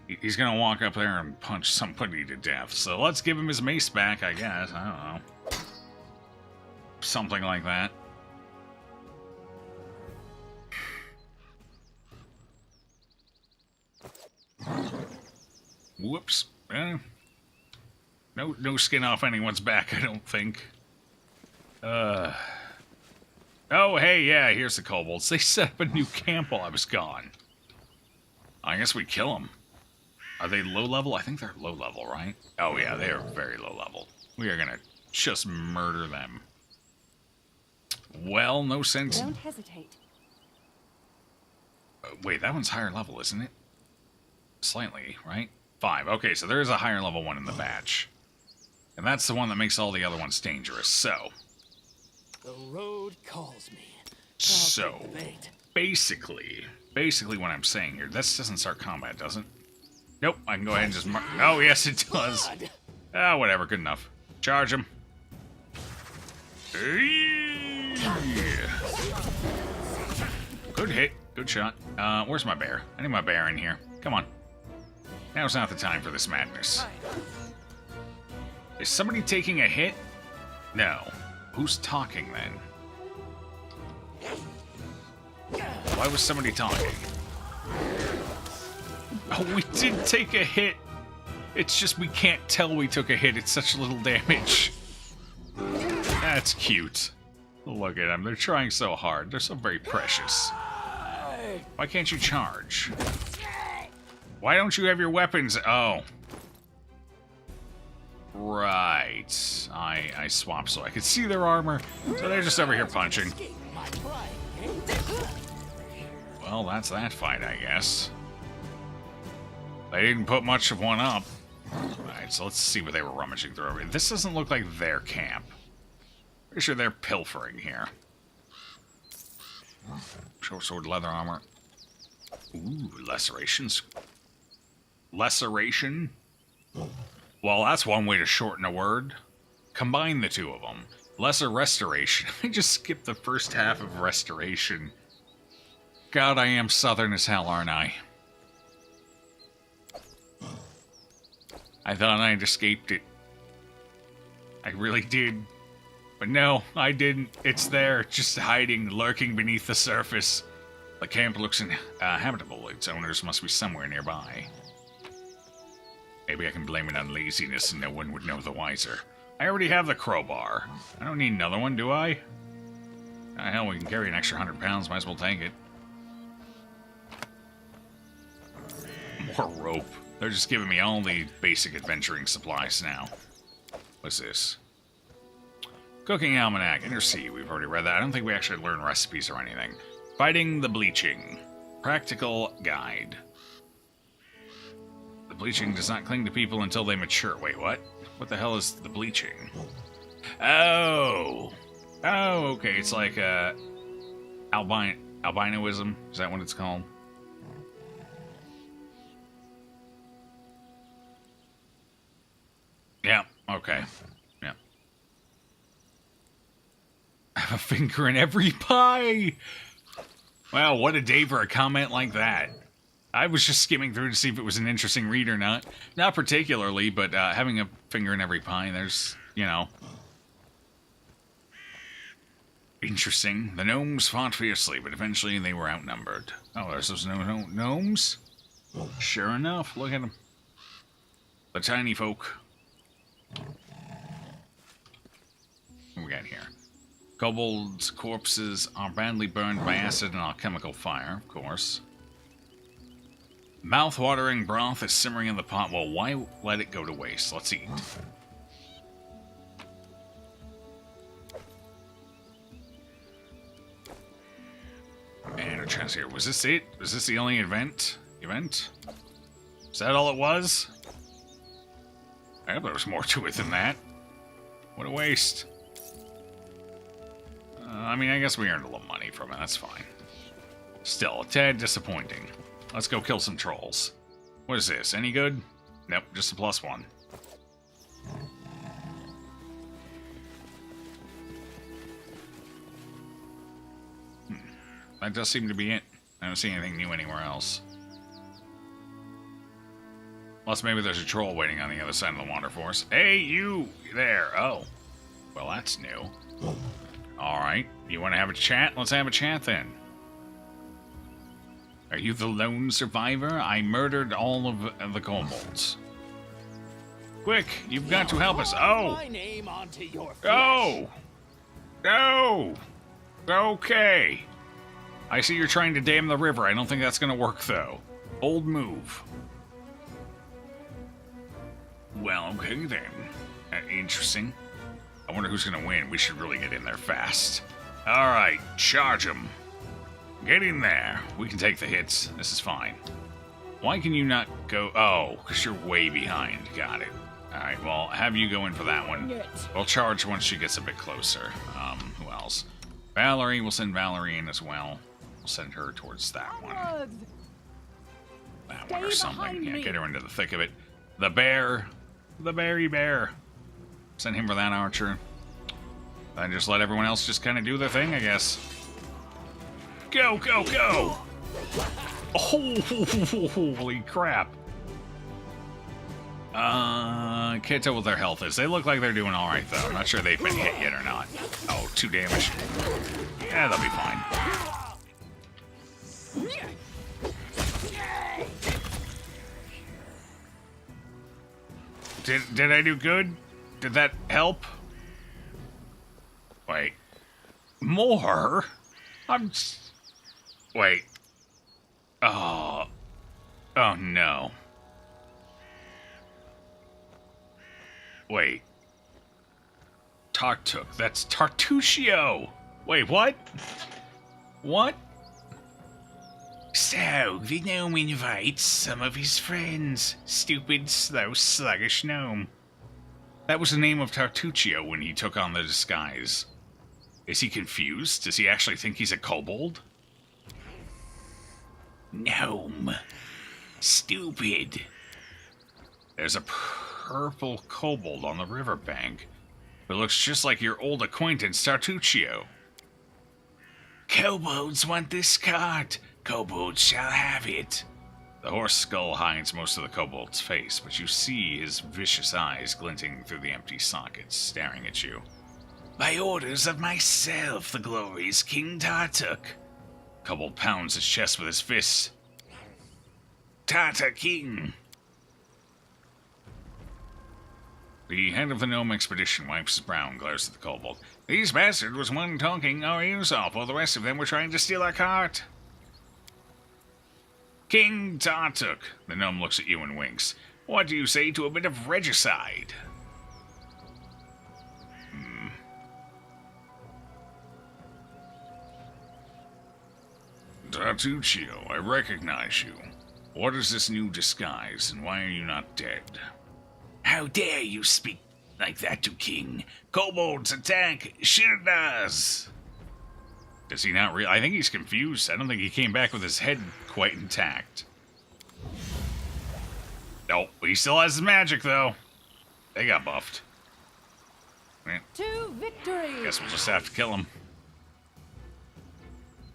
he's gonna walk up there and punch somebody to death. So let's give him his mace back, I guess. I don't know. Something like that. Whoops. No skin off anyone's back, I don't think. Oh, hey, yeah, here's the kobolds. They set up a new camp while I was gone. I guess we kill them. Are they low level? I think they're low level, right? Oh, yeah, they are very low level. We are gonna just murder them. Well, no sense. Don't hesitate. Wait, that one's higher level, isn't it? Slightly, right? 5. Okay, so there is a higher level one in the batch. And that's the one that makes all the other ones dangerous, so... The road calls me. So, I'll take the bait. basically what I'm saying here, this doesn't start combat, does it? Nope, I can go ahead and just oh, yes, it does. God. Ah, whatever, good enough. Charge him. Good hit, good shot. Where's my bear? I need my bear in here. Come on. Now's not the time for this madness. Is somebody taking a hit? No. Who's talking, then? Why was somebody talking? Oh, we did take a hit. It's just we can't tell we took a hit. It's such little damage. That's cute. Look at them. They're trying so hard. They're so very precious. Why can't you charge? Why don't you have your weapons? Oh. Right. I swapped so I could see their armor. So they're just over here punching. Well, that's that fight, I guess. They didn't put much of one up. Alright, so let's see what they were rummaging through. This doesn't look like their camp. Pretty sure they're pilfering here. Short sword, leather armor. Ooh, lacerations. Laceration? Well, that's one way to shorten a word. Combine the two of them. Lesser restoration. I just skipped the first half of restoration. God, I am southern as hell, aren't I? I thought I'd escaped it. I really did. But no, I didn't. It's there, just hiding, lurking beneath the surface. The camp looks inhabitable. Its owners must be somewhere nearby. Maybe I can blame it on laziness and no one would know the wiser. I already have the crowbar. I don't need another one, do I? Hell, we can carry an extra 100 pounds. Might as well take it. More rope. They're just giving me all the basic adventuring supplies now. What's this? Cooking Almanac, Inner Sea. We've already read that. I don't think we actually learned recipes or anything. Fighting the Bleaching. Practical Guide. The bleaching does not cling to people until they mature. Wait, what? What the hell is the bleaching? Oh! Oh, okay. It's like, albinoism. Is that what it's called? Yeah, okay. Yeah. I have a finger in every pie! Well, what a day for a comment like that. I was just skimming through to see if it was an interesting read or not. Not particularly, but having a finger in every pie, there's, you know. Interesting. The gnomes fought fiercely, but eventually they were outnumbered. Oh, there's those gnomes? Sure enough, look at them. The tiny folk. What we got here? Kobolds' corpses are badly burned by acid and alchemical fire, of course. Mouth-watering broth is simmering in the pot. Well, why let it go to waste? Let's eat. And a chest here. Was this it? Was this the only event? Is that all it was? I hope there was more to it than that. What a waste. I mean, I guess we earned a little money from it. That's fine. Still, a tad disappointing. Let's go kill some trolls. What is this? Any good? Nope, just a +1. That does seem to be it. I don't see anything new anywhere else. Unless maybe there's a troll waiting on the other side of the waterforce. Hey, you there. Oh. Well, that's new. Alright. You want to have a chat? Let's have a chat then. Are you the lone survivor? I murdered all of the kobolds. Quick, you've got to help us. Oh! My name onto your Go! No! Okay. I see you're trying to dam the river. I don't think that's gonna work, though. Old move. Well, okay then. Interesting. I wonder who's gonna win. We should really get in there fast. Alright, charge him. Get in there. We can take the hits. This is fine. Why can you not go... Oh, because you're way behind. Got it. Alright, well, have you go in for that one. We'll charge once she gets a bit closer. Who else? Valerie, we'll send Valerie in as well. We'll send her towards that one. That one or something. Yeah, get her into the thick of it. The bear. The berry bear. Send him for that archer. Then just let everyone else just kind of do their thing, I guess. Go, go, go! Oh, holy crap. Can't tell what their health is. They look like they're doing alright, though. I'm not sure they've been hit yet or not. Oh, 2 damage. Yeah, they'll be fine. Did I do good? Did that help? Wait. More? Wait. Oh. Oh, no. Wait. Tartuk. That's Tartuccio. Wait, what? What? So, the gnome invites some of his friends. Stupid, slow, sluggish gnome. That was the name of Tartuccio when he took on the disguise. Is he confused? Does he actually think he's a kobold? Gnome. Stupid. There's a purple kobold on the riverbank. It looks just like your old acquaintance Tartuccio. Kobolds want this cart. Kobolds shall have it. The horse skull hides most of the kobold's face, but you see his vicious eyes glinting through the empty sockets, staring at you. By orders of myself, the glorious King Tartuk. Kobold pounds his chest with his fists. Tartar King. The head of the gnome expedition wipes his brow and glares at the kobold. These bastards was one talking our ears off, while the rest of them were trying to steal our cart. King Tartuk. The gnome looks at you and winks. What do you say to a bit of regicide? Tartuccio, I recognize you. What is this new disguise, and why are you not dead? How dare you speak like that to King? Kobolds attack! Shirdas! Does he not I think he's confused. I don't think he came back with his head quite intact. Nope, he still has his magic, though. They got buffed. To victory! Guess we'll just have to kill him.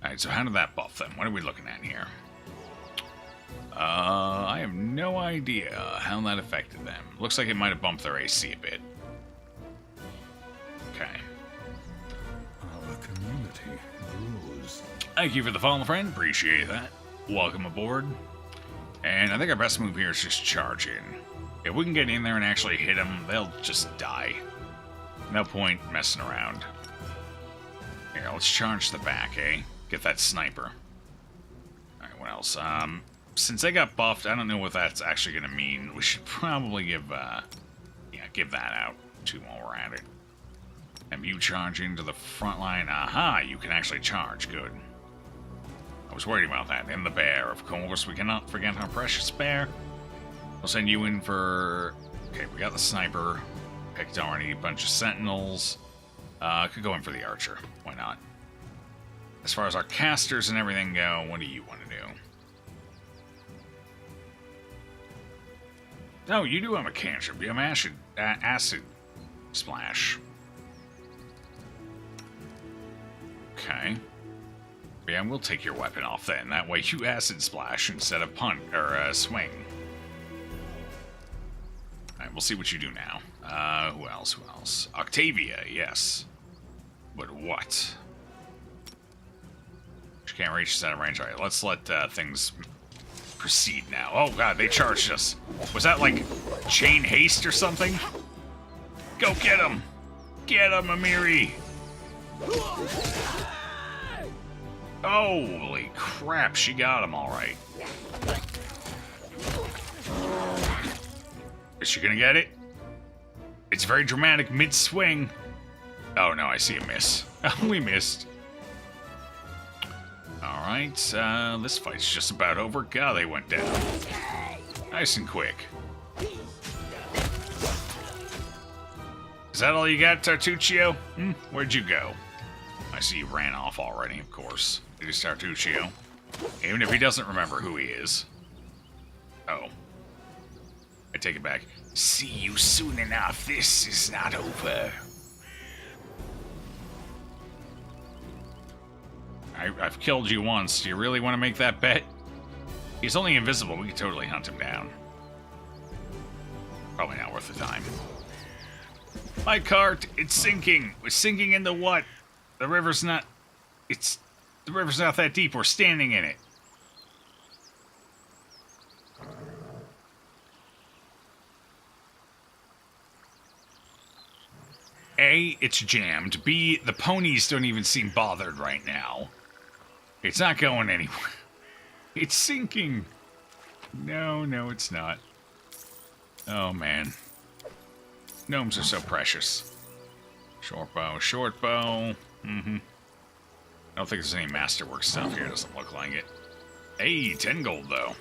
Alright, so how did that buff them? What are we looking at here? I have no idea how that affected them. Looks like it might have bumped their AC a bit. Okay. Our community grows. Thank you for the follow, friend. Appreciate that. Welcome aboard. And I think our best move here is just charge in. If we can get in there and actually hit them, they'll just die. No point messing around. Here, let's charge the back, eh? Get that sniper. Alright, what else? Since they got buffed, I don't know what that's actually going to mean. We should probably give that out, too, while we're at it. And you charge into the front line. Aha, you can actually charge. Good. I was worried about that. And the bear, of course. We cannot forget our precious bear. We'll send you in for... Okay, we got the sniper. Picked already a bunch of sentinels. Could go in for the archer. Why not? As far as our casters and everything go, what do you want to do? No, you do have a cantrip. You have acid splash. Okay. Yeah, we'll take your weapon off then. That way you acid splash instead of punt or swing. Alright, we'll see what you do now. Who else? Who else? Octavia, yes. But what? She can't reach us out of range. Alright, let's let things Proceed now. Oh god, they charged us. Was that like chain haste or something? Go get him! Get him, Amiri! Holy crap, she got him alright. Is she gonna get it? It's very dramatic mid-swing. Oh no, I see a miss. We missed. Alright, this fight's just about over. God, they went down. Nice and quick. Is that all you got, Tartuccio? Where'd you go? I see you ran off already, of course. It is Tartuccio. Even if he doesn't remember who he is. Oh. I take it back. See you soon enough. This is not over. I've killed you once. Do you really want to make that bet? He's only invisible. We could totally hunt him down. Probably not worth the time. My cart, it's sinking. We're sinking into what? The river's not... The river's not that deep. We're standing in it. A, it's jammed. B, the ponies don't even seem bothered right now. It's not going anywhere. It's sinking. No, it's not. Oh, man. Gnomes are so precious. Short bow. I don't think there's any masterwork stuff here. Doesn't look like it. Hey, 10 gold, though.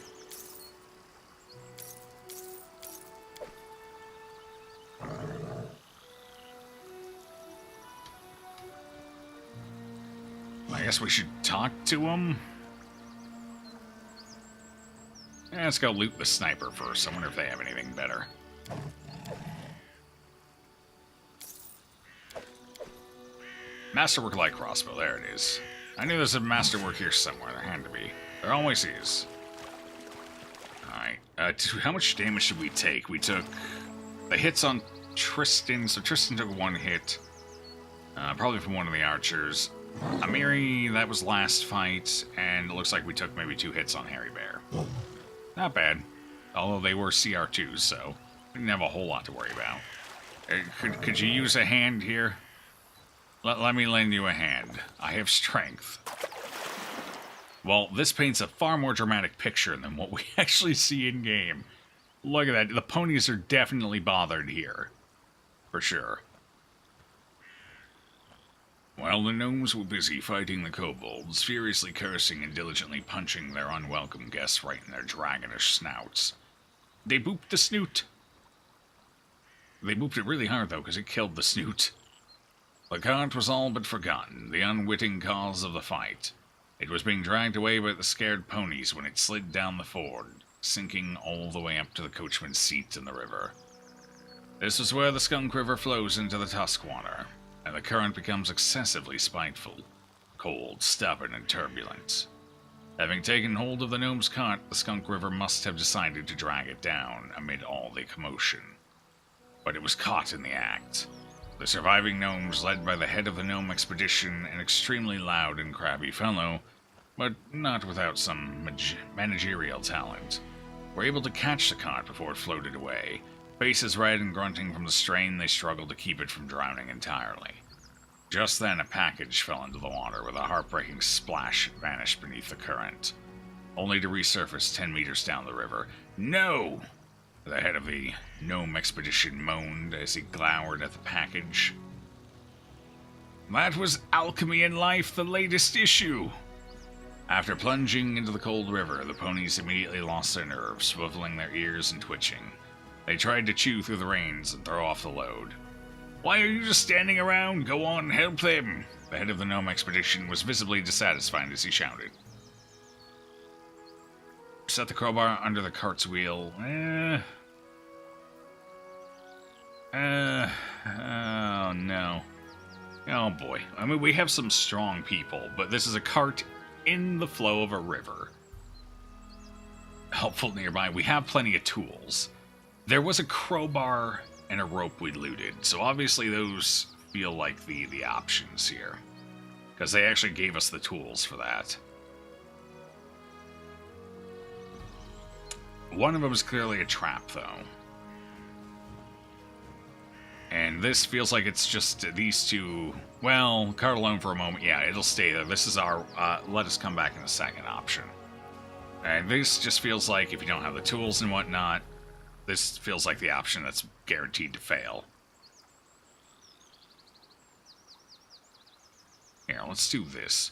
I guess we should talk to him. Let's go loot the sniper first. I wonder if they have anything better. Masterwork light crossbow. There it is. I knew there's a masterwork here somewhere. There had to be. There always is. Alright. How much damage should we take? We took the hits on Tristan. So Tristan took 1 hit. Probably from one of the archers. Amiri, that was last fight, and it looks like we took maybe 2 hits on Hairy Bear. Not bad. Although they were CR2s, so we didn't have a whole lot to worry about. Could you use a hand here? Let me lend you a hand. I have strength. Well, this paints a far more dramatic picture than what we actually see in-game. Look at that. The ponies are definitely bothered here. For sure. While the gnomes were busy fighting the kobolds, furiously cursing and diligently punching their unwelcome guests right in their dragonish snouts, they booped the snoot. They booped it really hard, though, because it killed the snoot. The cart was all but forgotten, the unwitting cause of the fight. It was being dragged away by the scared ponies when it slid down the ford, sinking all the way up to the coachman's seat in the river. This is where the Skunk River flows into the Tuskwater, and the current becomes excessively spiteful, cold, stubborn, and turbulent. Having taken hold of the gnome's cart, the Skunk River must have decided to drag it down amid all the commotion. But it was caught in the act. The surviving gnomes, led by the head of the gnome expedition, an extremely loud and crabby fellow, but not without some managerial talent, were able to catch the cart before it floated away. Faces red and grunting from the strain, they struggled to keep it from drowning entirely. Just then, a package fell into the water with a heartbreaking splash and vanished beneath the current, only to resurface 10 meters down the river. No! The head of the gnome expedition moaned as he glowered at the package. That was Alchemy in Life, the latest issue! After plunging into the cold river, the ponies immediately lost their nerve, swiveling their ears and twitching. They tried to chew through the reins and throw off the load. Why are you just standing around? Go on, help them! The head of the gnome expedition was visibly dissatisfied as he shouted. Set the crowbar under the cart's wheel. Oh no. Oh boy. I mean, we have some strong people, but this is a cart in the flow of a river. Helpful nearby. We have plenty of tools. There was a crowbar and a rope we looted, so obviously those feel like the options here. Because they actually gave us the tools for that. One of them is clearly a trap, though. And this feels like it's just these two... Well, cart alone for a moment. Yeah, it'll stay there. This is our let us come back in a second option. And this just feels like if you don't have the tools and whatnot, this feels like the option that's guaranteed to fail. Here, let's do this.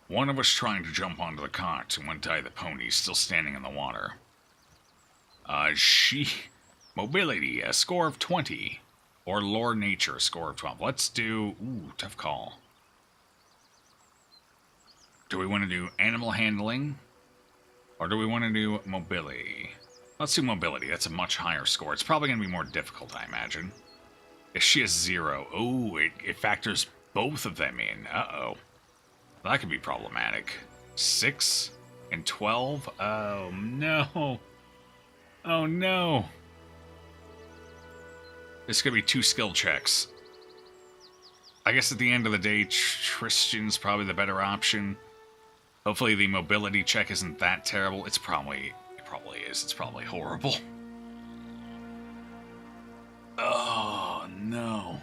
One of us trying to jump onto the cart and untie the pony still standing in the water. Mobility, a score of 20. Or lore nature, a score of 12. Let's do... Ooh, tough call. Do we want to do animal handling? Or do we want to do mobility? Let's do mobility. That's a much higher score. It's probably going to be more difficult, I imagine. If she has 0. Oh, it factors both of them in. Uh-oh. That could be problematic. 6 and 12? Oh, no. Oh, no. This could be 2 skill checks. I guess at the end of the day, Tristan's probably the better option. Hopefully the mobility check isn't that terrible. It probably is. It's probably horrible. Oh, no.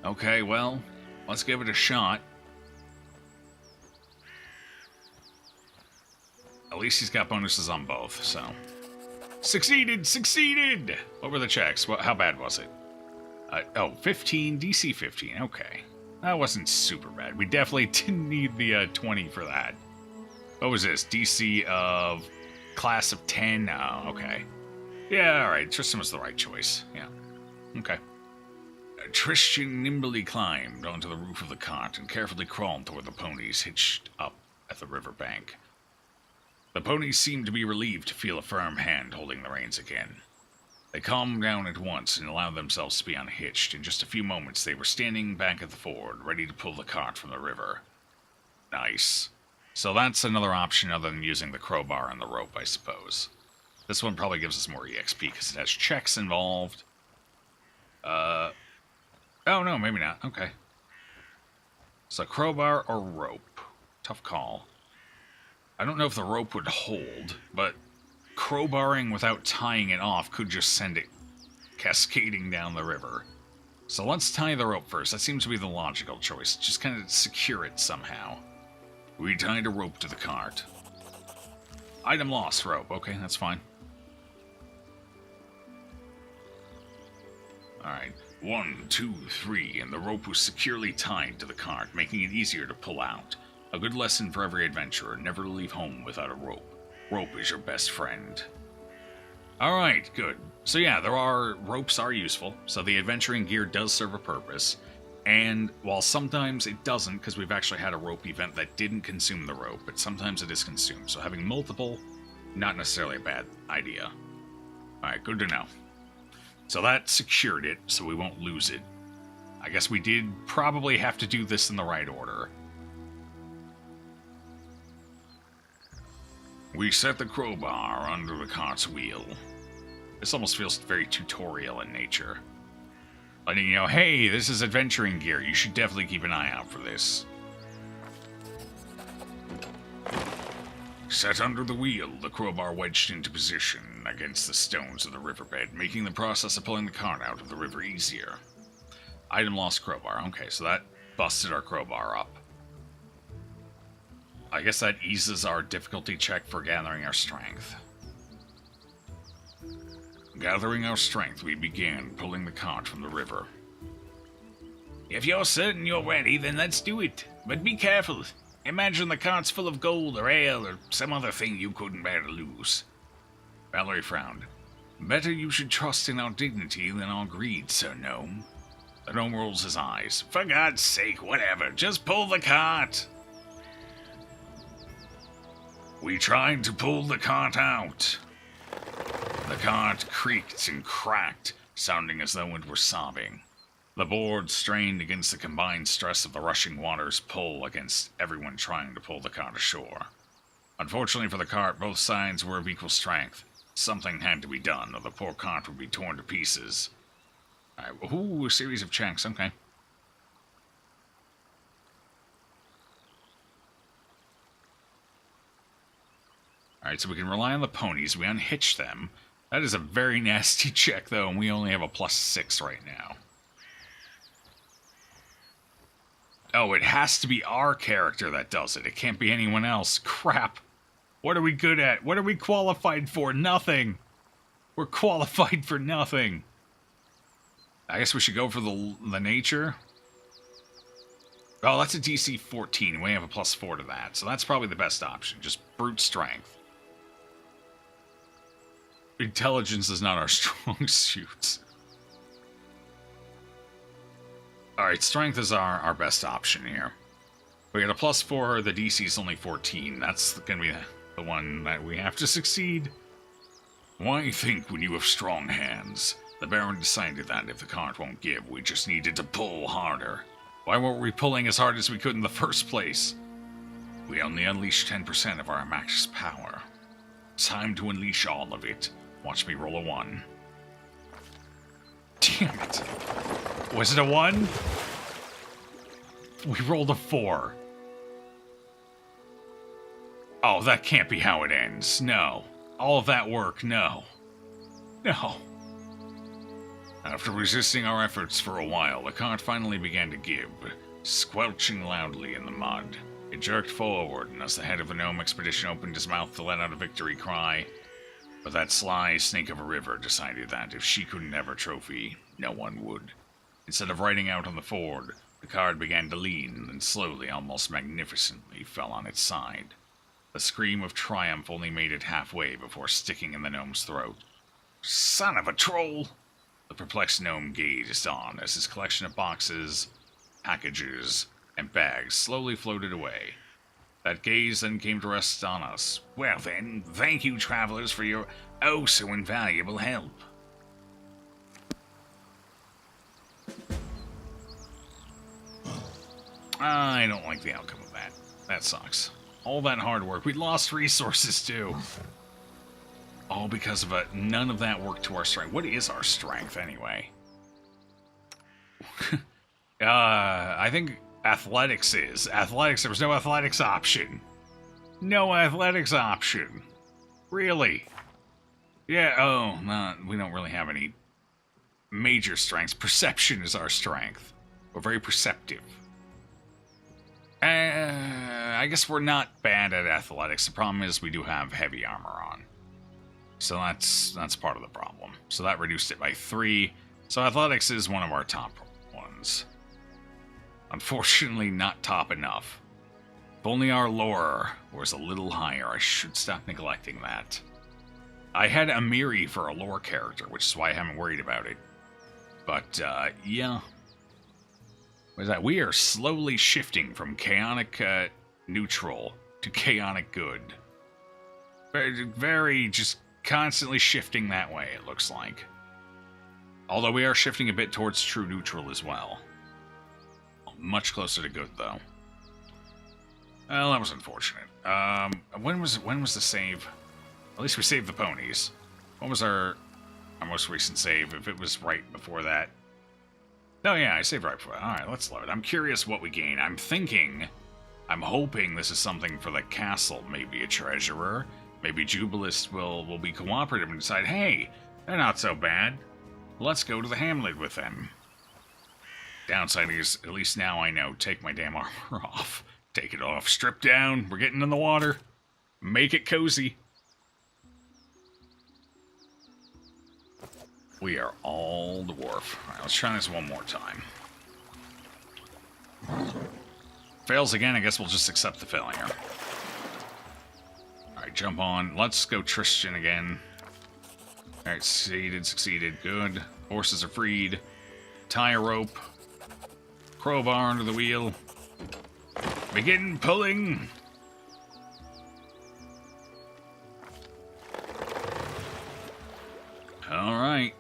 Okay, well, let's give it a shot. At least he's got bonuses on both, so... Succeeded! Succeeded! What were the checks? How bad was it? 15, DC 15. Okay. That wasn't super bad. We definitely didn't need the 20 for that. What was this? DC of class of 10? Oh, okay. Yeah, alright. Tristan was the right choice. Yeah. Okay. Tristan nimbly climbed onto the roof of the cart and carefully crawled toward the ponies hitched up at the riverbank. The ponies seemed to be relieved to feel a firm hand holding the reins again. They calmed down at once and allowed themselves to be unhitched. In just a few moments, they were standing back at the ford, ready to pull the cart from the river. Nice. So that's another option other than using the crowbar and the rope, I suppose. This one probably gives us more EXP because it has checks involved. Oh, no, maybe not. Okay. So crowbar or rope? Tough call. I don't know if the rope would hold, but crowbarring without tying it off could just send it cascading down the river. So let's tie the rope first. That seems to be the logical choice. Just kind of secure it somehow. We tied a rope to the cart. Item lost rope. Okay, that's fine. Alright. 1, 2, 3, and the rope was securely tied to the cart, making it easier to pull out. A good lesson for every adventurer, never leave home without a rope. Rope is your best friend. Alright, good. So yeah, ropes are useful, so the adventuring gear does serve a purpose. And while sometimes it doesn't, because we've actually had a rope event that didn't consume the rope, but sometimes it is consumed. So having multiple, not necessarily a bad idea. Alright, good to know. So that secured it, so we won't lose it. I guess we did probably have to do this in the right order. We set the crowbar under the cart's wheel. This almost feels very tutorial in nature. Letting you know, hey, this is adventuring gear. You should definitely keep an eye out for this. Set under the wheel, the crowbar wedged into position against the stones of the riverbed, making the process of pulling the cart out of the river easier. Item lost crowbar. Okay, so that busted our crowbar up. I guess that eases our difficulty check for gathering our strength. Gathering our strength, we began pulling the cart from the river. If you're certain you're ready, then let's do it. But be careful. Imagine the cart's full of gold or ale or some other thing you couldn't bear to lose. Valerie frowned. Better you should trust in our dignity than our greed, Sir Gnome. The gnome rolls his eyes. For God's sake, whatever. Just pull the cart. We tried to pull the cart out. The cart creaked and cracked, sounding as though it were sobbing. The board strained against the combined stress of the rushing water's pull against everyone trying to pull the cart ashore. Unfortunately for the cart, both sides were of equal strength. Something had to be done, or the poor cart would be torn to pieces. Alright, ooh, a series of checks, okay. Alright, so we can rely on the ponies. We unhitch them. That is a very nasty check, though, and we only have a +6 right now. Oh, it has to be our character that does it. It can't be anyone else. Crap. What are we good at? What are we qualified for? Nothing. We're qualified for nothing. I guess we should go for the nature. Oh, that's a DC 14. We have a +4 to that, so that's probably the best option. Just brute strength. Intelligence is not our strong suit. Alright, strength is our best option here. We got a +4, the DC is only 14. That's gonna be the one that we have to succeed. Why think when you have strong hands? The Baron decided that if the cart won't give, we just needed to pull harder. Why weren't we pulling as hard as we could in the first place? We only unleashed 10% of our max power. Time to unleash all of it. Watch me roll a 1. Damn it. Was it a 1? We rolled a 4. Oh, that can't be how it ends. No. All of that work, no. No. After resisting our efforts for a while, the cart finally began to give, squelching loudly in the mud. It jerked forward, and as the head of the gnome expedition opened his mouth to let out a victory cry, but that sly snake of a river decided that if she couldn't have her trophy, no one would. Instead of riding out on the ford, the cart began to lean, and slowly, almost magnificently, fell on its side. The scream of triumph only made it halfway before sticking in the gnome's throat. Son of a troll! The perplexed gnome gazed on as his collection of boxes, packages, and bags slowly floated away. That gaze then came to rest on us. Well then, thank you, travelers, for your oh-so-invaluable help. I don't like the outcome of that. That sucks. All that hard work. We lost resources, too. All because of none of that work to our strength. What is our strength, anyway? I think athletics is. Athletics, there was no athletics option. No athletics option. Really? Yeah, oh, no, we don't really have any major strengths. Perception is our strength. We're very perceptive. I guess we're not bad at athletics. The problem is we do have heavy armor on. So that's part of the problem. So that reduced it by 3. So athletics is one of our top ones. Unfortunately, not top enough. If only our lore was a little higher, I should stop neglecting that. I had Amiri for a lore character, which is why I haven't worried about it. But, yeah. What is that? We are slowly shifting from chaotic neutral to chaotic good. Very just constantly shifting that way, it looks like. Although we are shifting a bit towards true neutral as well. Much closer to good, though. Well, that was unfortunate. When was the save? At least we saved the ponies. What was our most recent save, if it was right before that? Oh yeah, I saved right before that. Alright, let's load. I'm curious what we gain. I'm hoping this is something for the castle. Maybe a treasurer. Maybe Jubilist will be cooperative and decide, hey, they're not so bad. Let's go to the hamlet with them. Downside is, at least now I know, take my damn armor off. Take it off, strip down, we're getting in the water. Make it cozy. We are all dwarf. Alright, let's try this one more time. Fails again, I guess we'll just accept the failure. Alright, jump on. Let's go Tristan again. Alright, succeeded, good. Horses are freed. Tie a rope. Crowbar under the wheel. Begin pulling. Alright.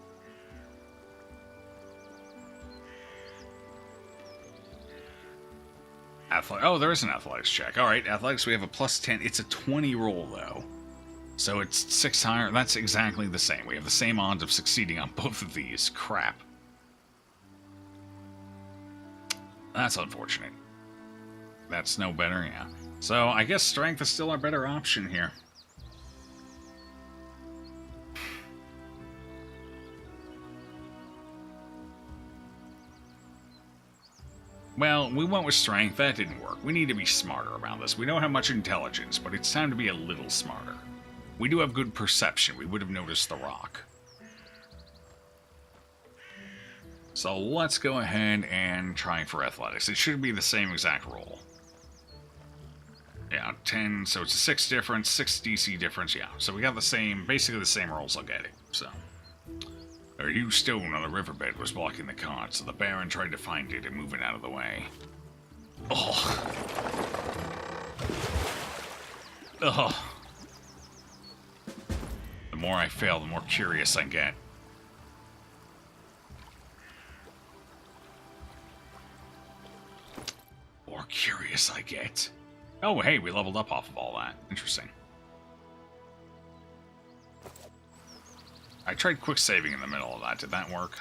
Oh, there is an athletics check. Alright, athletics, we have a +10. It's a 20 roll, though. So it's 6 higher. That's exactly the same. We have the same odds of succeeding on both of these. Crap. That's unfortunate. That's no better, yeah. So I guess strength is still our better option here. Well, we went with strength. That didn't work. We need to be smarter about this. We don't have much intelligence, but it's time to be a little smarter. We do have good perception. We would have noticed the rock. So let's go ahead and try for athletics. It should be the same exact roll. Yeah, 10, so it's a 6 difference, 6 DC difference, yeah. So we got the same, basically the same rolls I'll get it, so. A huge stone on the riverbed was blocking the cart, so the Baron tried to find it and move it out of the way. Oh. Ugh. The more I fail, the more curious I get. More curious I get. Oh, hey, we leveled up off of all that. Interesting. I tried quick saving in the middle of that. Did that work?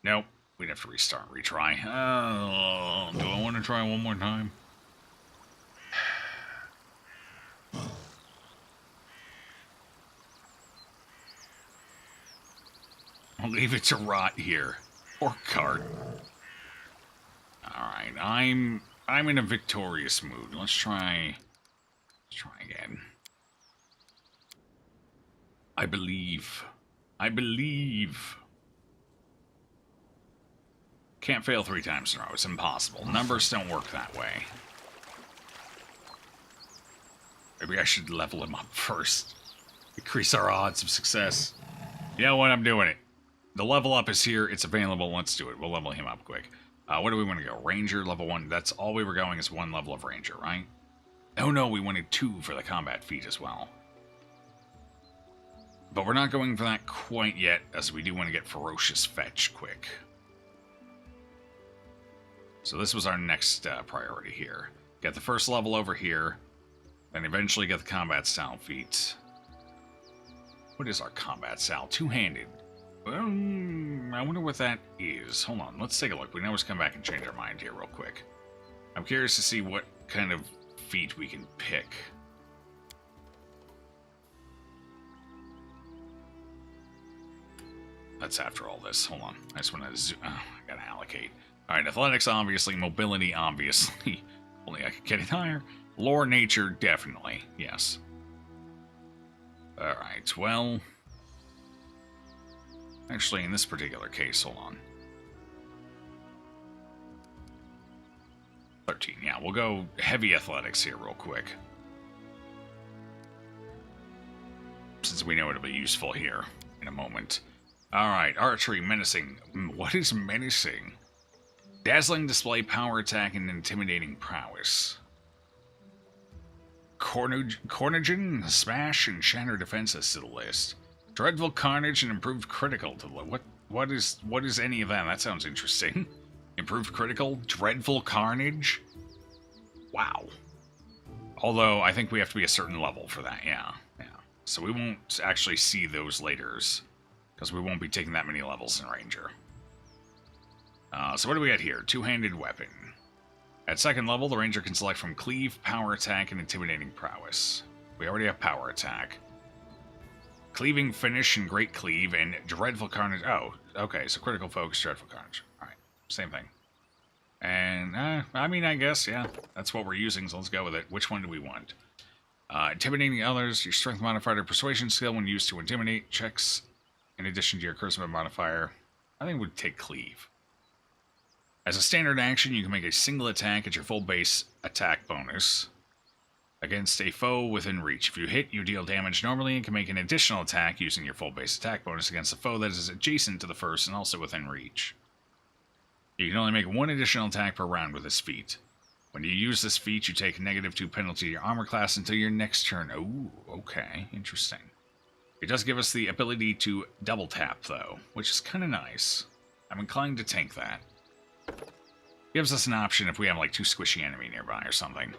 Nope. We'd have to restart and retry. Oh, do I want to try one more time? I'll leave it to rot here. Poor cart. Alright, I'm in a victorious mood. Let's try again. I believe. Can't fail 3 times in a row. It's impossible. Numbers don't work that way. Maybe I should level him up first. Increase our odds of success. You know what? I'm doing it. The level up is here. It's available. Let's do it. We'll level him up quick. Where do we want to go? Ranger, level 1. That's all we were going is 1 level of Ranger, right? Oh no, we wanted 2 for the combat feat as well. But we're not going for that quite yet, as we do want to get Ferocious Fetch quick. So this was our next priority here. Get the first level over here, then eventually get the combat style feat. What is our combat style? Two-handed. I wonder what that is. Hold on, let's take a look. We can always come back and change our mind here real quick. I'm curious to see what kind of feat we can pick. That's after all this. Hold on. I just want to zoom. Oh, I gotta allocate. Alright, athletics, obviously. Mobility, obviously. Only I could get it higher. Lore, nature, definitely. Yes. Alright, well... Actually, in this particular case, hold on. 13, yeah. We'll go heavy athletics here real quick. Since we know it'll be useful here in a moment. Alright, archery, menacing. What is menacing? Dazzling display, power attack, and intimidating prowess. Cornigen, smash, and shatter defenses to the list. Dreadful carnage and improved critical to the what is any of that? That sounds interesting. Improved critical, dreadful carnage. Wow. Although I think we have to be a certain level for that. Yeah. So we won't actually see those laters. Because we won't be taking that many levels in Ranger. So what do we got here? Two-handed weapon. At second level, the Ranger can select from Cleave, Power Attack, and Intimidating Prowess. We already have Power Attack. Cleaving Finish and Great Cleave, and Dreadful Carnage. Oh, okay, so Critical Focus, Dreadful Carnage. Alright, same thing. And, I mean, I guess, yeah, that's what we're using, so let's go with it. Which one do we want? Intimidating others, your Strength modifier to Persuasion skill when used to intimidate checks. In addition to your charisma modifier, I think we'd take Cleave. As a standard action, you can make a single attack at your full base attack bonus against a foe within reach. If you hit, you deal damage normally and can make an additional attack using your full base attack bonus against a foe that is adjacent to the first and also within reach. You can only make 1 additional attack per round with this feat. When you use this feat, you take a -2 penalty to your armor class until your next turn. Ooh, okay, interesting. It does give us the ability to double tap, though, which is kind of nice. I'm inclined to tank that. Gives us an option if we have, like, 2 squishy enemy nearby or something.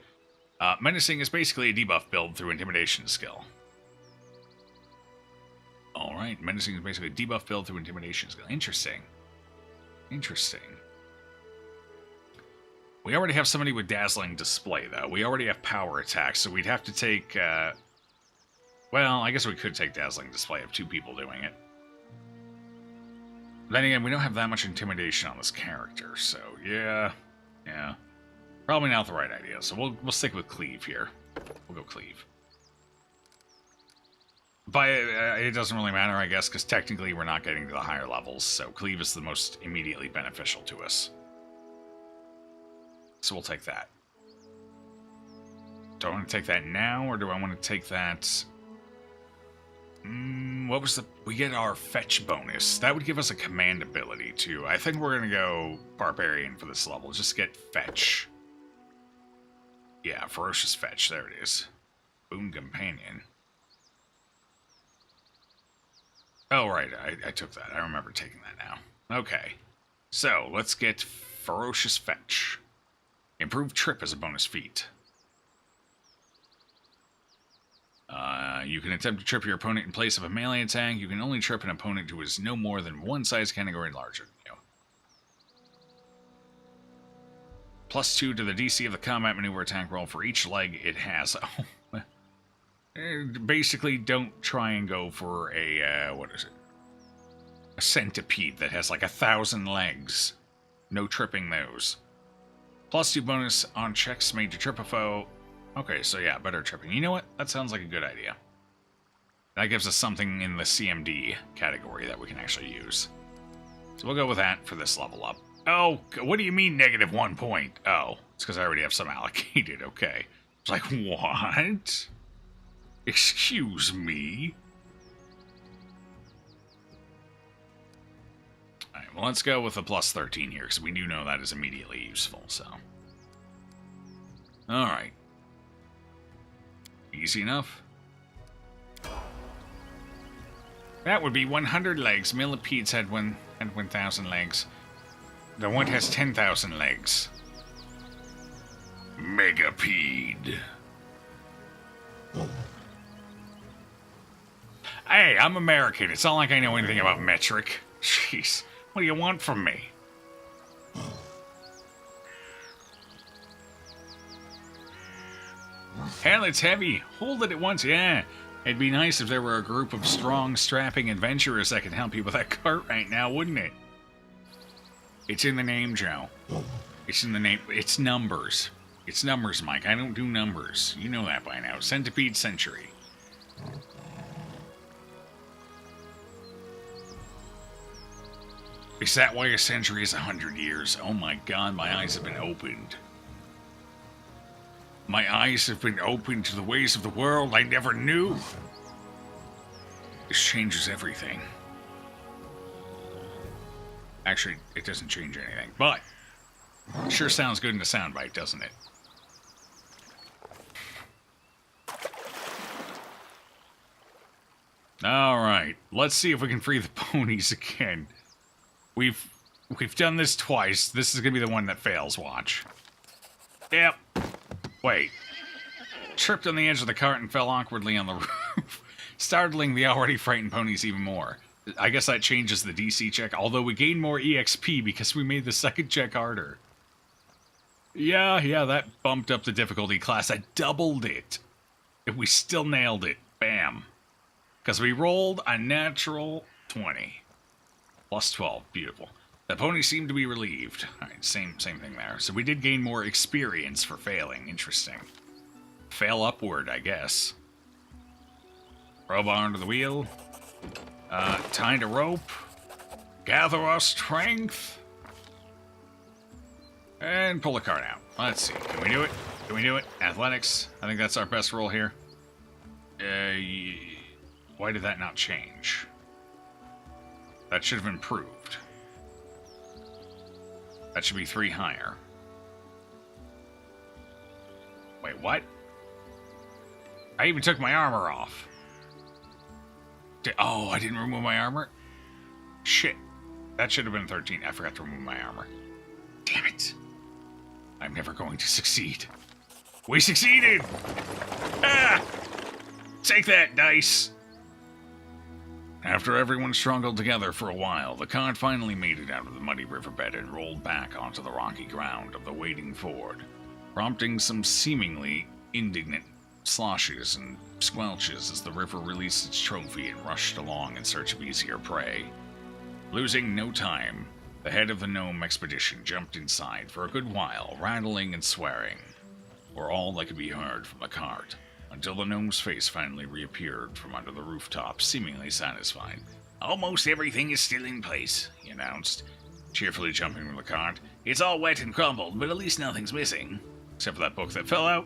Menacing is basically a debuff build through Intimidation skill. Alright, Menacing is basically a debuff build through Intimidation skill. Interesting. Interesting. We already have somebody with Dazzling Display, though. We already have Power Attack, so we'd have to take... well, I guess we could take Dazzling Display of 2 people doing it. Then again, we don't have that much intimidation on this character, so yeah. Probably not the right idea, so we'll stick with cleave here. We'll go cleave. But it doesn't really matter, I guess, because technically we're not getting to the higher levels, so cleave is the most immediately beneficial to us. So we'll take that. Do I want to take that now, or do I want to take that... what was the... We get our fetch bonus. That would give us a command ability, too. I think we're going to go Barbarian for this level. Just get fetch. Yeah, Ferocious Fetch. There it is. Boon Companion. Oh, right. I took that. I remember taking that now. Okay. So, let's get Ferocious Fetch. Improved Trip as a bonus feat. You can attempt to trip your opponent in place of a melee attack. You can only trip an opponent who is no more than one size category larger than you. +2 to the DC of the combat maneuver attack roll for each leg it has. Basically, don't try and go for a, what is it? A centipede that has like 1,000 legs. No tripping those. +2 bonus on checks made to trip a foe. Okay, so yeah, better tripping. You know what? That sounds like a good idea. That gives us something in the CMD category that we can actually use. So we'll go with that for this level up. Oh, what do you mean -1 point? Oh, it's because I already have some allocated. Okay. It's like, what? Excuse me? Alright, well, let's go with a +13 here, because we do know that is immediately useful, so. Alright. Easy enough. That would be 100 legs. Millipedes had 1,000 legs. The one has 10,000 legs. Megapede. Hey, I'm American. It's not like I know anything about metric. Jeez, what do you want from me? Hell, it's heavy. Hold it at once, yeah. It'd be nice if there were a group of strong, strapping adventurers that could help you with that cart right now, wouldn't it? It's in the name, Joe. It's in the name. It's numbers. It's numbers, Mike. I don't do numbers. You know that by now. Centipede Century. Is that why a century is 100 years? Oh my god, my eyes have been opened. My eyes have been opened to the ways of the world I never knew. This changes everything. Actually, it doesn't change anything, but it sure sounds good in a soundbite, doesn't it? Alright, let's see if we can free the ponies again. We've done this twice. This is gonna be the one that fails, watch. Yep. Wait. Tripped on the edge of the cart and fell awkwardly on the roof, startling the already frightened ponies even more. I guess that changes the DC check, although we gain more EXP because we made the second check harder. Yeah, that bumped up the difficulty class. I doubled it. If we still nailed it. Bam. Because we rolled a natural 20. +12. Beautiful. The ponies seemed to be relieved. Alright, same thing there. So we did gain more experience for failing. Interesting. Fail upward, I guess. Crowbar under the wheel. Tied a rope. Gather our strength. And pull the cart out. Let's see. Can we do it? Can we do it? Athletics. I think that's our best roll here. Why did that not change? That should have improved. That should be 3 higher. Wait, what? I even took my armor off. Oh, I didn't remove my armor? Shit. That should have been 13. I forgot to remove my armor. Damn it. I'm never going to succeed. We succeeded! Ah! Take that, dice! After everyone struggled together for a while, the cart finally made it out of the muddy riverbed and rolled back onto the rocky ground of the waiting ford, prompting some seemingly indignant sloshes and squelches as the river released its trophy and rushed along in search of easier prey. Losing no time, the head of the gnome expedition jumped inside for a good while, rattling and swearing, were all that could be heard from the cart, until the gnome's face finally reappeared from under the rooftop, seemingly satisfied. Almost everything is still in place, he announced, cheerfully jumping from the cart. It's all wet and crumbled, but at least nothing's missing, except for that book that fell out.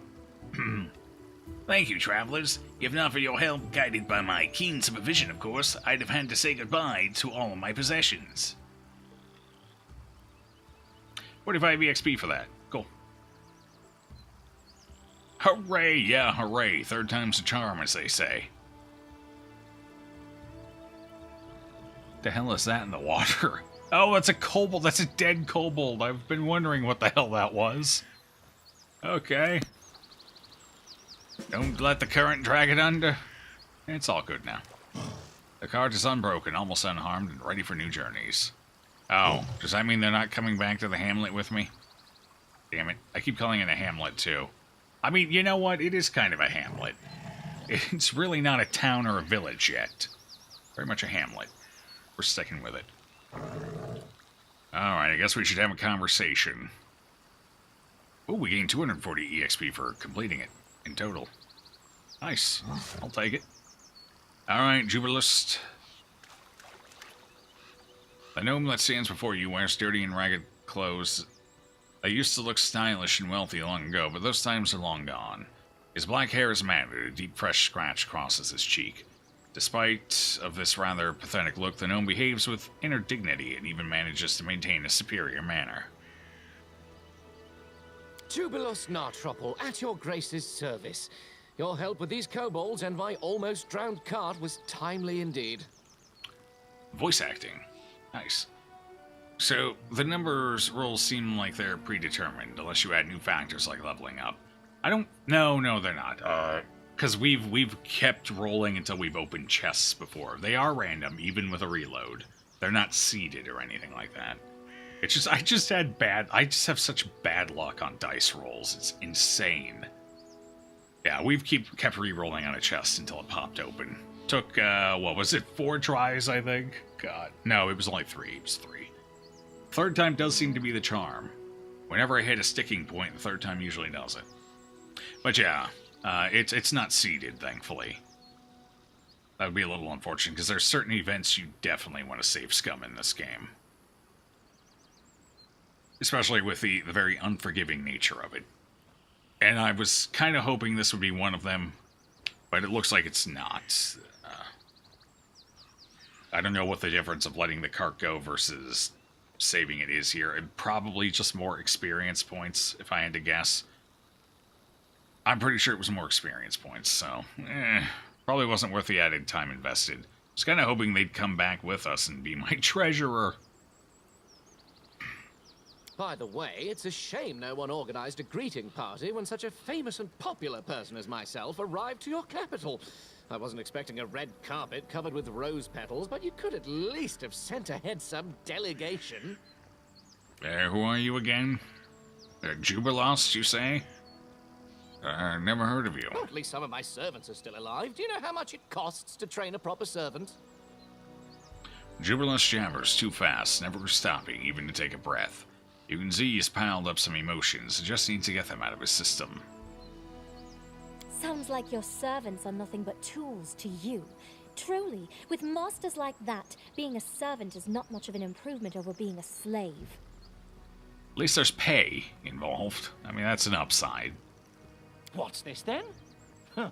Thank you, travelers. If not for your help, guided by my keen supervision, of course, I'd have had to say goodbye to all of my possessions. 45 EXP for that. Cool. Hooray! Yeah, hooray. Third time's a charm, as they say. The hell is that in the water? Oh, that's a kobold. That's a dead kobold. I've been wondering what the hell that was. Okay. Don't let the current drag it under. It's all good now. The cart is unbroken, almost unharmed, and ready for new journeys. Oh, does that mean they're not coming back to the hamlet with me? Damn it. I keep calling it a hamlet, too. I mean, you know what? It is kind of a hamlet. It's really not a town or a village yet. Very much a hamlet. We're sticking with it. Alright, I guess we should have a conversation. Ooh, we gained 240 EXP for completing it. In total. Nice. I'll take it. Alright, Jubilist. The gnome that stands before you wears dirty and ragged clothes. They used to look stylish and wealthy long ago, but those times are long gone. His black hair is matted, a deep fresh scratch crosses his cheek. Despite of this rather pathetic look, the gnome behaves with inner dignity and even manages to maintain a superior manner. Jubilus Nartropple, at your grace's service. Your help with these kobolds and my almost drowned cart was timely indeed. Voice acting. Nice. So, the numbers rolls seem like they're predetermined, unless you add new factors like leveling up. I don't... No, they're not. Because we've kept rolling until we've opened chests before. They are random, even with a reload. They're not seeded or anything like that. It's just, I just have such bad luck on dice rolls. It's insane. Yeah, we've kept re-rolling on a chest until it popped open. Took, what was it, 4 tries, I think? God. No, it was only 3. It was 3. Third time does seem to be the charm. Whenever I hit a sticking point, the third time usually does it. But yeah, it's not seeded, thankfully. That would be a little unfortunate, because there's certain events you definitely want to save scum in this game. Especially with the very unforgiving nature of it. And I was kind of hoping this would be one of them, but it looks like it's not. I don't know what the difference of letting the cart go versus saving it is here. And probably just more experience points, if I had to guess. I'm pretty sure it was more experience points, so... probably wasn't worth the added time invested. I was kind of hoping they'd come back with us and be my treasurer. By the way, it's a shame no one organized a greeting party when such a famous and popular person as myself arrived to your capital. I wasn't expecting a red carpet covered with rose petals, but you could at least have sent ahead some delegation. Who are you again? Jubilost, you say? Never heard of you. Well, at least some of my servants are still alive. Do you know how much it costs to train a proper servant? Jubilost jabbers too fast, never stopping, even to take a breath. You can see he's piled up some emotions, just needs to get them out of his system. Sounds like your servants are nothing but tools to you. Truly, with masters like that, being a servant is not much of an improvement over being a slave. At least there's pay involved. I mean, that's an upside. What's this then? Huh.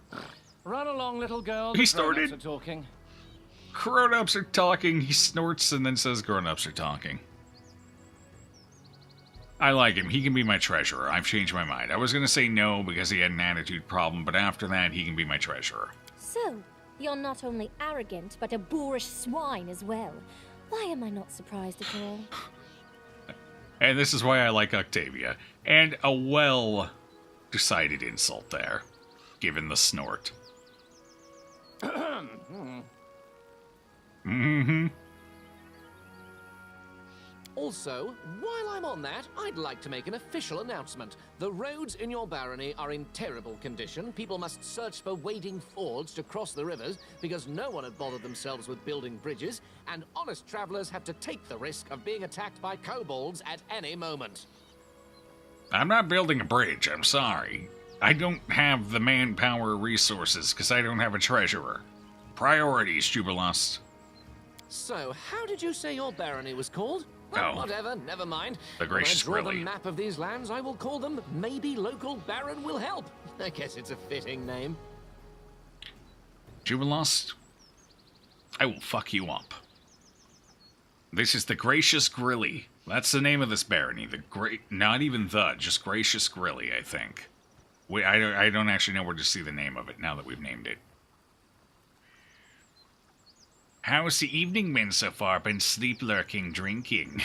Run along, little girl. He started. Grown-ups are talking. Grown-ups are talking. He snorts and then says grown-ups are talking. I like him. He can be my treasurer. I've changed my mind. I was going to say no because he had an attitude problem, but after that, he can be my treasurer. So, you're not only arrogant, but a boorish swine as well. Why am I not surprised at all? And this is why I like Octavia. And a well-decided insult there, given the snort. Mm-hmm. Also, while I'm on that, I'd like to make an official announcement. The roads in your barony are in terrible condition. People must search for wading fords to cross the rivers because no one had bothered themselves with building bridges. and honest travelers have to take the risk of being attacked by kobolds at any moment. I'm not building a bridge, I'm sorry. I don't have the manpower resources because I don't have a treasurer. Priorities, Jubilust. So, how did you say your barony was called? Oh. Well, whatever, never mind. The Gracious When I draw Grilly. the map of these lands, I will call them Maybe Local Baron Will Help. I guess it's a fitting name. Jubilust, I will fuck you up. This is the Gracious Grilly. That's the name of this barony. Not even just Gracious Grilly, I think. I don't actually know where to see the name of it now that we've named it. How's the evening been so far? Been sleep lurking, drinking?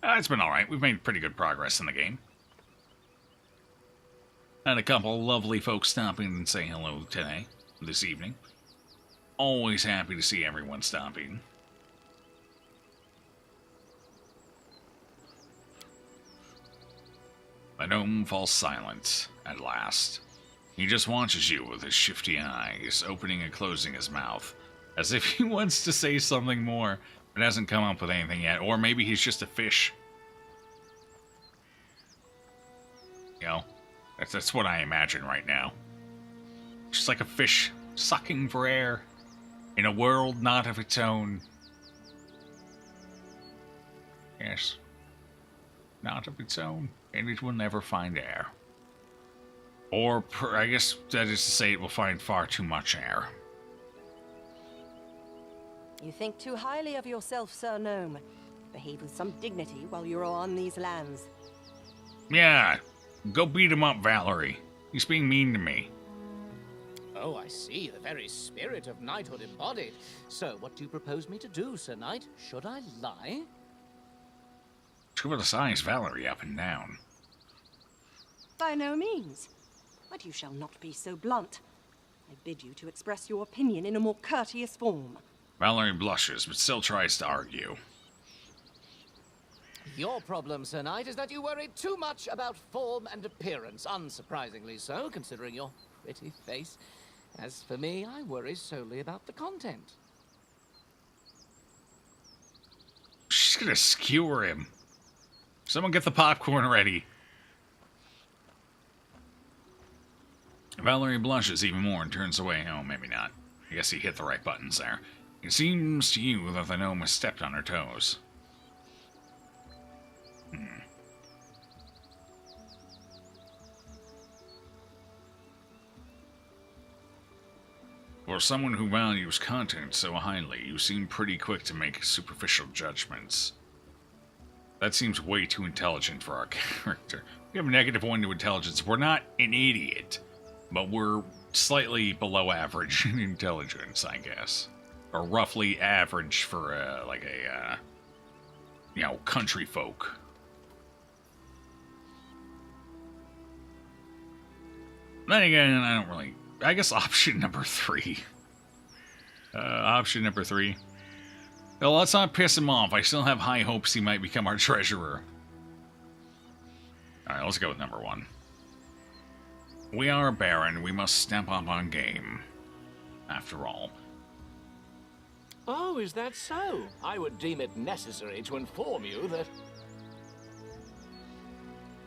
It's been alright. We've made pretty good progress in the game. Had a couple of lovely folks stop in and say hello today, this evening. Always happy to see everyone stopping. The gnome falls silent at last. He just watches you with his shifty eyes, opening and closing his mouth, as if he wants to say something more, but hasn't come up with anything yet. Or maybe he's just a fish. You know, that's what I imagine right now. Just like a fish sucking for air in a world not of its own. Yes. Not of its own, and it will never find air. Or, I guess that is to say, it will find far too much air. You think too highly of yourself, Sir Gnome. Behave with some dignity while you're on these lands. Yeah, go beat him up, Valerie. He's being mean to me. Oh, I see. The very spirit of knighthood embodied. So, what do you propose me to do, Sir Knight? Should I lie? Sure to size Valerie up and down. By no means. But you shall not be so blunt. I bid you to express your opinion in a more courteous form. Valerie blushes, but still tries to argue. Your problem, Sir Knight, is that you worry too much about form and appearance. Unsurprisingly so, considering your pretty face. As for me, I worry solely about the content. She's gonna skewer him. Someone get the popcorn ready. Valerie blushes even more and turns away. Oh, maybe not. I guess he hit the right buttons there. It seems to you that the gnome has stepped on her toes. For someone who values content so highly, you seem pretty quick to make superficial judgments. That seems way too intelligent for our character. We have -1 to intelligence. We're not an idiot, but we're slightly below average in intelligence, I guess. Or roughly average for, country folk. Then again, I don't really... I guess option number 3. Option number 3. Well, let's not piss him off. I still have high hopes he might become our treasurer. Alright, let's go with number 1. We are a baron. We must step up on game. After all. Oh, is that so? I would deem it necessary to inform you that...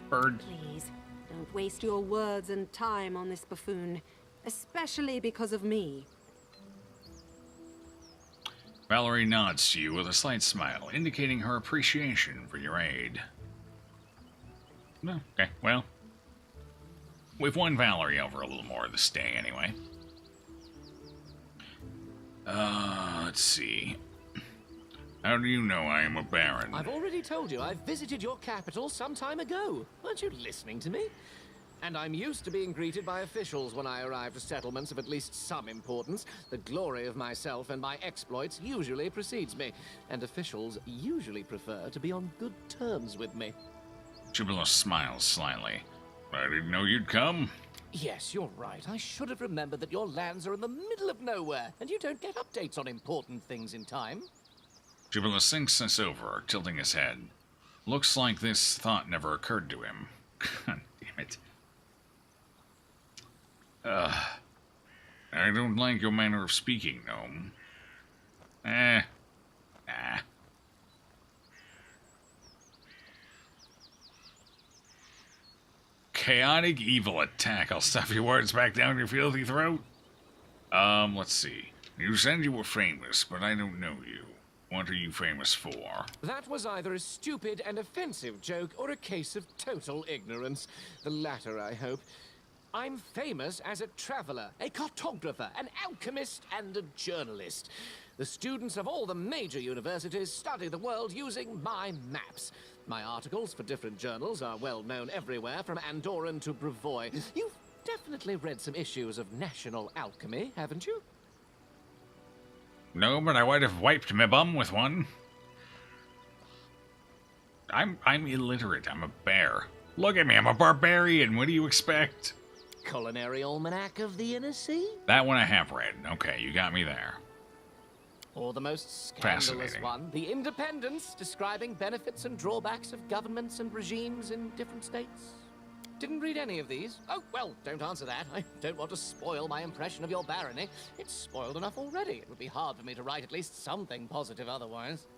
Bird. Please, don't waste your words and time on this buffoon. Especially because of me. Valerie nods to you with a slight smile, indicating her appreciation for your aid. Okay, well, we've won Valerie over a little more this day, anyway. Let's see. How do you know I am a baron? I've already told you I visited your capital some time ago. Weren't you listening to me? And I'm used to being greeted by officials when I arrive to settlements of at least some importance. The glory of myself and my exploits usually precedes me, and officials usually prefer to be on good terms with me. Jubilant smiles slyly. I didn't know you'd come. Yes, you're right. I should have remembered that your lands are in the middle of nowhere, and you don't get updates on important things in time. Jubilant thinks this over, tilting his head. Looks like this thought never occurred to him. God damn it. I don't like your manner of speaking, gnome. chaotic evil attack. I'll stuff your words back down your filthy throat. Let's see. You said you were famous, but I don't know you. What are you famous for? That was either a stupid and offensive joke or a case of total ignorance. The latter, I hope. I'm famous as a traveler, a cartographer, an alchemist, and a journalist. The students of all the major universities study the world using my maps. My articles for different journals are well known everywhere, from Andorran to Brevoy. You've definitely read some issues of National Alchemy, haven't you? No, but I might have wiped my bum with one. I'm illiterate. I'm a bear. Look at me, I'm a barbarian. What do you expect? Culinary Almanac of the Inner Sea? That one I have read. Okay, you got me there. Or the most scandalous Fascinating. one, The Independence, describing benefits and drawbacks of governments and regimes in different states. Didn't read any of these. Oh, well, don't answer that. I don't want to spoil my impression of your barony. It's spoiled enough already. It would be hard for me to write at least something positive otherwise.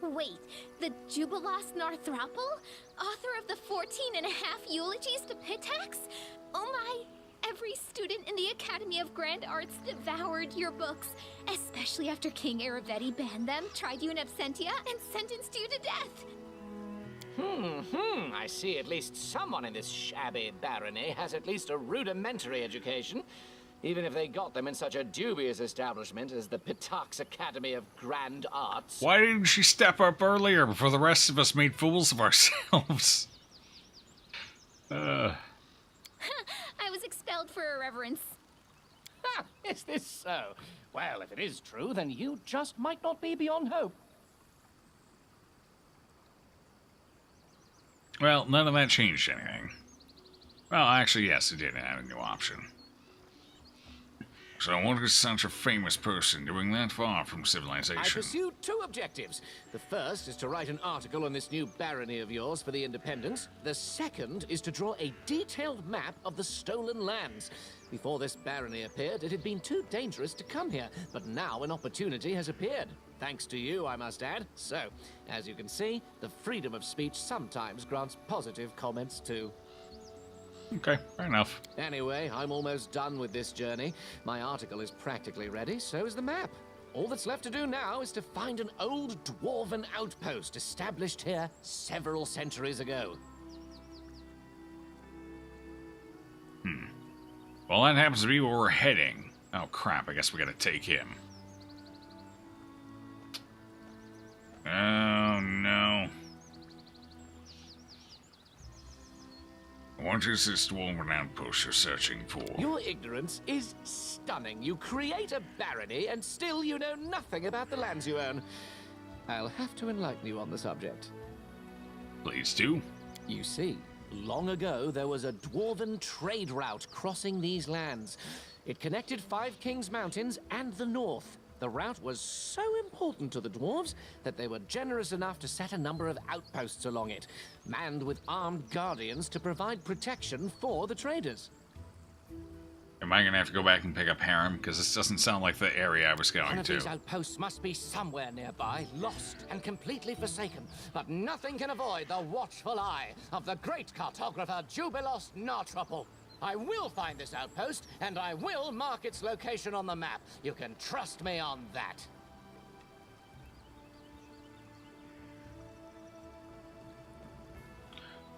Wait, the Jubilos Narthropple? Author of the 14.5 eulogies to Pitax? Oh my, every student in the Academy of Grand Arts devoured your books, especially after King Aravetti banned them, tried you in absentia, and sentenced you to death. I see at least someone in this shabby barony has at least a rudimentary education, even if they got them in such a dubious establishment as the Pitax Academy of Grand Arts. Why didn't she step up earlier before the rest of us made fools of ourselves? I was expelled for irreverence. Ha! Is this so? Well, if it is true, then you just might not be beyond hope. Well, none of that changed anything. Well, actually, yes, it did add a new option. So what is such a famous person doing that far from civilization? I pursued two objectives. The first is to write an article on this new barony of yours for the Independence. The second is to draw a detailed map of the stolen lands. Before this barony appeared, it had been too dangerous to come here, but now an opportunity has appeared. Thanks to you, I must add. So, as you can see, the freedom of speech sometimes grants positive comments too. Okay, fair enough. Anyway, I'm almost done with this journey. My article is practically ready, so is the map. All that's left to do now is to find an old dwarven outpost established here several centuries ago. Well, that happens to be where we're heading. Oh, crap, I guess we gotta take him. Oh, no. What is this dwarven outpost you're searching for? Your ignorance is stunning. You create a barony, and still you know nothing about the lands you own. I'll have to enlighten you on the subject. Please do. You see, long ago there was a dwarven trade route crossing these lands. It connected Five Kings Mountains and the north. The route was so important to the dwarves that they were generous enough to set a number of outposts along it, manned with armed guardians to provide protection for the traders. Am I gonna have to go back and pick up Harem? Because this doesn't sound like the area I was One going of to. these outposts must be somewhere nearby, lost and completely forsaken. But nothing can avoid the watchful eye of the great cartographer Jubilos Narthropple. I will find this outpost, and I will mark its location on the map. You can trust me on that.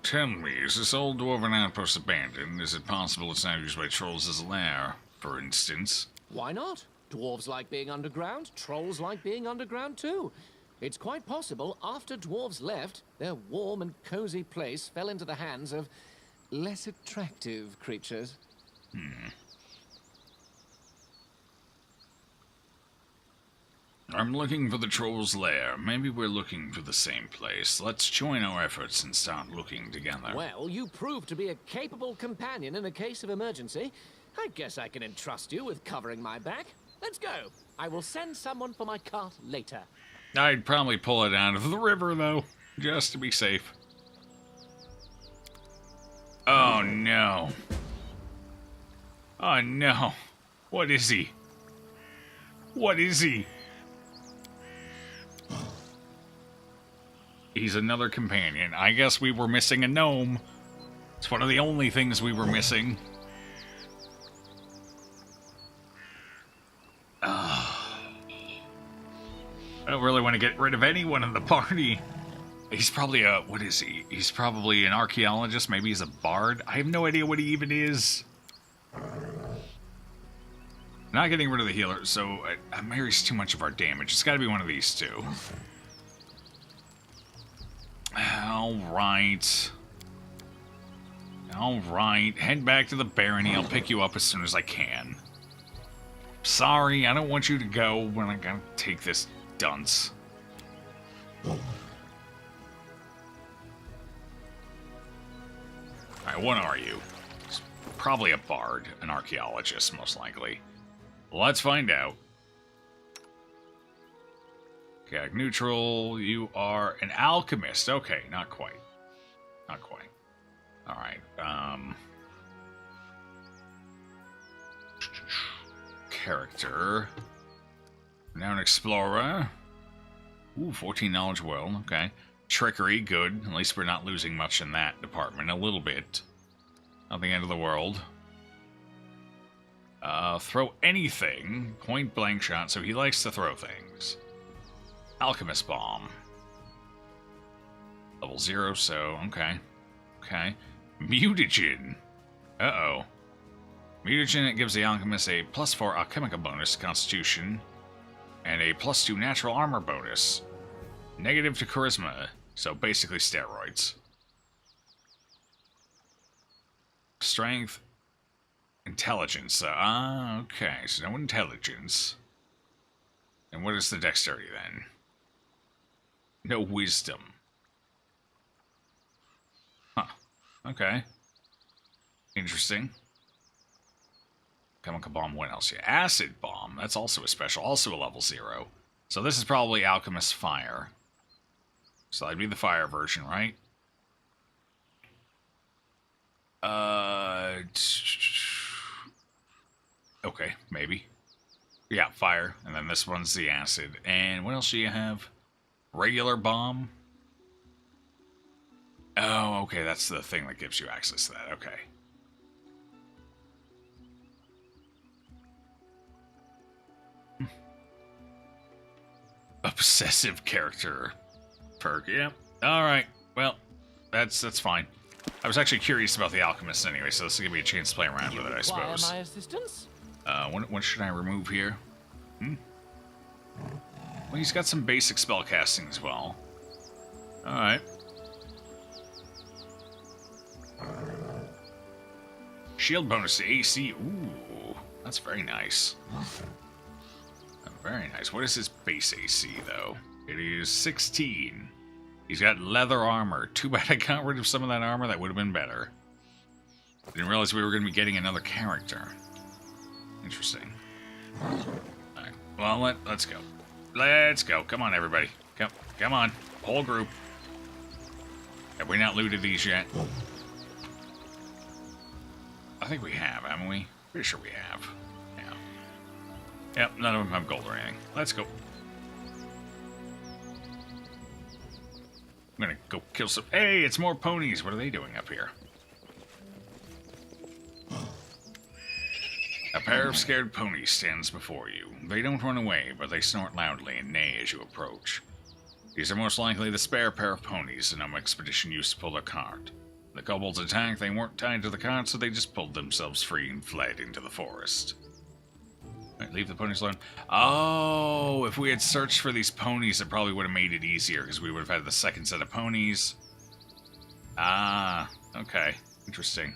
Tell me, is this old dwarven outpost abandoned? Is it possible it's now used by trolls as a lair, for instance? Why not? Dwarves like being underground, trolls like being underground too. It's quite possible after dwarves left, their warm and cozy place fell into the hands of less attractive creatures. I'm looking for the troll's lair. Maybe we're looking for the same place. Let's join our efforts and start looking together. Well, you proved to be a capable companion in a case of emergency. I guess I can entrust you with covering my back. Let's go. I will send someone for my cart later. I'd probably pull it out of the river, though, just to be safe. Oh, no. Oh, no. What is he? What is he? He's another companion. I guess we were missing a gnome. It's one of the only things we were missing. I don't really want to get rid of anyone in the party. He's probably a... What is he? He's probably an archaeologist. Maybe he's a bard. I have no idea what he even is. Not getting rid of the healer, so Mary's too much of our damage. It's got to be one of these two. Alright. Alright. Head back to the barony. I'll pick you up as soon as I can. Sorry, I don't want you to go when I gotta take this dunce. Alright, what are you? Probably a bard, an archaeologist, most likely. Let's find out. Chaotic neutral, you are an alchemist. Okay, not quite. Not quite. Alright, character. Now an explorer. Ooh, 14 knowledge, well, okay. Trickery, good. At least we're not losing much in that department. A little bit. Not the end of the world. Throw anything. Point blank shot, so he likes to throw things. Alchemist bomb. Level 0, so, okay. Okay. Mutagen. Uh-oh. Mutagen, it gives the alchemist a +4 alchemical bonus to Constitution and a +2 natural armor bonus. Negative to charisma, so basically steroids. Strength, intelligence. Okay, so no intelligence. And what is the dexterity then? No wisdom. Huh. Okay. Interesting. Chemical bomb, what else? Yeah, acid bomb. That's also a special, also a level 0. So this is probably alchemist fire. So that'd be the fire version, right? Okay, maybe. Yeah, fire. And then this one's the acid. And what else do you have? Regular bomb? Oh, okay, that's the thing that gives you access to that. Okay. Obsessive character perk. Yeah. All right. Well, that's fine. I was actually curious about the alchemist anyway, so this will give me a chance to play around with it, I suppose. My assistance? What should I remove here? Well, he's got some basic spell casting as well. All right. Shield bonus to AC. Ooh, that's very nice. Very nice. What is his base AC, though? It is 16. He's got leather armor. Too bad I got rid of some of that armor. That would have been better. Didn't realize we were going to be getting another character. Interesting. Alright. Well, let's go. Let's go. Come on, everybody. Come on. Whole group. Have we not looted these yet? I think we have, haven't we? Pretty sure we have. Yeah. Yep, none of them have gold or anything. Let's go. I'm gonna go kill some... Hey, it's more ponies. What are they doing up here? A pair of scared ponies stands before you. They don't run away, but they snort loudly and neigh as you approach. These are most likely the spare pair of ponies the gnome expedition used to pull their cart. The kobolds attacked, they weren't tied to the cart, so they just pulled themselves free and fled into the forest. Right, leave the ponies alone. Oh, if we had searched for these ponies, it probably would have made it easier, because we would have had the second set of ponies. Ah, okay. Interesting.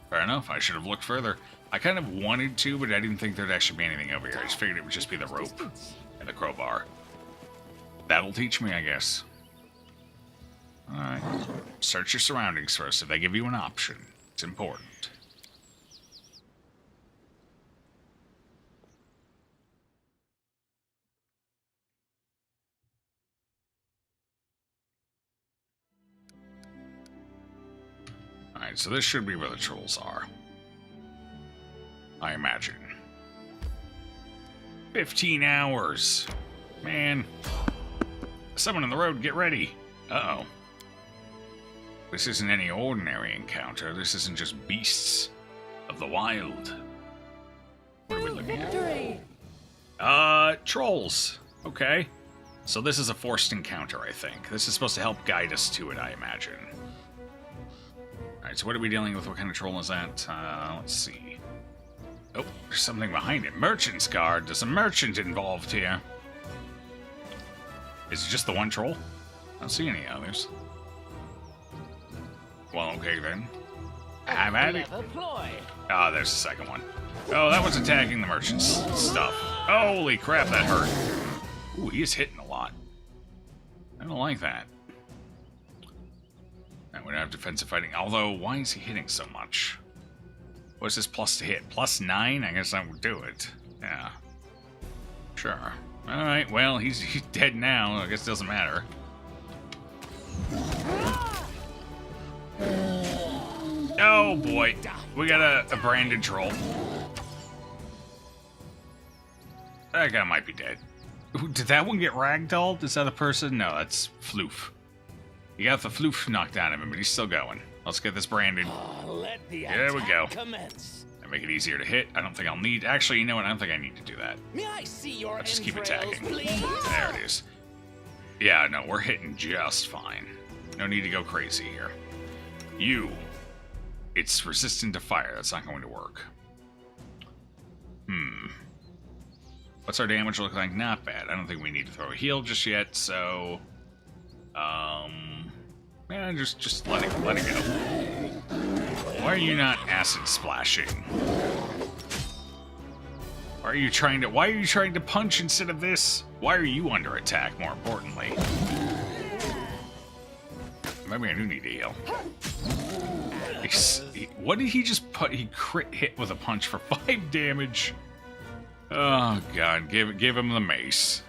Fair enough, I should have looked further. I kind of wanted to, but I didn't think there'd actually be anything over here. I just figured it would just be the rope and the crowbar. That'll teach me, I guess. Alright. Search your surroundings first if they give you an option. It's important. Alright, so this should be where the trolls are. I imagine. 15 hours. Man. Someone on the road, get ready. Uh-oh. This isn't any ordinary encounter. This isn't just beasts of the wild. What are we looking at? Trolls. Okay. So this is a forced encounter, I think. This is supposed to help guide us to it, I imagine. Alright, so what are we dealing with? What kind of troll is that? Let's see. Oh, there's something behind it. Merchant's Guard. There's a merchant involved here. Is it just the one troll? I don't see any others. Well, okay then. I'm at it. Ah, there's the second one. Oh, that was attacking the merchant's stuff. Holy crap, that hurt. Ooh, he is hitting a lot. I don't like that. And we don't have defensive fighting. Although, why is he hitting so much? What's his plus to hit? Plus 9? I guess that would do it. Yeah. Sure. Alright, well, he's dead now. I guess it doesn't matter. Oh boy. We got a branded troll. That guy might be dead. Did that one get ragdolled? Is that a person? No, that's Floof. He got the Floof knocked out of him, but he's still going. Let's get this branded. There we go. And make it easier to hit. I don't think I'll need... Actually, you know what? I don't think I need to do that. May I see your I'll just keep attacking. please? There it is. Yeah, no, we're hitting just fine. No need to go crazy here. You. It's resistant to fire. That's not going to work. What's our damage look like? Not bad. I don't think we need to throw a heal just yet, so... Yeah, just let it go. Why are you not acid splashing? Why are you trying to punch instead of this? Why are you under attack, more importantly? Maybe I do need to heal. What did he just put? He crit hit with a punch for 5 damage. Oh god, give him the mace.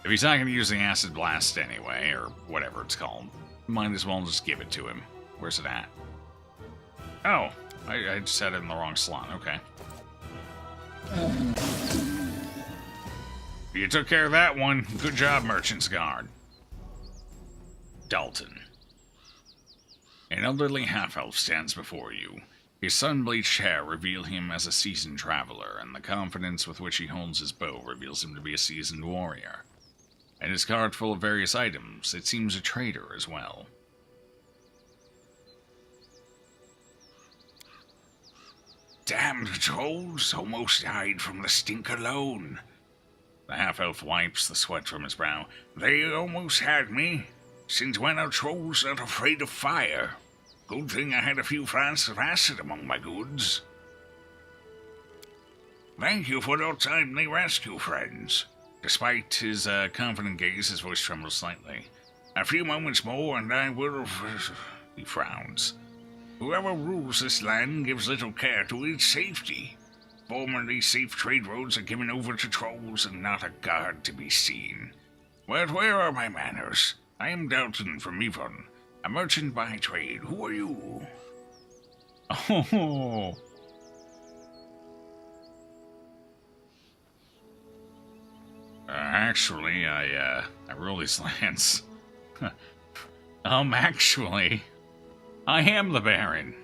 If he's not going to use the acid blast anyway, or whatever it's called, might as well just give it to him. Where's it at? Oh, I just had it in the wrong slot. Okay. You took care of that one. Good job, Merchant's Guard. Dalton. An elderly half-elf stands before you. His sun-bleached hair reveal him as a seasoned traveler, and the confidence with which he holds his bow reveals him to be a seasoned warrior. And his cart full of various items, it seems a trader as well. Damned trolls almost died from the stink alone. The half-elf wipes the sweat from his brow. They almost had me. Since when are trolls not afraid of fire? Good thing I had a few flasks of acid among my goods. Thank you for your timely rescue, friends. Despite his confident gaze, his voice trembles slightly. A few moments more and I will... He frowns. Whoever rules this land gives little care to its safety. Formerly safe trade roads are given over to trolls and not a guard to be seen. But where are my manners? I am Dalton from Yvonne, a merchant by trade. Who are you? Oh. Actually, I rule these lands. Actually, I am the Baron.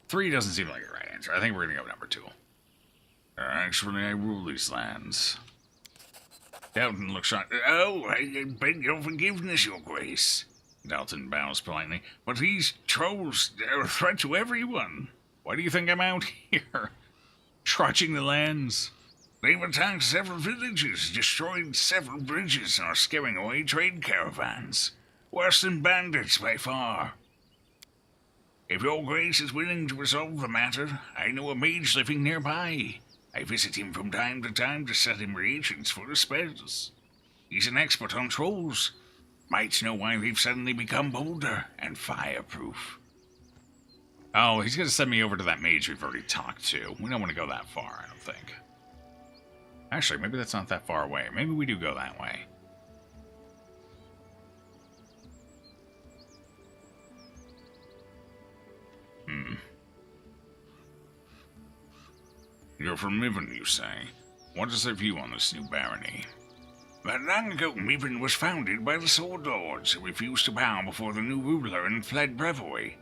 Three doesn't seem like the right answer. I think we're gonna go number 2. Actually, I rule these lands. Dalton looks on. Oh, I beg your forgiveness, Your Grace. Dalton bows politely. But these trolls are a threat to everyone. Why do you think I'm out here? Trudging the lands. They've attacked several villages, destroyed several bridges, and are scaring away trade caravans. Worse than bandits by far. If Your Grace is willing to resolve the matter, I know a mage living nearby. I visit him from time to time to set him reagents for his spells. He's an expert on trolls. Might know why they've suddenly become bolder and fireproof. Oh, he's going to send me over to that mage we've already talked to. We don't want to go that far, I don't think. Actually, maybe that's not that far away. Maybe we do go that way. You're from Miven, you say? What is their view on this new barony? But long ago, Miven was founded by the Sword Lords, who refused to bow before the new ruler and fled Brevoy.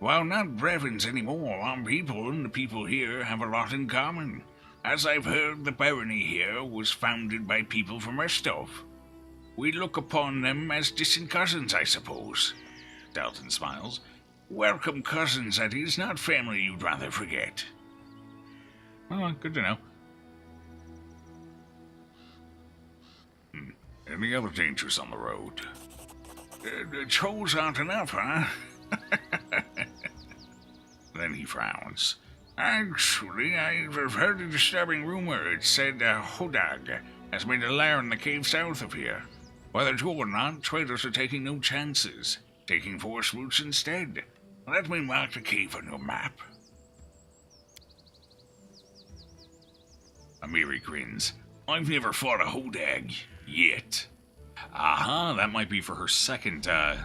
While not Brevins anymore, our people and the people here have a lot in common. As I've heard, the barony here was founded by people from Restov. We look upon them as distant cousins, I suppose. Dalton smiles. Welcome cousins, that is, not family you'd rather forget. Oh, good to know. Any other dangers on the road? The trolls aren't enough, huh? Then he frowns. Actually, I've heard a disturbing rumor. It said Hodag has made a lair in the cave south of here. Whether true or not, traders are taking no chances, taking forest routes instead. Let me mark the cave on your map. Amiri grins. I've never fought a Hodag yet. Aha, that might be for her second, the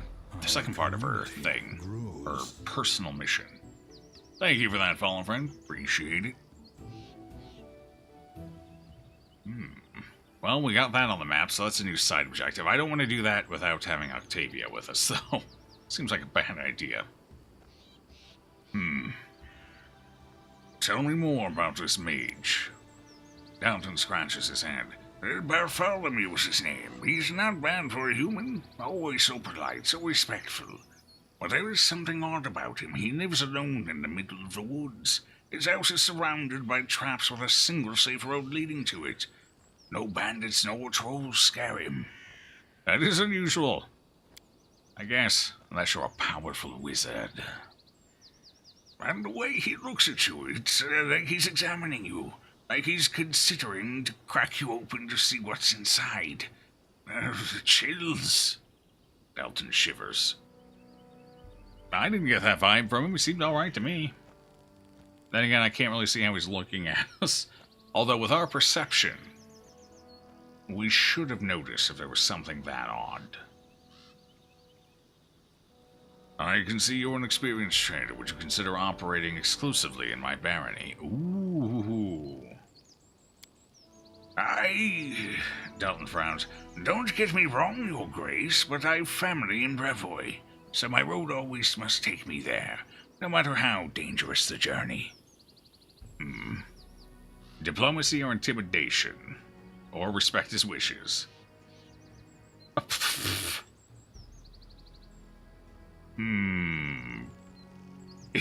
second part of her thing. Her personal mission. Thank you for that, fallen friend. Appreciate it. Well, we got that on the map, so that's a new side objective. I don't want to do that without having Octavia with us, though. Seems like a bad idea. Tell me more about this mage. Dalton scratches his head. Bartholomew was his name. He's not bad for a human. Always so polite, so respectful. But there is something odd about him. He lives alone in the middle of the woods. His house is surrounded by traps with a single safe road leading to it. No bandits, no trolls scare him. That is unusual. I guess, unless you're a powerful wizard. And the way he looks at you, it's like he's examining you. Like he's considering to crack you open to see what's inside. Chills. Dalton shivers. I didn't get that vibe from him. He seemed alright to me. Then again, I can't really see how he's looking at us. Although with our perception, we should have noticed if there was something that odd. I can see you're an experienced trader. Would you consider operating exclusively in my barony? Ooh. Dalton frowns. Don't get me wrong, Your Grace, but I've family in Brevoy, so my road always must take me there, no matter how dangerous the journey. Diplomacy or intimidation? Or respect his wishes?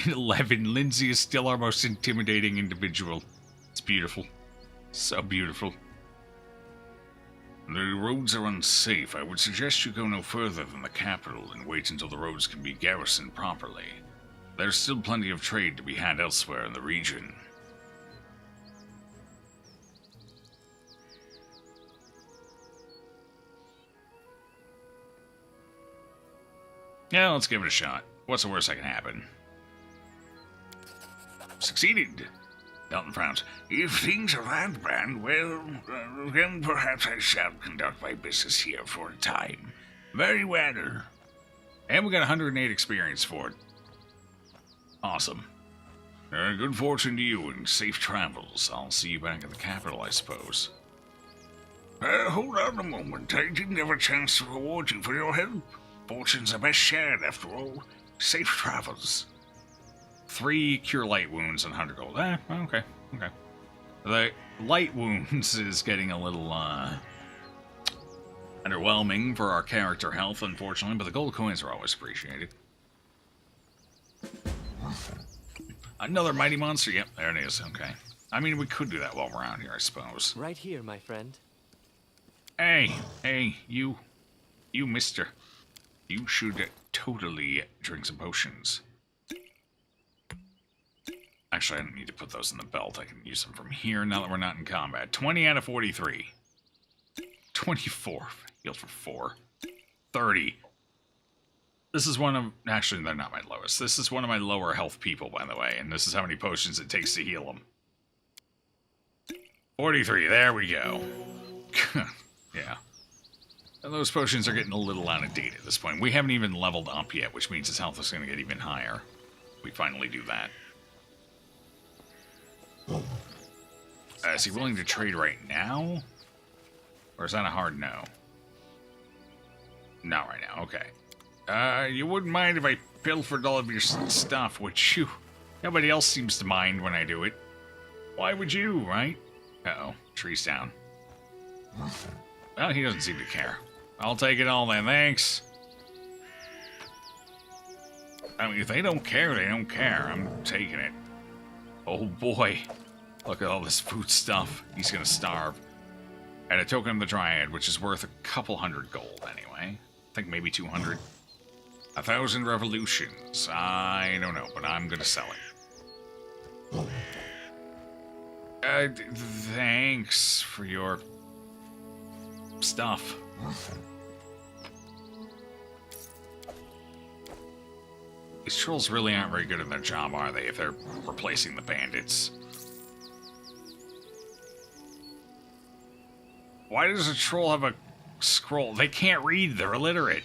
11. Lindsay is still our most intimidating individual. It's beautiful. So beautiful. The roads are unsafe. I would suggest you go no further than the capital and wait until the roads can be garrisoned properly. There's still plenty of trade to be had elsewhere in the region. Yeah, let's give it a shot. What's the worst that can happen? Succeeded. Dalton frowns. If things are that bad, well, then perhaps I shall conduct my business here for a time. Very well. And we got 108 experience for it. Awesome. Good fortune to you and safe travels. I'll see you back at the capital, I suppose. Hold on a moment. I didn't have a chance to reward you for your help. Fortunes are best shared, after all. Safe travels. 3 cure light wounds and 100 gold. Okay. The light wounds is getting a little, underwhelming for our character health, unfortunately, but the gold coins are always appreciated. Another mighty monster. Yep, there it is. Okay. I mean, we could do that while we're out here, I suppose. Right here, my friend. Hey, you mister. You should totally drink some potions. Actually, I don't need to put those in the belt. I can use them from here now that we're not in combat. 20 out of 43. 24. Heals for 4. 30. This is one of... Actually, they're not my lowest. This is one of my lower health people, by the way. And this is how many potions it takes to heal them. 43. There we go. Yeah. And those potions are getting a little out of date at this point. We haven't even leveled up yet, which means his health is going to get even higher. We finally do that. Is he willing to trade right now? Or is that a hard no? Not right now, okay. You wouldn't mind if I pilfered all of your stuff, would you? Nobody else seems to mind when I do it. Why would you, right? Uh-oh, tree's down. Well, he doesn't seem to care. I'll take it all then, thanks. I mean, if they don't care, they don't care. I'm taking it. Oh boy. Look at all this food stuff. He's gonna starve. And a token of the Dryad, which is worth a couple hundred gold anyway. I think maybe 200. 1,000 revolutions. I don't know, but I'm gonna sell it. Thanks for your stuff. These trolls really aren't very good at their job, are they, if they're replacing the bandits? Why does a troll have a scroll? They can't read, they're illiterate.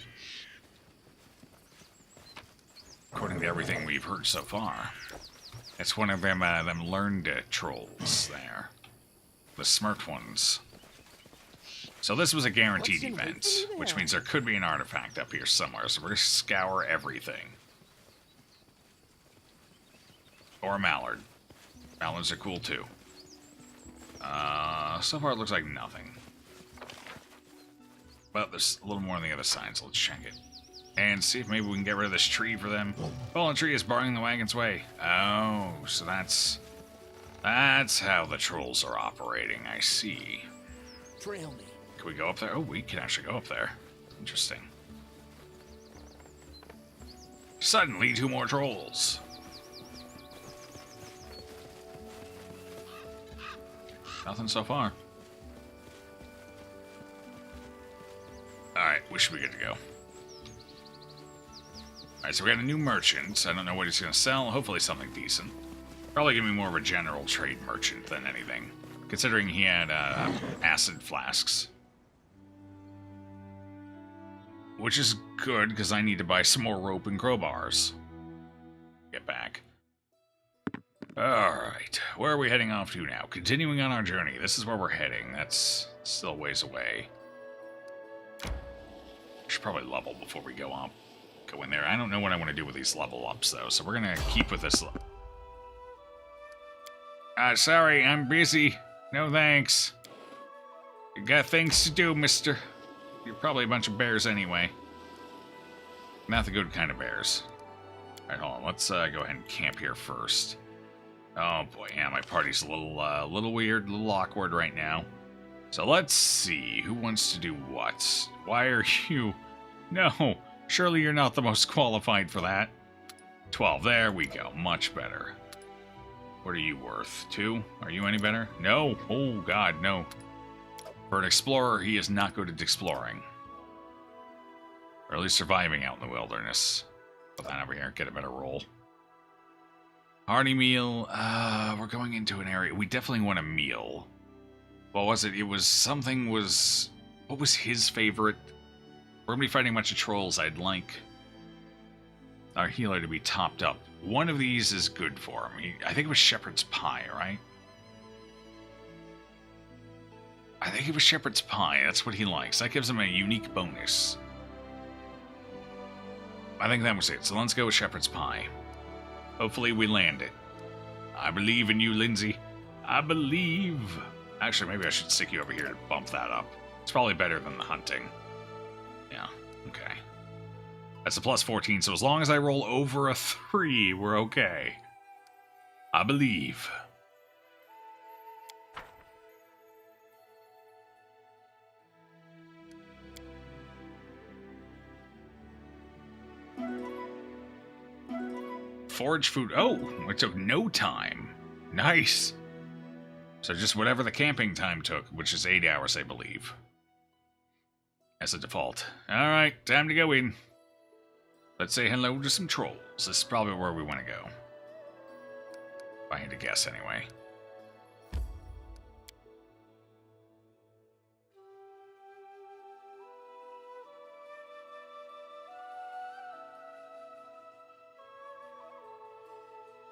According to everything we've heard so far. It's one of them learned trolls there. The smart ones. So this was a guaranteed event, which means there could be an artifact up here somewhere, so we're gonna scour everything. Or a mallard. Mallards are cool too. So far it looks like nothing. But there's a little more on the other side, so let's check it. And see if maybe we can get rid of this tree for them. Fallen tree is barring the wagon's way. Oh, so that's how the trolls are operating, I see. Trail me. Can we go up there? Oh, we can actually go up there. Interesting. Suddenly, 2 more trolls. Nothing so far. Alright, we should be good to go. Alright, so we got a new merchant. I don't know what he's going to sell. Hopefully something decent. Probably going to be more of a general trade merchant than anything. Considering he had acid flasks. Which is good, because I need to buy some more rope and crowbars. Get back. Alright, where are we heading off to now? Continuing on our journey. This is where we're heading. That's still a ways away. Should probably level before we go up. Go in there. I don't know what I want to do with these level ups, though, so we're going to keep with this. Sorry, I'm busy. No thanks. You got things to do, mister. You're probably a bunch of bears anyway. Not the good kind of bears. Alright, hold on. Let's go ahead and camp here first. Oh boy, yeah, my party's a little weird, a little awkward right now. So let's see, who wants to do what? Why are you... No, surely you're not the most qualified for that. 12, there we go, much better. What are you worth? 2? Are you any better? No, oh god, no. For an explorer, he is not good at exploring. Or at least surviving out in the wilderness. Put that over here, get a better roll. Hearty meal, we're going into an area, we definitely want a meal. What was it? It was something was... What was his favorite? We're going to be fighting a bunch of trolls. I'd like our healer to be topped up. One of these is good for him. I think it was shepherd's pie, right? I think it was shepherd's pie. That's what he likes. That gives him a unique bonus. I think that was it. So let's go with shepherd's pie. Hopefully we land it. I believe in you, Lindsay. I believe... Actually, maybe I should stick you over here to bump that up. It's probably better than the hunting. Yeah, okay. That's a plus 14, so as long as I roll over a 3, we're okay. I believe. Forage food. Oh, it took no time. Nice. So just whatever the camping time took, which is 8 hours, I believe. As a default. Alright, time to go in. Let's say hello to some trolls. This is probably where we want to go. If I had to guess, anyway.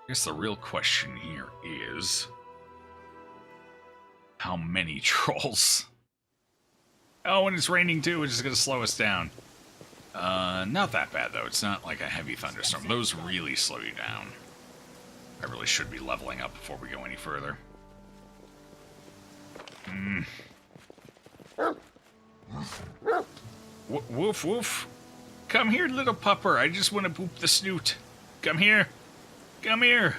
I guess the real question here is... How many trolls? Oh, and it's raining too, which is going to slow us down. Not that bad, though. It's not like a heavy thunderstorm. Those really slow you down. I really should be leveling up before we go any further. Woof, woof. Come here, little pupper. I just want to boop the snoot. Come here. Come here.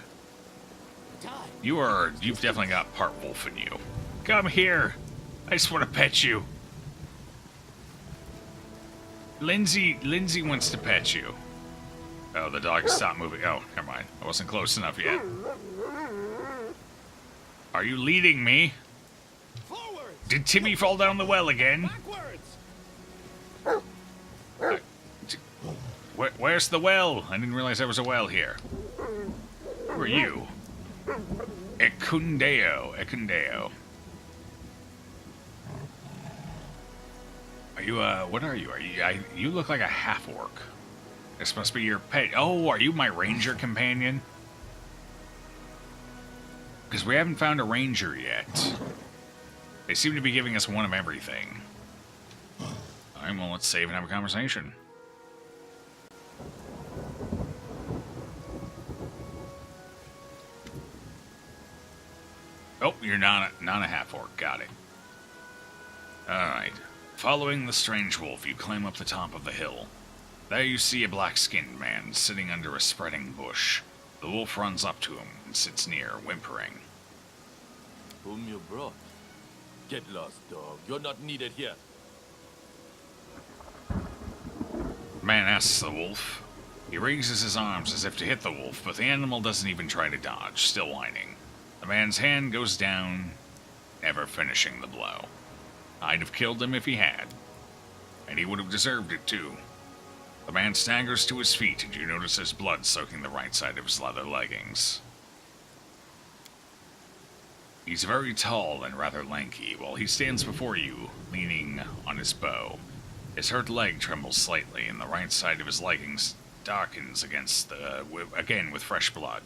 You've definitely got part wolf in you. Come here. I just want to pet you. Lindsay wants to pet you. Oh, the dog stopped moving. Oh, never mind. I wasn't close enough yet. Are you leading me? Forwards. Did Timmy fall down the well again? Backwards. Where's the well? I didn't realize there was a well here. Who are you? Ekundeo. Are you, what are you? You look like a half-orc. This must be your pet. Oh, are you my ranger companion? Because we haven't found a ranger yet. They seem to be giving us one of everything. Alright, well, let's save and have a conversation. Oh, you're not a half-orc. Got it. Alright. Following the strange wolf, you climb up the top of the hill. There you see a black-skinned man sitting under a spreading bush. The wolf runs up to him and sits near, whimpering. Whom you brought? Get lost, dog. You're not needed here. The man asks the wolf. He raises his arms as if to hit the wolf, but the animal doesn't even try to dodge, still whining. The man's hand goes down, never finishing the blow. I'd have killed him if he had. And he would have deserved it, too. The man staggers to his feet, and you notice there's blood soaking the right side of his leather leggings. He's very tall and rather lanky, while he stands before you, leaning on his bow. His hurt leg trembles slightly, and the right side of his leggings darkens again with fresh blood.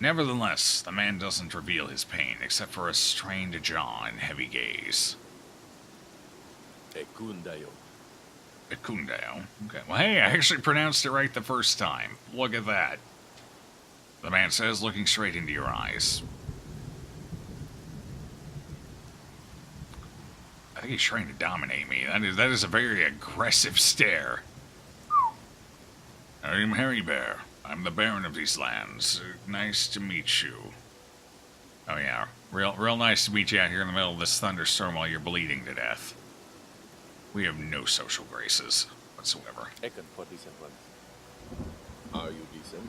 Nevertheless, the man doesn't reveal his pain, except for a strained jaw and heavy gaze. Ekundeo. Ekundeo. Okay. Well, hey, I actually pronounced it right the first time. Look at that. The man says, looking straight into your eyes. I think he's trying to dominate me. That is a very aggressive stare. I'm Harry Bear. I'm the Baron of these lands. Nice to meet you. Oh yeah, real nice to meet you out here in the middle of this thunderstorm while you're bleeding to death. We have no social graces whatsoever. Ekan for decent ones. Are you decent?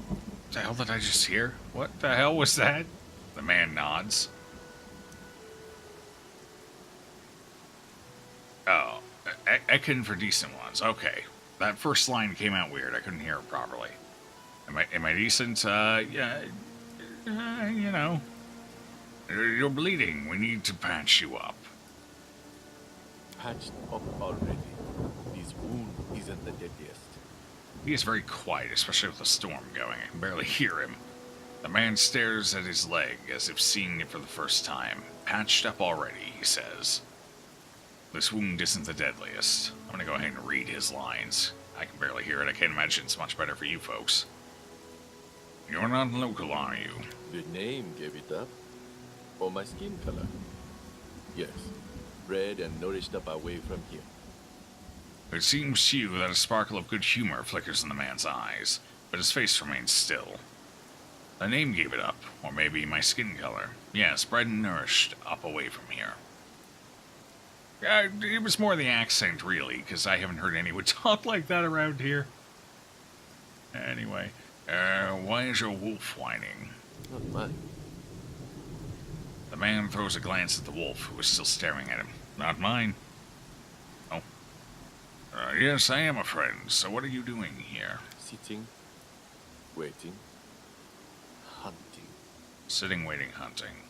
What the hell did I just hear? What the hell was that? The man nods. Oh, Ekan for decent ones. Okay. That first line came out weird. I couldn't hear it properly. Am I decent? Yeah. You know. You're bleeding. We need to patch you up. Patched up already. His wound isn't the deadliest. He is very quiet, especially with the storm going. I can barely hear him. The man stares at his leg as if seeing it for the first time. Patched up already, he says. This wound isn't the deadliest. I'm gonna go ahead and read his lines. I can barely hear it. I can't imagine it's much better for you folks. You're not local, are you? The name gave it up. Or my skin color. Yes. Bred and nourished up away from here. It seems to you that a sparkle of good humor flickers in the man's eyes, but his face remains still. The name gave it up, or maybe my skin color. Yes, bred and nourished up away from here. It was more the accent, really, because I haven't heard anyone talk like that around here. Anyway, why is your wolf whining? Not mine. The man throws a glance at the wolf, who is still staring at him. Not mine. Oh. Yes, I am a friend, so what are you doing here? Sitting. Waiting. Hunting. Sitting, waiting, hunting.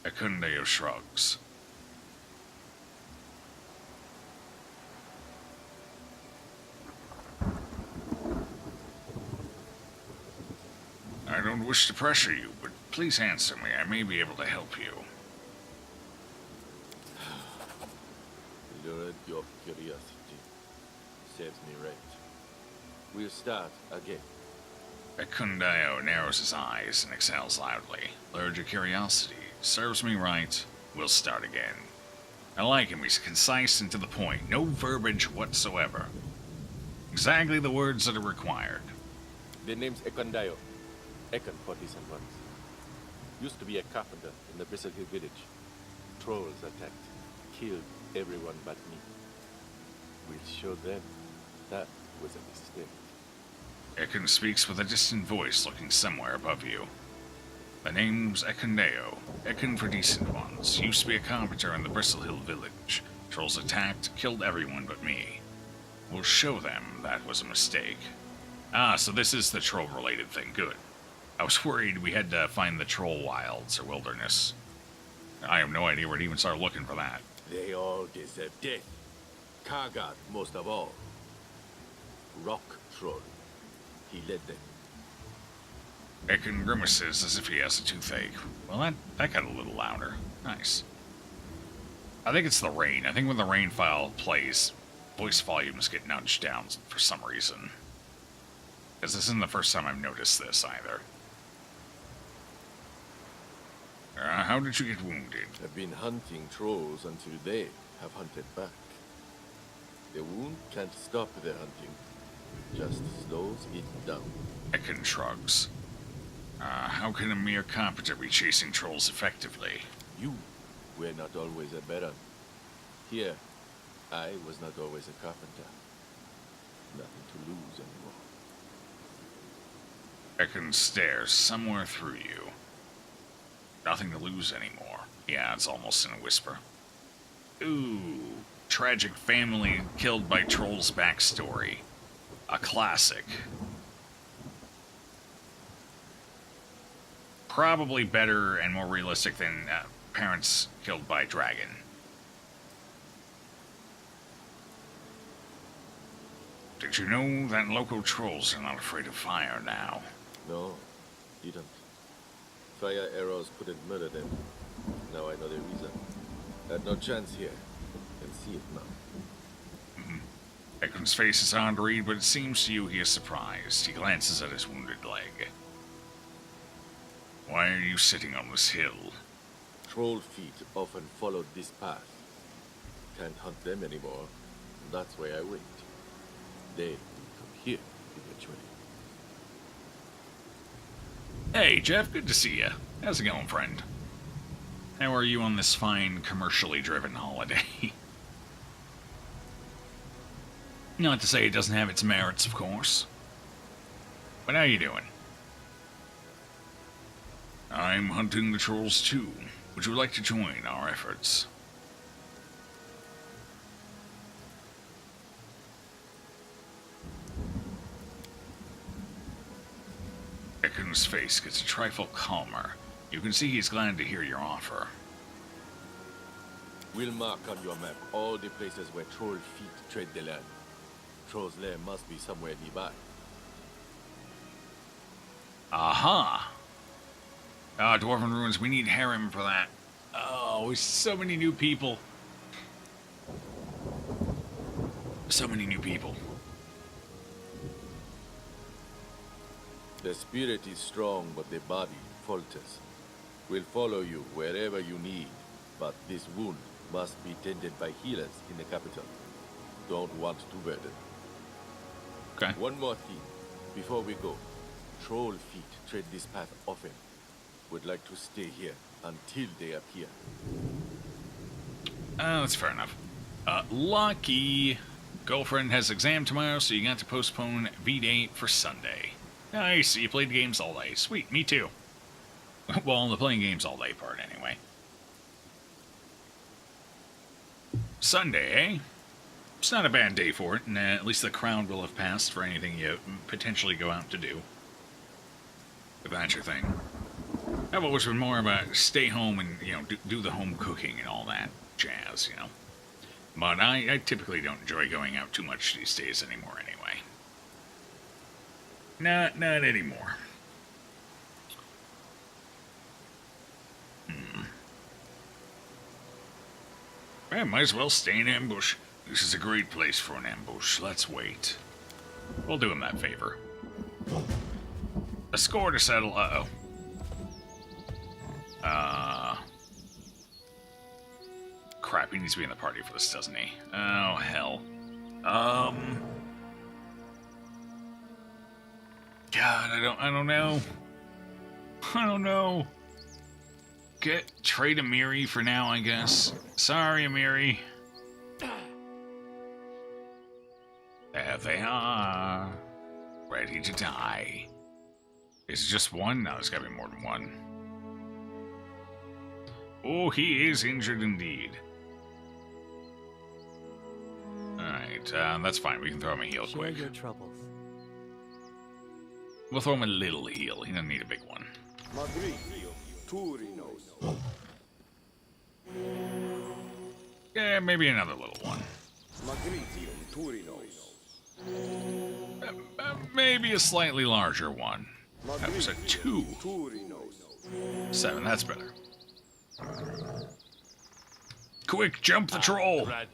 Ekundeo shrugs. I don't wish to pressure you, but Please answer me. I may be able to help you. Lured your curiosity. Serves me right. We'll start again. Ekundayo narrows his eyes and exhales loudly. Lured your curiosity. Serves me right. We'll start again. I like him. He's concise and to the point. No verbiage whatsoever. Exactly the words that are required. The name's Ekundayo. Ekun for decent ones. Used to be a carpenter in the Bristle Hill village. Trolls attacked. Killed everyone but me. We'll show them that was a mistake. Ekun speaks with a distant voice looking somewhere above you. The name's Ekundayo. Ekun for decent ones. Used to be a carpenter in the Bristle Hill village. Trolls attacked, killed everyone but me. We'll show them that was a mistake. Ah, so this is the troll-related thing. Good. I was worried we had to find the troll wilds or wilderness. I have no idea where to even start looking for that. They all deserve death. Kargat most of all. Rock Troll. He led them. Ekun grimaces as if he has a toothache. Well, that got a little louder. Nice. I think it's the rain. I think when the rain file plays, voice volumes get nudged down for some reason. Because this isn't the first time I've noticed this either. How did you get wounded? I've been hunting trolls until they have hunted back. The wound can't stop their hunting. Just slows it down. Ekun shrugs. How can a mere carpenter be chasing trolls effectively? You were not always a baron. Here, I was not always a carpenter. Nothing to lose anymore. Ekun stares somewhere through you. Nothing to lose anymore. Yeah, it's almost in a whisper. Ooh, tragic family killed by trolls backstory. A classic. Probably better and more realistic than parents killed by dragon. Did you know that local trolls are not afraid of fire now? No, didn't. Fire arrows couldn't murder them. Now I know the reason. Had no chance here. Can see it now. Ekun's face is hard to read, but it seems to you he is surprised. He glances at his wounded leg. Why are you sitting on this hill? Troll feet often followed this path. Can't hunt them anymore. That's why I wait. They will come here eventually. Hey, Jeff, good to see you. How's it going, friend? How are you on this fine, commercially driven holiday? Not to say it doesn't have its merits, of course. But how you doing? I'm hunting the trolls too. Would you like to join our efforts? Ekun's face gets a trifle calmer. You can see he's glad to hear your offer. We'll mark on your map all the places where troll feet tread the land. Troll's lair must be somewhere nearby. Aha! Ah, Dwarven Ruins, we need harem for that. Oh, so many new people. So many new people. The spirit is strong, but the body falters. We'll follow you wherever you need, but this wound must be tended by healers in the capital. Don't want to burden. Okay. One more thing, before we go. Troll feet tread this path often. Would like to stay here until they appear. That's fair enough. Lucky. Girlfriend has exam tomorrow, so you got to postpone V-Day for Sunday. Nice, you played games all day. Sweet, me too. Well, the playing games all day part, anyway. Sunday, eh? It's not a bad day for it, and at least the crowd will have passed for anything you potentially go out to do. If that's your thing. I've always been more about stay home and, do the home cooking and all that jazz, But I typically don't enjoy going out too much these days anymore anyway. Not anymore. I might as well stay in ambush. This is a great place for an ambush. Let's wait. We'll do him that favor. A score to settle. Uh-oh. Crap, he needs to be in the party for this, doesn't he? Oh, hell. God, I don't know. I don't know. Trade Amiri for now, I guess. Sorry, Amiri. There they are. Ready to die. Is it just one? No, there's gotta be more than one. Oh, he is injured indeed. Alright, that's fine. We can throw him a heal quick. Your troubles. We'll throw him a little heal. He doesn't need a big one. Yeah, maybe another little one. Maybe a slightly larger one. That was a 2. 7, that's better. Quick, jump the troll! I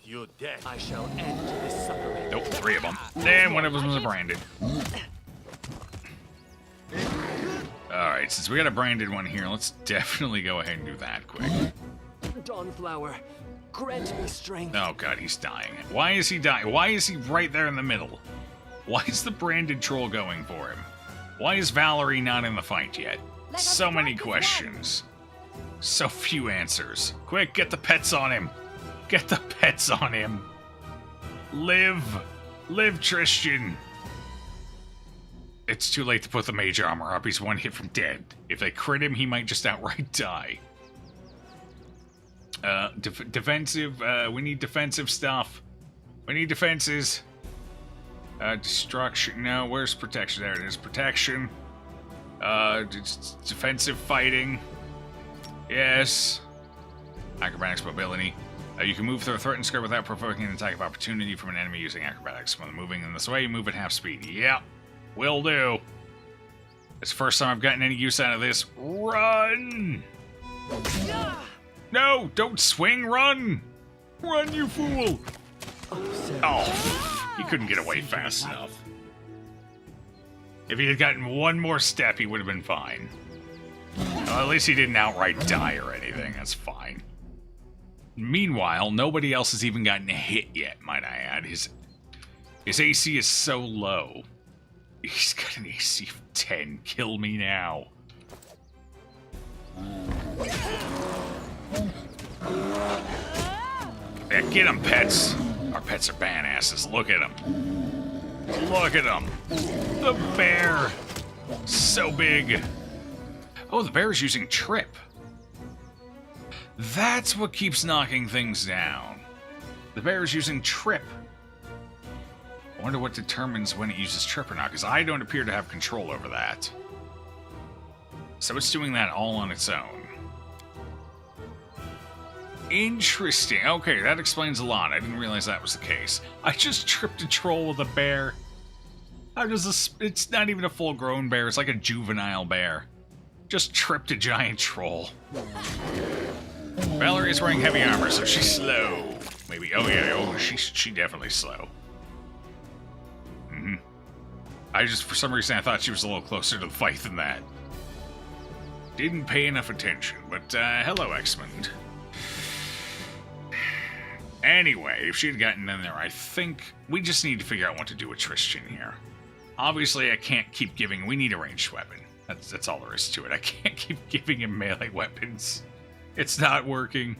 shall end this suffering. Nope, 3 of them. And one of them was branded. Alright, since we got a branded one here, let's definitely go ahead and do that quick. Dawnflower, grant me strength. Oh god, he's dying. Why is he dying? Why is he right there in the middle? Why is the branded troll going for him? Why is Valerie not in the fight yet? So many questions. So few answers. Quick, get the pets on him. Get the pets on him. Live. Live, Tristan. It's too late to put the mage armor up. He's one hit from dead. If they crit him, he might just outright die. Defensive. We need defensive stuff. We need defenses. Destruction. No, where's protection? There it is. Protection. Defensive fighting. Yes. Acrobatics mobility. You can move through a threatened square without provoking an attack of opportunity from an enemy using acrobatics. When moving in this way, you move at half speed. Yep. Will do. It's the first time I've gotten any use out of this. Run! No! Don't swing! Run! Run, you fool! Oh, he couldn't get away fast enough. If he had gotten one more step, he would have been fine. Well, at least he didn't outright die or anything. That's fine. Meanwhile, nobody else has even gotten hit yet, might I add. His AC is so low. He's got an AC of 10. Kill me now. Yeah, get him, pets. Our pets are badasses. Look at him. Look at him. The bear. So big. Oh, the bear's using trip. That's what keeps knocking things down. The bear's using trip. I wonder what determines when it uses trip or not, because I don't appear to have control over that. So it's doing that all on its own. Interesting. Okay, that explains a lot. I didn't realize that was the case. I just tripped a troll with a bear. How does this... It's not even a full-grown bear. It's like a juvenile bear. Just tripped a giant troll. Valerie's wearing heavy armor, so she's slow. Maybe... Oh, yeah. Oh, she definitely slow. I just, for some reason, I thought she was a little closer to the fight than that. Didn't pay enough attention, but, hello, Exmond. Anyway, if she had gotten in there, I think we just need to figure out what to do with Tristan here. Obviously, I can't keep giving... We need a ranged weapon. That's all there is to it. I can't keep giving him melee weapons. It's not working.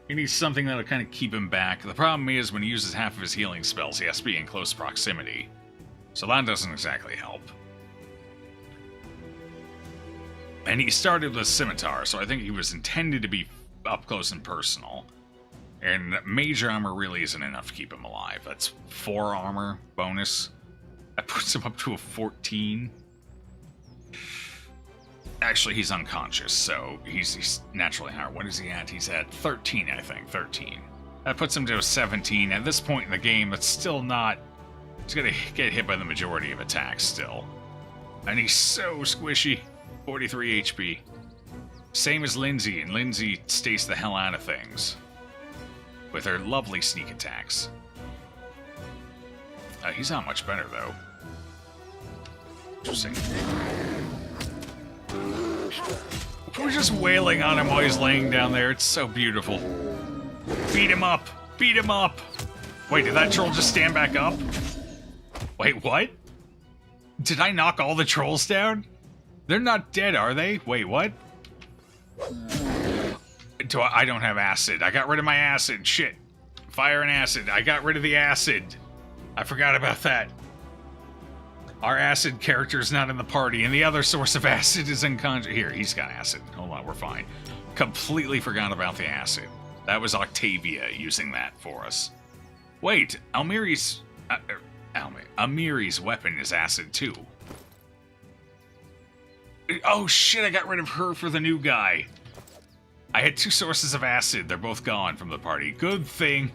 He needs something that'll kind of keep him back. The problem is, when he uses half of his healing spells, he has to be in close proximity. So that doesn't exactly help. And he started with Scimitar, so I think he was intended to be up close and personal. And mage armor really isn't enough to keep him alive. That's 4 armor bonus. That puts him up to a 14. Actually, he's unconscious, so he's naturally higher. What is he at? He's at 13, I think. 13. That puts him to a 17. At this point in the game, that's still not... He's gonna get hit by the majority of attacks still. And he's so squishy. 43 HP. Same as Lindsay, and Lindsay stays the hell out of things. with her lovely sneak attacks. He's not much better, though. Interesting. We're just wailing on him while he's laying down there. It's so beautiful. Beat him up! Beat him up! Wait, did that troll just stand back up? Wait, what? Did I knock all the trolls down? They're not dead, are they? Wait, what? I don't have acid. I got rid of my acid. Shit. Fire and acid. I got rid of the acid. I forgot about that. Our acid character's not in the party, and the other source of acid is in Here, he's got acid. Hold on, we're fine. Completely forgot about the acid. That was Octavia using that for us. Wait, Amiri's weapon is acid too. Oh shit, I got rid of her for the new guy. I had 2 sources of acid. They're both gone from the party. Good thing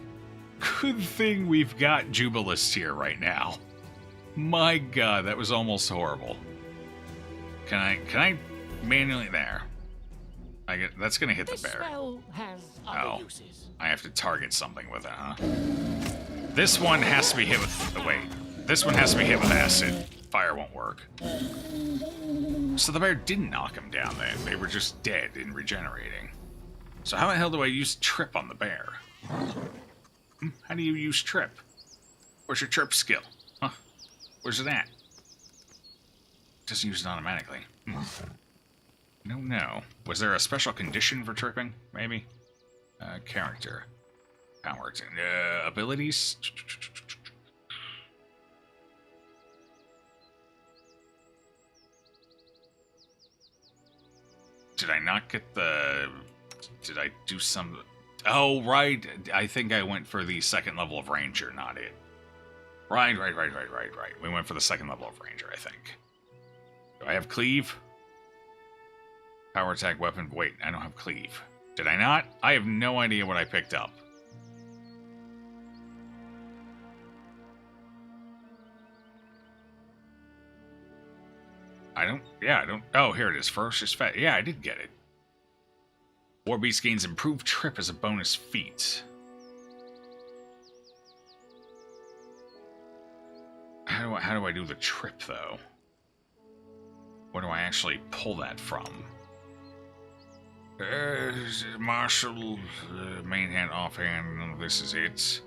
we've got Jubilist here right now. My god, that was almost horrible. Can I manually there? That's gonna hit the bear. Has other uses. I have to target something with it, huh? This one has to be hit with... Oh, wait. This one has to be hit with acid. Fire won't work. So the bear didn't knock him down then. They were just dead and regenerating. So how the hell do I use trip on the bear? How do you use trip? Where's your trip skill? Huh? Where's it at? It doesn't use it automatically. I don't know. Was there a special condition for tripping? Maybe? Character. Power. Abilities? Did I not get the... Did I do some... Oh, right. I think I went for the 2nd level of Ranger, not it. Right. We went for the 2nd level of Ranger, I think. Do I have Cleave? Power attack weapon. Wait, I don't have Cleave. Did I not? I have no idea what I picked up. I don't... Oh, here it is. Ferocious Fat. Yeah, I did get it. War Beast gains improved trip as a bonus feat. How do I do the trip, though? Where do I actually pull that from? Marshal, main hand, offhand, this is it.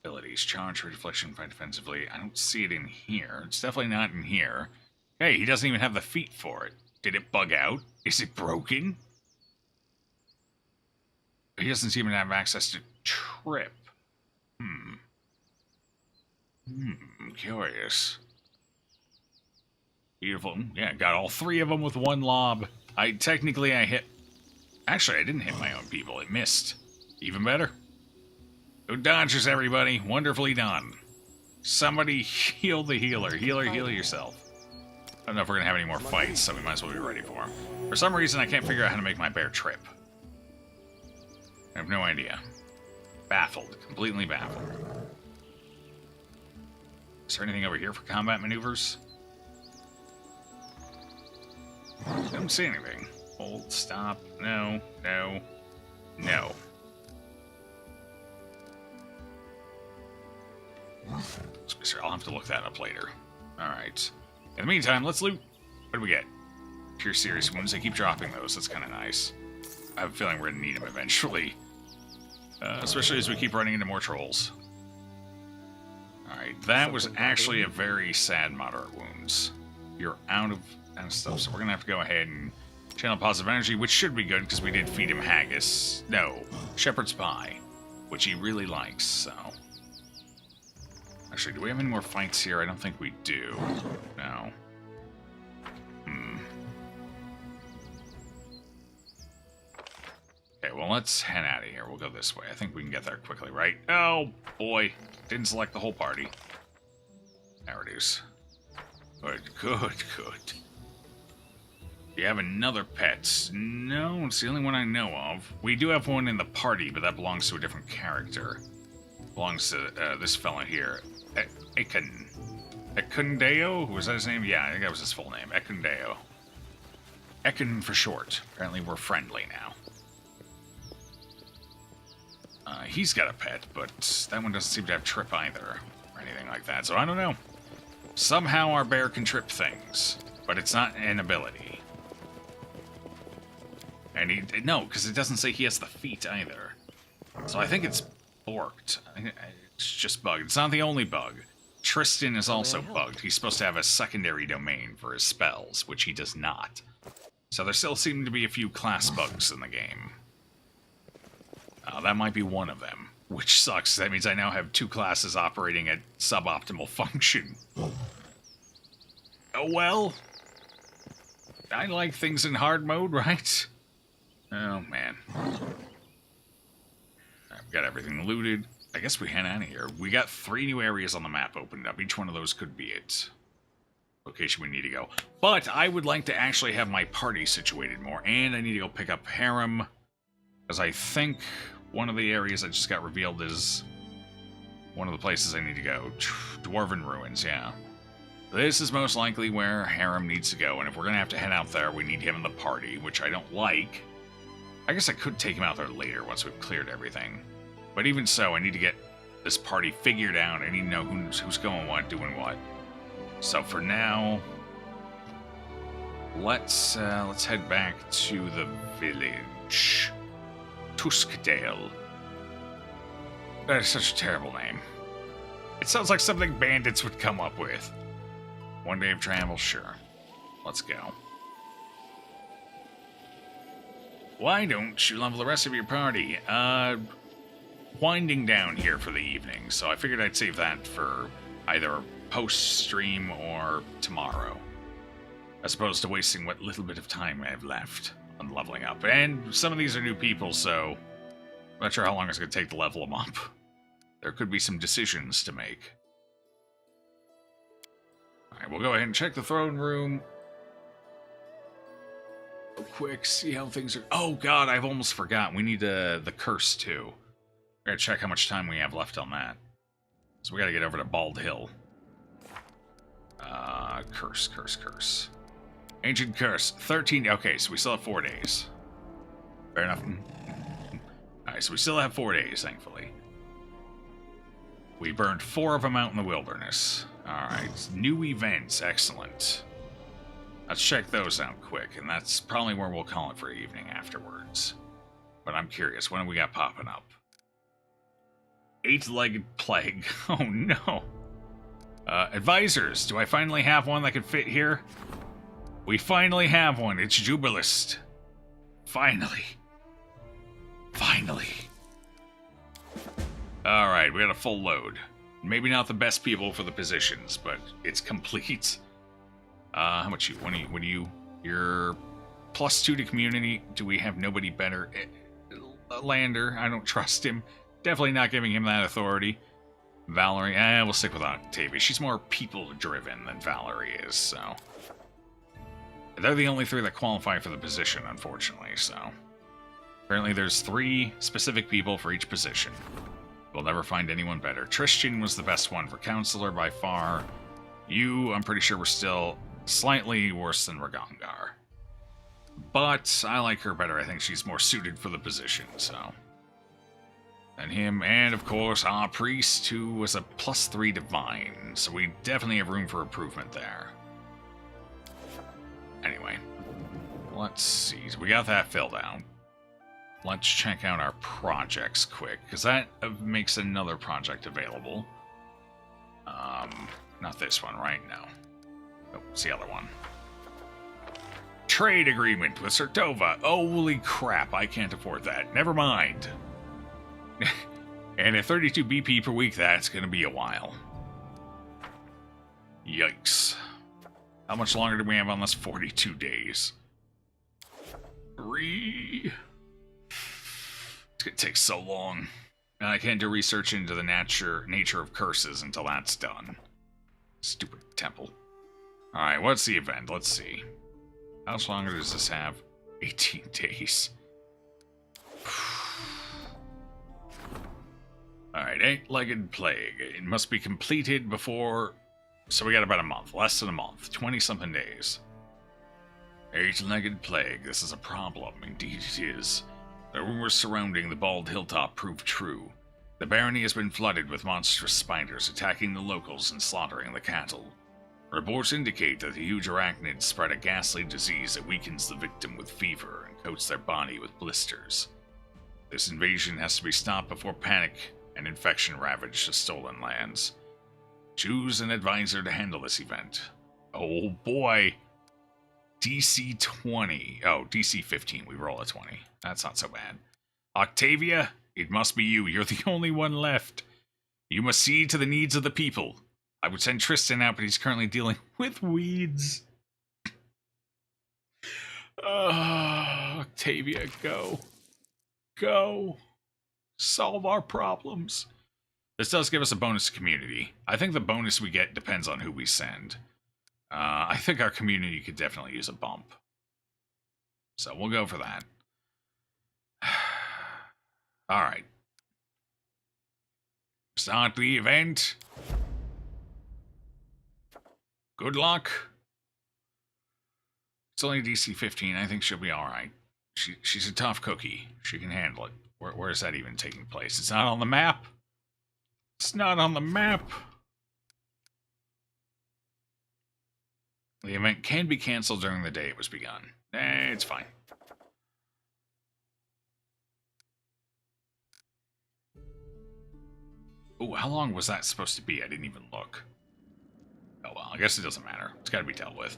Abilities, charge, reflection, fight defensively. I don't see it in here. It's definitely not in here. Hey, he doesn't even have the feat for it. Did it bug out? Is it broken? He doesn't even have access to trip. Curious. Beautiful. Yeah, got all 3 of them with 1 lob. I hit... Actually, I didn't hit my own people. It missed. Even better. Good dodgers, everybody. Wonderfully done. Somebody heal the healer. Healer, heal yourself. I don't know if we're going to have any more fights, so we might as well be ready for them. For some reason, I can't figure out how to make my bear trip. I have no idea. Baffled. Completely baffled. Is there anything over here for combat maneuvers? I don't see anything. Hold, stop. No, no, no. I'll have to look that up later. Alright. In the meantime, let's loot. What do we get? Pure serious wounds. They keep dropping those. That's kind of nice. I have a feeling we're going to need them eventually. Especially as we keep running into more trolls. Alright, that was actually a very sad moderate wounds. You're out of stuff, so we're going to have to go ahead and channel positive energy, which should be good because we did feed him haggis. No, shepherd's pie, which he really likes, so... Actually, do we have any more fights here? I don't think we do. No. Okay, well, let's head out of here. We'll go this way. I think we can get there quickly, right? Oh, boy. Didn't select the whole party. There it is. Good, good, good. Do you have another pet? No, it's the only one I know of. We do have one in the party, but that belongs to a different character. Belongs to this fella here. Aiken. Ekundeo? Was that his name? Yeah, I think that was his full name. Ekundeo. Ekun for short. Apparently we're friendly now. He's got a pet, but that one doesn't seem to have trip either, or anything like that, so I don't know. Somehow our bear can trip things, but it's not an ability. And no, because it doesn't say he has the feet either. So I think it's borked. It's just bugged. It's not the only bug. Tristan is also bugged. He's supposed to have a secondary domain for his spells, which he does not. So there still seem to be a few class bugs in the game. That might be one of them, which sucks. That means I now have 2 classes operating at suboptimal function. Oh well. I like things in hard mode, right? Oh, man. I've got everything looted. I guess we head out of here. We got 3 new areas on the map opened up. Each one of those could be it. Location we need to go. But I would like to actually have my party situated more. And I need to go pick up Harem. Because I think one of the areas that just got revealed is one of the places I need to go. Dwarven Ruins, yeah. This is most likely where Harem needs to go. And if we're going to have to head out there, we need him in the party, which I don't like. I guess I could take him out there later once we've cleared everything. But even so, I need to get this party figured out. I need to know who's going what, doing what. So for now, let's head back to the village. Tuskdale. That is such a terrible name. It sounds like something bandits would come up with. 1 day of travel, sure. Let's go. Why don't you level the rest of your party? Winding down here for the evening, so I figured I'd save that for either post-stream or tomorrow, as opposed to wasting what little bit of time I have left on leveling up. And some of these are new people, so I'm not sure how long it's going to take to level them up. There could be some decisions to make. Alright, we'll go ahead and check the throne room. Real quick, see how things are... Oh god, I've almost forgot. We need the curse, too. We gotta check how much time we have left on that. So we gotta get over to Bald Hill. Curse. Ancient curse. 13... Okay, so we still have 4 days. Fair enough. Alright, so we still have 4 days, thankfully. We burned 4 of them out in the wilderness. Alright, new events. Excellent. Let's check those out quick, and that's probably where we'll call it for evening afterwards. But I'm curious, what do we got popping up? 8-legged plague. Oh no. Advisors, do I finally have one that can fit here? We finally have one. It's Jubilist. Finally. Alright, we got a full load. Maybe not the best people for the positions, but it's complete. How much you? What are you? You're +2 to community. Do we have nobody better? Lander, I don't trust him. Definitely not giving him that authority. Valerie, we'll stick with Octavia. She's more people-driven than Valerie is, so... They're the only 3 that qualify for the position, unfortunately, so... Apparently there's 3 specific people for each position. We'll never find anyone better. Tristan was the best one for counselor by far. You, I'm pretty sure, were still slightly worse than Ragongar. But I like her better. I think she's more suited for the position, so... And him, and of course, our priest, who was a +3 divine. So we definitely have room for improvement there. Anyway, let's see. We got that filled out. Let's check out our projects quick, because that makes another project available. Not this one, right? No. Oh, it's the other one. Trade agreement with Sertova. Holy crap, I can't afford that. Never mind. And at 32 BP per week, that's going to be a while. Yikes. How much longer do we have on this? 42 days. 3... It's going to take so long. And I can't do research into the nature of curses until that's done. Stupid temple. Alright, what's the event? Let's see. How much longer does this have? 18 days. Alright, 8-legged plague. It must be completed before So we got about a month. Less than a month. 20-something days. Eight-legged plague. This is a problem. Indeed it is. The rumors surrounding the bald hilltop prove true. The barony has been flooded with monstrous spiders attacking the locals and slaughtering the cattle. Reports indicate that the huge arachnids spread a ghastly disease that weakens the victim with fever and coats their body with blisters. This invasion has to be stopped before panic and infection ravage the stolen lands. Choose an advisor to handle this event. Oh boy! DC 20. Oh, DC 15. We roll a 20. That's not so bad. Octavia, it must be you. You're the only one left. You must see to the needs of the people. I would send Tristan out, but he's currently dealing with weeds. Octavia, go. Go. Solve our problems. This does give us a bonus to community. I think the bonus we get depends on who we send. I think our community could definitely use a bump. So we'll go for that. Alright. Start the event. Good luck. It's only DC 15. I think she'll be alright. She's a tough cookie. She can handle it. Where is that even taking place? It's not on the map. It's not on the map. The event can be canceled during the day it was begun. It's fine. Oh, how long was that supposed to be? I didn't even look. Oh well, I guess it doesn't matter. It's gotta be dealt with.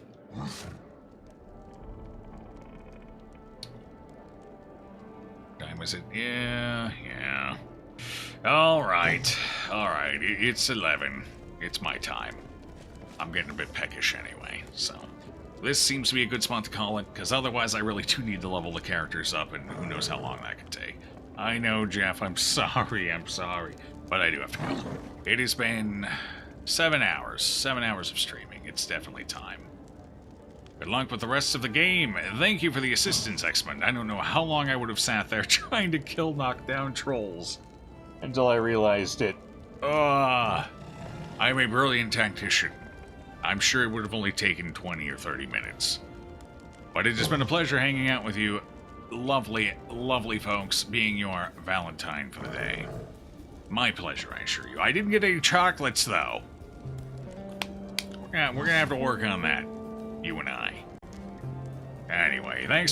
Time is it? Yeah. Alright. It's 11. It's my time. I'm getting a bit peckish anyway, so... This seems to be a good spot to call it, because otherwise I really do need to level the characters up, and who knows how long that could take. I know, Jeff, I'm sorry, but I do have to go. It has been 7 hours. 7 hours of streaming. It's definitely time. Good luck with the rest of the game. Thank you for the assistance, X-Men. I don't know how long I would have sat there trying to kill knockdown trolls until I realized it. I'm a brilliant tactician. I'm sure it would have only taken 20 or 30 minutes. But it has been a pleasure hanging out with you, lovely, lovely folks, being your Valentine for the day. My pleasure, I assure you. I didn't get any chocolates, though. We're gonna have to work on that, you and I. Anyway, thanks for